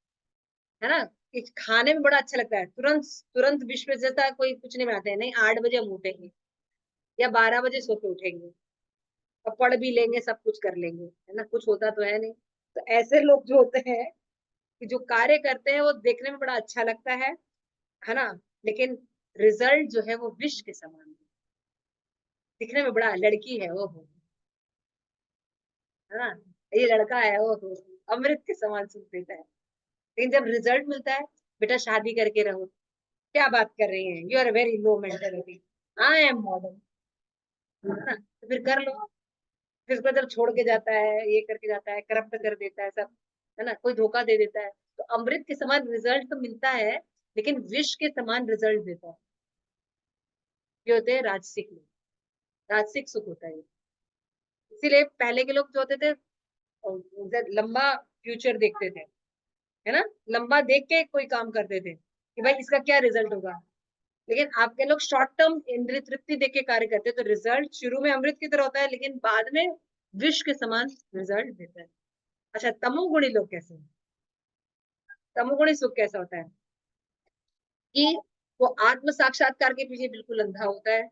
है ना, कि खाने में बड़ा अच्छा लगता है, तुरंत तुरंत विश्व जैसा कोई कुछ नहीं बनाते हैं, नहीं 8 बजे हम उठेंगे या 12 बजे सो के उठेंगे, और पढ़ भी लेंगे, सब कुछ कर लेंगे, है ना, कुछ होता तो है नहीं। तो ऐसे लोग जो होते हैं कि जो कार्य करते हैं वो देखने में बड़ा अच्छा लगता है ना, लेकिन रिजल्ट जो है वो विष के समान है, दिखने में बड़ा, लड़की है वो, है ना, ये लड़का है वो, अमृत के समान सुख देता है, लेकिन जब रिजल्ट मिलता है, बेटा शादी करके रहो, क्या बात कर रही हैं, you are very low mentality, I am modern, है ना, तो फिर कर लो, फिर उसको जब छोड़ के जाता है, ये करके जाता है, करप्ट कर देता है सब, है ना, कोई धोखा दे देता है, तो अमृत के समान रिजल्ट तो मिलता है, लेकिन विष के समान रिजल्ट देता है, ये होते हैं राजसिक लोग, राजसिक सुख होता है ये। इसीलिए पहले के लोग जो होते थे, लंबा फ्यूचर देखते थे, है ना, लंबा देख के कोई काम करते थे कि भाई इसका क्या रिजल्ट होगा, लेकिन आपके लोग शॉर्ट टर्म इंद्रिय तृप्ति देख के कार्य करते हैं, तो रिजल्ट शुरू में अमृत की तरह होता है, लेकिन बाद में विष के समान रिजल्ट देता है। अच्छा, तमोगुणी लोग कैसे हैं? तमोगुणी सुख कैसा होता है कि वो आत्म साक्षात्कार के पीछे बिल्कुल अंधा होता है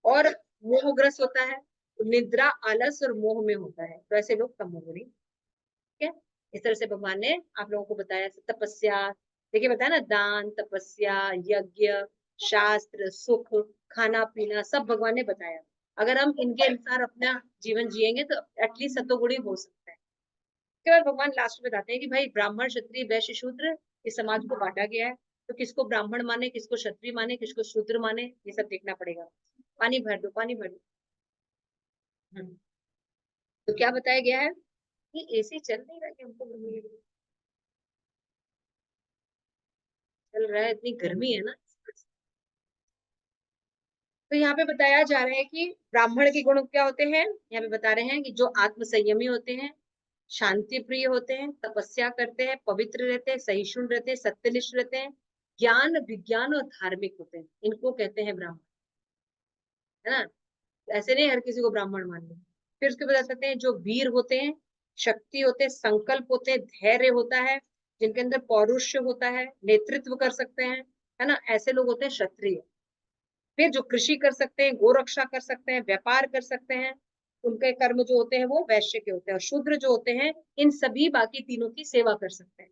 और मोहग्रस्त होता है, निद्रा, आलस और मोह में होता है, तो ऐसे लोग तमोगुणी। ठीक है, इस तरह से भगवान ने आप लोगों को बताया तपस्या। देखिए बताया ना, दान, तपस्या, यज्ञ, शास्त्र, सुख, खाना पीना, सब भगवान ने बताया। अगर हम इनके अनुसार अपना जीवन जिएंगे तो एटलीस्ट सतोगुणी हो सकता है। उसके बाद भगवान लास्ट में बताते हैं कि भाई ब्राह्मण, क्षत्रिय, वैश्य, शूद्र इस समाज को बांटा गया है, तो किसको ब्राह्मण माने, किसको क्षत्रिय माने, किसको शूद्र माने, ये सब देखना पड़ेगा। पानी भर दो, पानी भर दो। तो क्या बताया गया है कि एसी चल नहीं रहा है, हमको चल रहा है, इतनी गर्मी है ना। तो यहाँ पे बताया जा रहा है कि ब्राह्मण के गुण क्या होते हैं। यहाँ पे बता रहे हैं कि जो आत्म संयमी होते हैं, शांति प्रिय होते हैं, तपस्या करते हैं, पवित्र रहते हैं, सहिष्णु रहते हैं, सत्यनिष्ठ रहते हैं, ज्ञान, विज्ञान और धार्मिक होते हैं, इनको कहते हैं ब्राह्मण। है ना, ऐसे नहीं हर किसी को ब्राह्मण मान लो। फिर उसके बाद कहते हैं जो वीर होते हैं, शक्ति होते हैं, संकल्प होते हैं, धैर्य होता है, जिनके अंदर पौरुष होता है, नेतृत्व कर सकते हैं, है ना, ऐसे लोग होते हैं क्षत्रिय। फिर जो कृषि कर सकते हैं, गोरक्षा कर सकते हैं, व्यापार कर सकते हैं, उनके कर्म जो होते हैं वो वैश्य के होते हैं। और शूद्र जो होते हैं, इन सभी बाकी तीनों की सेवा कर सकते हैं।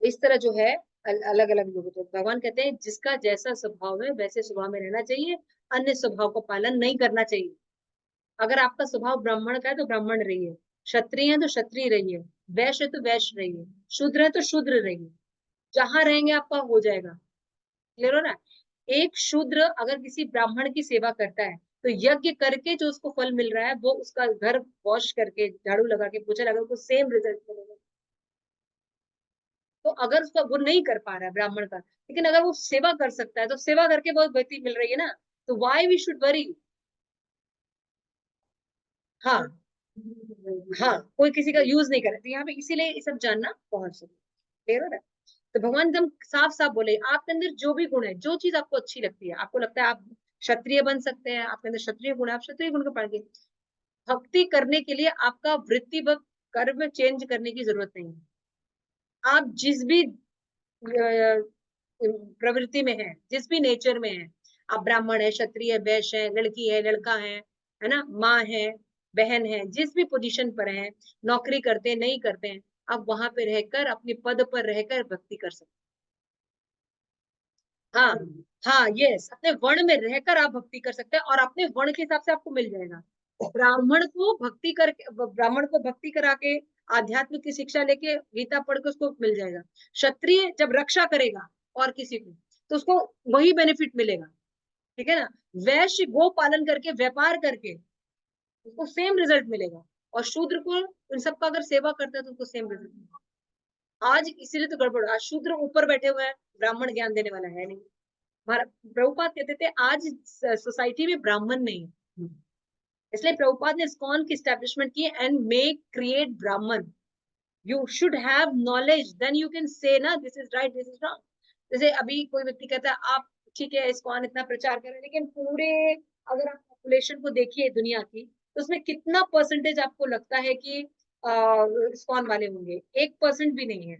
इस तरह जो है अलग अलग लोग होते हैं। भगवान कहते हैं जिसका जैसा स्वभाव है वैसे स्वभाव में रहना चाहिए, अन्य स्वभाव का पालन नहीं करना चाहिए। अगर आपका स्वभाव ब्राह्मण का है तो ब्राह्मण रहिए, क्षत्रिय है तो क्षत्रिय रहिए, वैश्य है तो वैश्य रहिए, शूद्र है तो शूद्र रहिए। जहां रहेंगे आपका हो जाएगा। क्लियर हो ना। एक शूद्र अगर किसी ब्राह्मण की सेवा करता है तो यज्ञ करके जो उसको फल मिल रहा है वो उसका घर वॉश करके, झाड़ू लगा के, पोछा लगा के सेम रिजल्ट मिलेगा। तो अगर उसका वो नहीं कर पा रहा है ब्राह्मण का, लेकिन अगर वो सेवा कर सकता है तो सेवा करके बहुत गति मिल रही है ना, तो वाई वी शुड वरी। हाँ, हाँ, कोई किसी का यूज नहीं करे, तो यहाँ पे इसीलिए ये सब जानना बहुत जरूरी। क्लियर हो रहा है। तो भगवान एकदम साफ साफ बोले आपके अंदर जो भी गुण है, जो चीज आपको अच्छी लगती है, आपको लगता है आप क्षत्रिय बन सकते हैं, आपके अंदर क्षत्रिय गुण है, आप क्षत्रिय गुण को पढ़ेंगे। भक्ति करने के लिए आपका वृत्ति व कर्म चेंज करने की जरूरत नहीं है। आप जिस भी प्रवृत्ति में है, जिस भी नेचर में है, आप ब्राह्मण है, क्षत्रिय है, वैश्य है, लड़की है, लड़का है ना, माँ है, बहन है, जिस भी पोजीशन पर है, नौकरी करते हैं, नहीं करते हैं, आप वहां पे रहकर, अपने पद पर रहकर भक्ति कर सकते हैं। हाँ, हाँ, यस, अपने वर्ण में रहकर आप भक्ति कर सकते हैं और अपने वर्ण के हिसाब से आपको मिल जाएगा। ब्राह्मण को भक्ति करा के, आध्यात्मिक की शिक्षा लेके, गीता पढ़ के उसको मिल जाएगा। क्षत्रिय जब रक्षा करेगा और किसी को, तो उसको वही बेनिफिट मिलेगा। ठीक है ना। वैश्य गो पालन करके, व्यापार करके, उसको सेम रिजल्ट मिलेगा। और शूद्र को इन सबका अगर सेवा करता है तो उसको सेम रिजल्ट मिलेगा। आज इसीलिए तो गड़बड़, आज शूद्र ऊपर बैठे हुए हैं, ब्राह्मण ज्ञान देने वाला है नहीं। प्रभुपाद कहते थे आज सोसाइटी में ब्राह्मण नहीं है, इसलिए प्रभुपाद ने इस्कॉन की स्टैब्लिशमेंट की and make create Brahmin. You should have knowledge, then you can say ना this is right, this is wrong. जैसे अभी कोई व्यक्ति कहता है आप ठीक है इस्कॉन इतना प्रचार कर रहे हैं, लेकिन पूरे अगर आप पॉपुलेशन को देखिए दुनिया की, तो उसमें कितना परसेंटेज आपको लगता है कि इस्कॉन वाले होंगे? 1% भी नहीं है।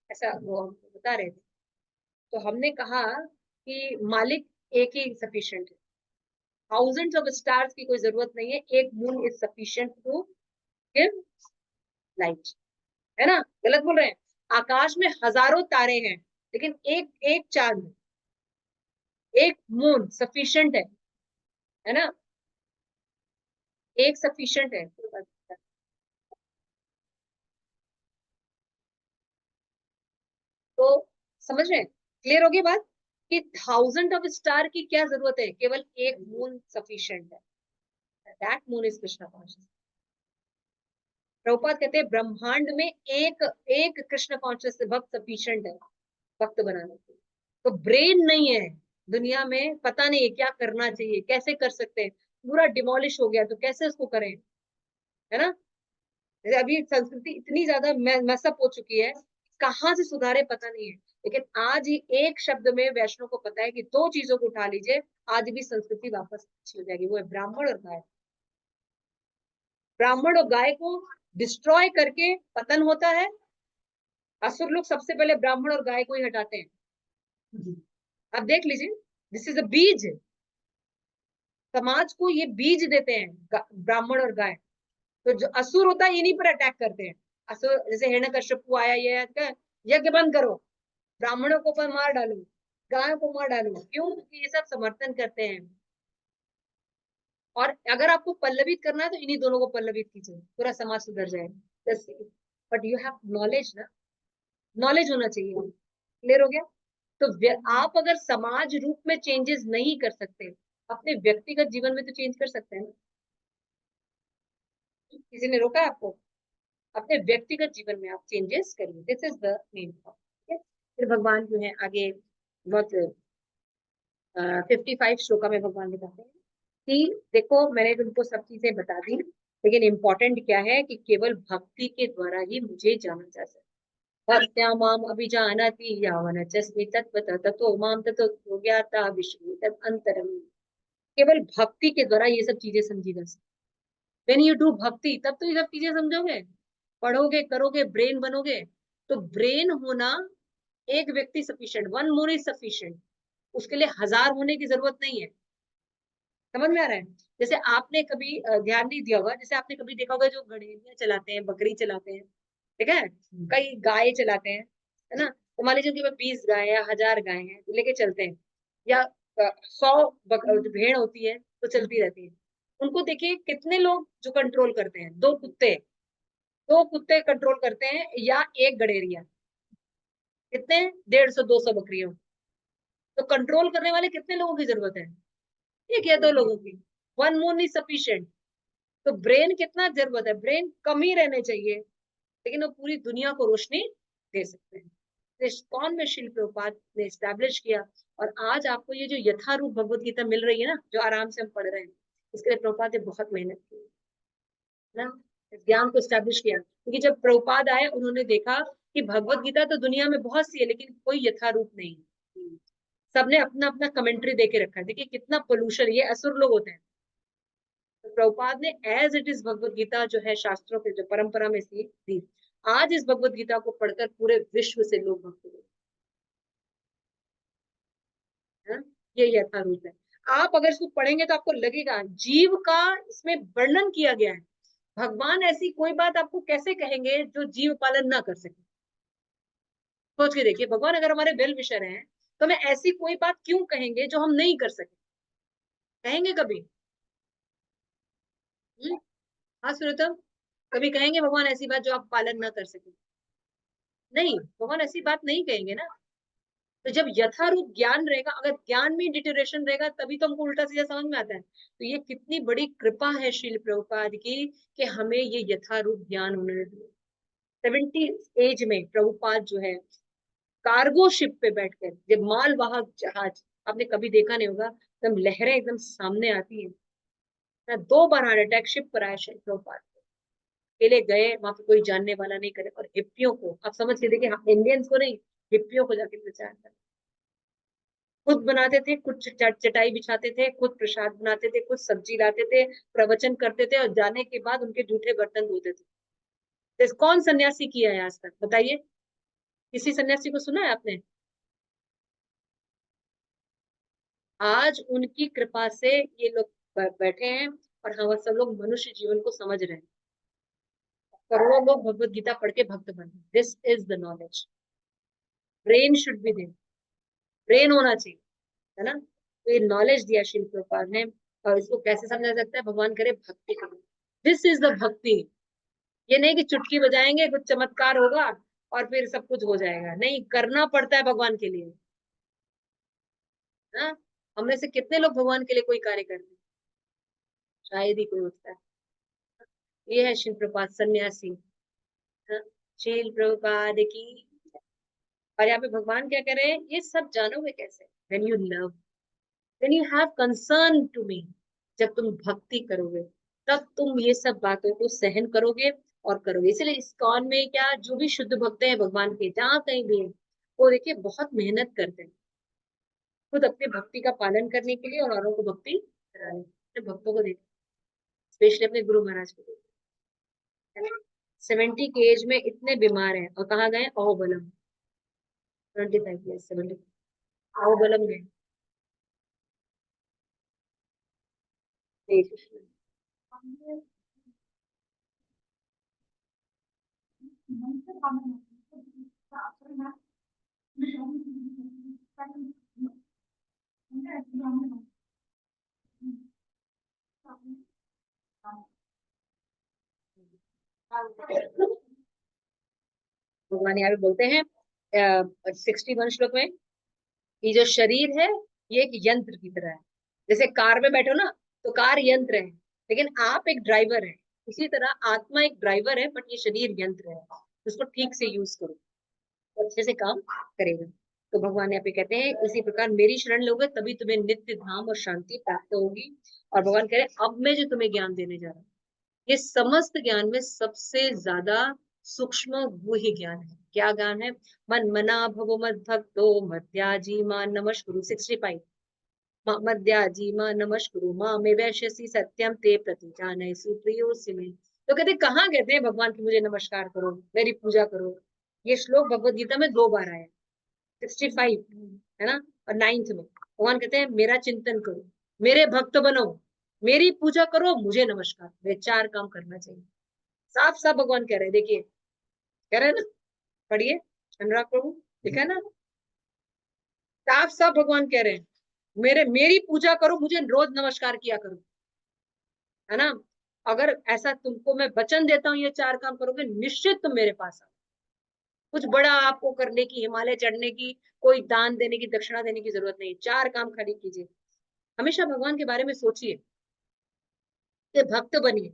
ऐसा वो हम बता रहे थे। तो हमने कहा कि मालिक एक ही सफिशिएंट है, थाउजेंड्स ऑफ स्टार्स की कोई जरूरत नहीं है, एक moon is sufficient to give light. है ना, गलत बोल रहे हैं। आकाश में हजारों तारे हैं, लेकिन एक एक चांद, एक मून सफिशिएंट है ना, एक सफिशिएंट है। तो समझ रहे हैं, क्लियर होगी बात कि थाउजेंड ऑफ स्टार की क्या जरूरत है, केवल एक मून सफिशिएंट है। That moon is Krishna conscious. Prabhupada कहते हैं ब्रह्मांड में एक एक कृष्ण कॉन्शियस भक्त सफिशिएंट है भक्त बनाने के लिए। तो ब्रेन नहीं है दुनिया में, पता नहीं है क्या करना चाहिए, कैसे कर सकते हैं, पूरा डिमोलिश हो गया तो कैसे उसको करें। है ना, जैसे अभी संस्कृति इतनी ज्यादा मैसअप हो चुकी है, कहाँ से सुधारे पता नहीं है। लेकिन आज ही एक शब्द में वैष्णव को पता है कि दो चीजों को उठा लीजिए, आज भी संस्कृति वापस अच्छी हो जाएगी, वो है ब्राह्मण और गाय। ब्राह्मण और गाय को डिस्ट्रॉय करके पतन होता है। असुर लोग सबसे पहले ब्राह्मण और गाय को ही हटाते हैं। अब देख लीजिए, दिस इज अ बीज, समाज को ये बीज देते हैं ब्राह्मण और गाय। तो जो असुर होता है इन्हीं पर अटैक करते हैं। असुर जैसे हिरण्यकश्यप आया, ये यज्ञ बंद करो, ब्राह्मणों को पर मार डालो, गायों को मार डालो। क्यों? क्योंकि ये सब समर्थन करते हैं। और अगर आपको पल्लवित करना है तो इन्हीं दोनों को पल्लवित कीजिए, पूरा समाज सुधर जाएगा। बट यू हैव नॉलेज ना, नॉलेज होना चाहिए। क्लियर हो गया? तो आप अगर समाज रूप में चेंजेस नहीं कर सकते, अपने व्यक्तिगत जीवन में तो चेंज कर सकते हैं ना। किसी ने रोका है आपको? अपने व्यक्तिगत जीवन में आप चेंजेस करिए। This is the main point. फिर भगवान जो है आगे बहुत 55 श्लोका में भगवान बताते हैं कि देखो मैंने तुमको सब चीजें बता दी, लेकिन इम्पोर्टेंट क्या है कि केवल भक्ति के द्वारा ही मुझे जाना जा सकता है। भक्त्या माम अभिजानाति यावन चस्मि तत्त्वतः ततो माम ततो ज्ञाता विष्णु तत् अंतरम। केवल भक्ति के द्वारा ये सब चीजें समझी जा सकती। व्हेन यू डू भक्ति तब तो ये सब चीजें समझोगे, पढ़ोगे, करोगे, ब्रेन बनोगे। तो ब्रेन होना एक व्यक्ति sufficient, one more is sufficient. उसके लिए 1000 होने की जरूरत नहीं है। समझ में आ रहा है? जैसे आपने कभी ध्यान नहीं दिया होगा, जैसे आपने कभी देखा होगा जो गड़ेरिया चलाते हैं, बकरी चलाते हैं, ठीक है, कई गाय चलाते हैं, है ना। तो मान लीजिए उनके पास 20 गाय या 1000 गाय हैं, लेके चलते हैं। या 100 भेड़ होती है तो चलती रहती है। उनको देखिए कितने लोग जो कंट्रोल करते हैं, दो कुत्ते कंट्रोल करते हैं या एक गड़ेरिया। कितने? 150-200 बकरियों। तो कंट्रोल करने वाले कितने लोगों की जरूरत है? एक या दो लोगों की। One more is sufficient. तो ब्रेन कितना जरूरत है? ब्रेन कम ही रहने चाहिए, लेकिन वो पूरी दुनिया को रोशनी दे सकते हैं। तो इस्कॉन में शिल प्रभुपाद ने एस्टैब्लिश किया। और आज आपको ये जो यथारूप भगवत गीता मिल रही है ना, जो आराम से हम पढ़ रहे हैं, इसके लिए प्रभुपाद ने बहुत मेहनत की है ना, इस ज्ञान को एस्टैब्लिश किया। क्योंकि जब प्रभुपाद आए उन्होंने देखा कि भगवत गीता तो दुनिया में बहुत सी है, लेकिन कोई यथारूप नहीं। सबने अपना अपना कमेंट्री दे के रखा है। देखिए कितना पोल्यूशन, ये असुर लोग होते हैं। तो प्रभुपाद ने as it is Bhagavad Gita जो है शास्त्रों के जो परंपरा में सी दी। आज इस भगवत गीता को पढ़कर पूरे विश्व से लोग भक्त हुए हैं। ये यथारूप है। आप अगर इसको पढ़ेंगे तो आपको लगेगा जीव का इसमें वर्णन किया गया है। भगवान ऐसी कोई बात आपको कैसे कहेंगे जो जीव पालन ना कर सके? सोच के देखिए, भगवान अगर हमारे वेल विशर हैं तो हमें ऐसी कोई बात क्यों कहेंगे जो हम नहीं कर सके? कहेंगे कभी? हाँ सुरतम, कभी कहेंगे भगवान ऐसी बात जो आप पालन ना कर सके? नहीं, भगवान ऐसी बात नहीं कहेंगे ना। तो जब यथारूप ज्ञान रहेगा, अगर ज्ञान में डिटोरेशन रहेगा तभी तो हमको उल्टा सीधा समझ में आता है। तो ये कितनी बड़ी कृपा है श्रील प्रभुपाद की कि हमें ये यथारूप ज्ञान उन्होंने दिया। 70 एज में प्रभुपाद जो है कार्गो शिप पे बैठकर, जब मालवाहक जहाज, आपने कभी देखा नहीं होगा, एकदम लहरें एकदम सामने आती है ना, 2 बार हार्ट अटैक शिप पर आया श्रील प्रभुपाद। अकेले गए, वहां पे कोई जानने वाला नहीं करे, और हिप्पियों को आप समझ के देखिए, इंडियंस को नहीं, हिप्पियों को जाके प्रचार कर। खुद बनाते थे, खुद चटाई बिछाते थे, खुद प्रसाद बनाते थे, खुद सब्जी लाते थे, प्रवचन करते थे, और जाने के बाद उनके जूठे बर्तन धोते थे। तो कौन सन्यासी किया है आज तक? बताइए, किसी सन्यासी को सुना है आपने? आज उनकी कृपा से ये लोग बैठे हैं, और हम सब लोग मनुष्य जीवन को समझ रहे हैं। करोड़ों लोग भगवत गीता पढ़ के भक्त बने। This is the knowledge. Brain should be there, brain होना चाहिए, है ना। तो ये नॉलेज दिया शिल प्रभुपाद ने। और इसको कैसे समझा सकता है? भगवान करे भक्ति करो। दिस इज द भक्ति। ये नहीं कि चुटकी बजाएंगे कुछ चमत्कार होगा और फिर सब कुछ हो जाएगा। नहीं, करना पड़ता है भगवान के लिए। हाँ, हम में से कितने लोग भगवान के लिए कोई कार्य करते हैं? शायद ही कोई होता है। ये है शिल प्रभुपाद सन्यासी। हाँ, शिल प्रभुपाद की। और यहाँ पे भगवान क्या कह रहे हैं? ये सब जानोगे कैसे? When you love, when you have concern to me. जब तुम भक्ति करोगे तब तुम ये सब बातों को सहन करोगे और करोगे। इसलिए इस्कॉन में क्या, जो भी शुद्ध भक्त हैं भगवान के, जहाँ कहीं भी है, वो देखिए बहुत मेहनत करते हैं खुद अपने भक्ति का पालन करने के लिए और औरों को भक्ति कराने। अपने भक्तों को देखते, स्पेशली अपने गुरु महाराज को देखते, है ना। 70 की एज में इतने बीमार हैं और कहाँ गए? अहोबलम। 25 ईयर्स 70 अहोबलम गए। एक भगवान यहाँ पे बोलते हैं 61 श्लोक में, ये जो शरीर है ये एक यंत्र की तरह है। जैसे कार में बैठो ना, तो कार यंत्र है, लेकिन आप एक ड्राइवर है। इसी तरह आत्मा एक ड्राइवर है, बट ये शरीर यंत्र है। उसको ठीक से यूज करो तो अच्छे से काम करेगा। तो भगवान यहाँ पे कहते हैं इसी प्रकार मेरी शरण लोगे तभी तुम्हें नित्य धाम और शांति प्राप्त होगी। और भगवान कह रहे हैं अब मैं जो तुम्हें ज्ञान देने जा रहा हूँ, ये समस्त ज्ञान में सबसे ज्यादा सूक्ष्म वो ही ज्ञान है। क्या ज्ञान है? मन मना भवो मद भक्तो मद्याजी मां नमस्कुरु 65 मद्याजी मां नमस्कुरु मां में वैश्यसी सत्यम ते प्रतिजानय सुप्रियोसि में। तो कहते कहाँ कहते हैं भगवान की मुझे नमस्कार करो, मेरी पूजा करो? ये श्लोक भगवत गीता में 2 बार आया, 65 है ना, और 9th में भगवान कहते हैं मेरा चिंतन करो, मेरे भक्त बनो, मेरी पूजा करो, मुझे नमस्कार। ये 4 काम करना चाहिए। साफ साफ भगवान कह रहे हैं, देखिए कह रहे हैं ना, पढ़िए अनुराग प्रभु, लिखा है ना, साफ साफ भगवान कह रहे हैं मेरी पूजा करो, मुझे रोज नमस्कार किया करो, है ना। अगर ऐसा तुमको मैं वचन देता हूँ, ये 4 काम करोगे, निश्चित तुम मेरे पास आओ। कुछ बड़ा आपको करने की, हिमालय चढ़ने की, कोई दान देने की, दक्षिणा देने की जरूरत नहीं। 4 काम खाली कीजिए। हमेशा भगवान के बारे में सोचिए कि भक्त बनिए,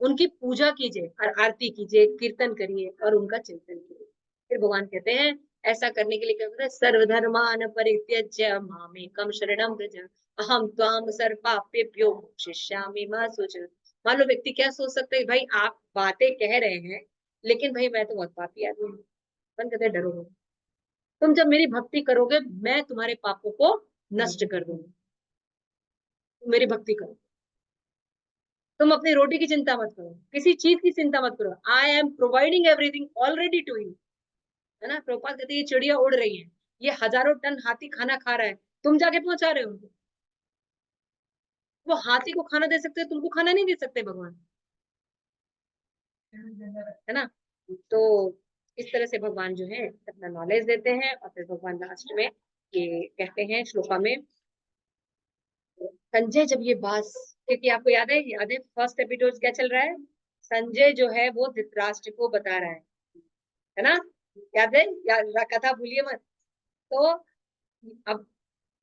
उनकी पूजा कीजिए और आरती कीजिए, कीर्तन करिए और उनका चिंतन कीजिए। फिर भगवान कहते हैं ऐसा करने के लिए क्या करते हैं? सर्वधर्मान परित्यज्य मामेकम शरणम व्रज अहम त्वाम सर्वपापेभ्यो मोक्षयिष्यामि मा शुचः। मान लो व्यक्ति क्या सोच सकते हैं, भाई आप बातें कह रहे हैं लेकिन भाई मैं तो बहुत पापी आदमी हूँ। भगवान कहते हैं डरो मत। तुम जब मेरी भक्ति करोगे मैं तुम्हारे पापों को नष्ट कर दूंगी। तुम मेरी भक्ति करो, तुम अपनी रोटी की चिंता मत करो, किसी चीज की चिंता मत करो। I am providing everything already to you, है ना। प्रभुपाद कहते हैं ये चिड़िया उड़ रही है, ये हजारों टन हाथी खाना खा रहा है, तुम जाके पहुंचा रहे हो उनको। वो हाथी को खाना दे सकते हैं, तुमको खाना नहीं दे सकते भगवान, है ना। तो इस तरह से भगवान जो है अपना नॉलेज देते हैं। और फिर भगवान लास्ट में ये कहते हैं श्लोका में, संजय जब ये बात, क्योंकि आपको याद है फर्स्ट एपिसोड क्या चल रहा है? संजय जो है वो धृतराष्ट्र को बता रहा है ना। याद है? कथा भूलिए मत। तो अब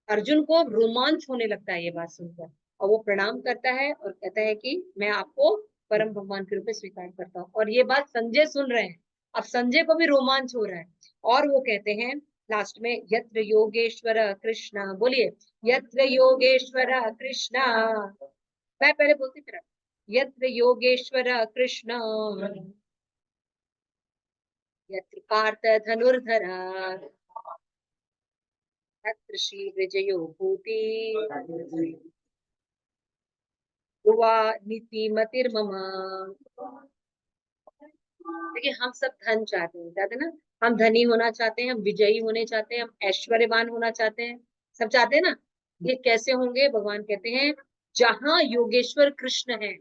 अर्जुन को रोमांच होने लगता है ये बात सुनकर, और वो प्रणाम करता है और कहता है कि मैं आपको परम भगवान के रूप में स्वीकार करता हूँ। और ये बात संजय सुन रहे हैं, अब संजय को भी रोमांच हो रहा है। और वो कहते हैं लास्ट में, यत्र योगेश्वर कृष्ण, बोलिए यत्र योगेश्वर कृष्ण। मैं पहले बोलती फिर यत्र योगेश्वर कृष्ण यत्र पार्थ धनुर्धर तत्र श्री विजयो भूति युवा नीति मतिर्मम। देखिए हम सब धन चाहते हैं ना, हम धनी होना चाहते हैं, हम विजयी होने चाहते हैं, हम ऐश्वर्यवान होना चाहते हैं, सब चाहते हैं ना। ये कैसे होंगे? भगवान कहते हैं जहां योगेश्वर कृष्ण है,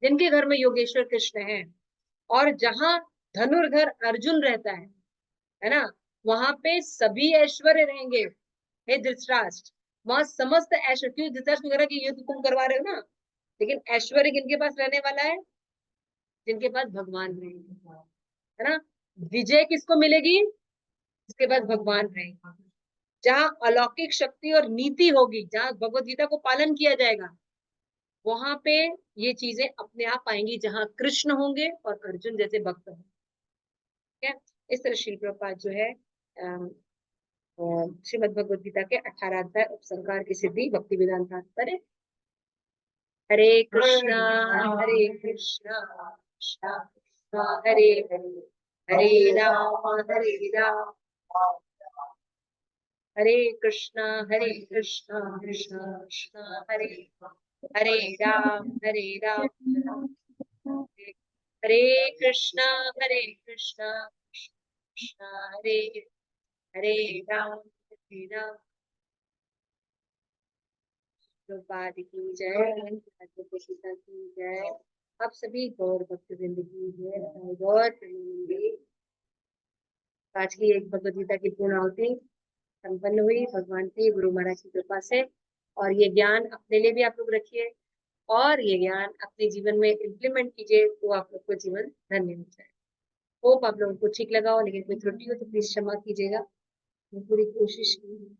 जिनके घर में योगेश्वर कृष्ण है, और जहां धनुर्धर अर्जुन रहता है ना, वहां पे सभी ऐश्वर्य रहेंगे। हे धृतराष्ट्र, वहां समस्त ऐश्वर्य, क्यों धृतराष्ट्र वगैरह की युद्ध तुम करवा रहे हो ना, लेकिन ऐश्वर्य किनके पास रहने वाला है? जिनके पास भगवान रहेंगे, है ना। विजय किसको मिलेगी? जिसके पास भगवान रहेंगे। जहाँ अलौकिक शक्ति और नीति होगी, जहाँ भगवत गीता को पालन किया जाएगा, वहां पे ये चीजें अपने आप आएंगी, जहाँ कृष्ण होंगे और अर्जुन जैसे भक्त होंगे। ठीक है। इस तरह श्रील प्रभुपाद जो है श्रीमद भगवद गीता के 18 अध्याय उपसंहार की सिद्धि भक्ति वेदांत तात्पर्य। हरे कृष्णा कृष्णा कृष्णा हरे हरे, हरे राम हरे कृष्णा कृष्णा कृष्णा हरे हरे राम हरे कृष्णा हरे कृष्णा कृष्णा हरे हरे राम हरे राम। प्रभुपाद की जय, सीता की जय। आप सभी गौर भक्त वृंद की जय। गौर प्रेमानंदी। आज की एक भगवद गीता की पूर्ण आहुति संपन्न हुई भगवान की गुरु महाराज की कृपा से। और ये ज्ञान अपने लिए भी आप लोग रखिए और ये ज्ञान अपने जीवन में इम्प्लीमेंट कीजिए, तो आप लोग को जीवन धन्य हो जाए। होप आप लोगों को ठीक लगा हो, लेकिन कोई त्रुटि हो तो प्लीज क्षमा कीजिएगा। मैं पूरी कोशिश की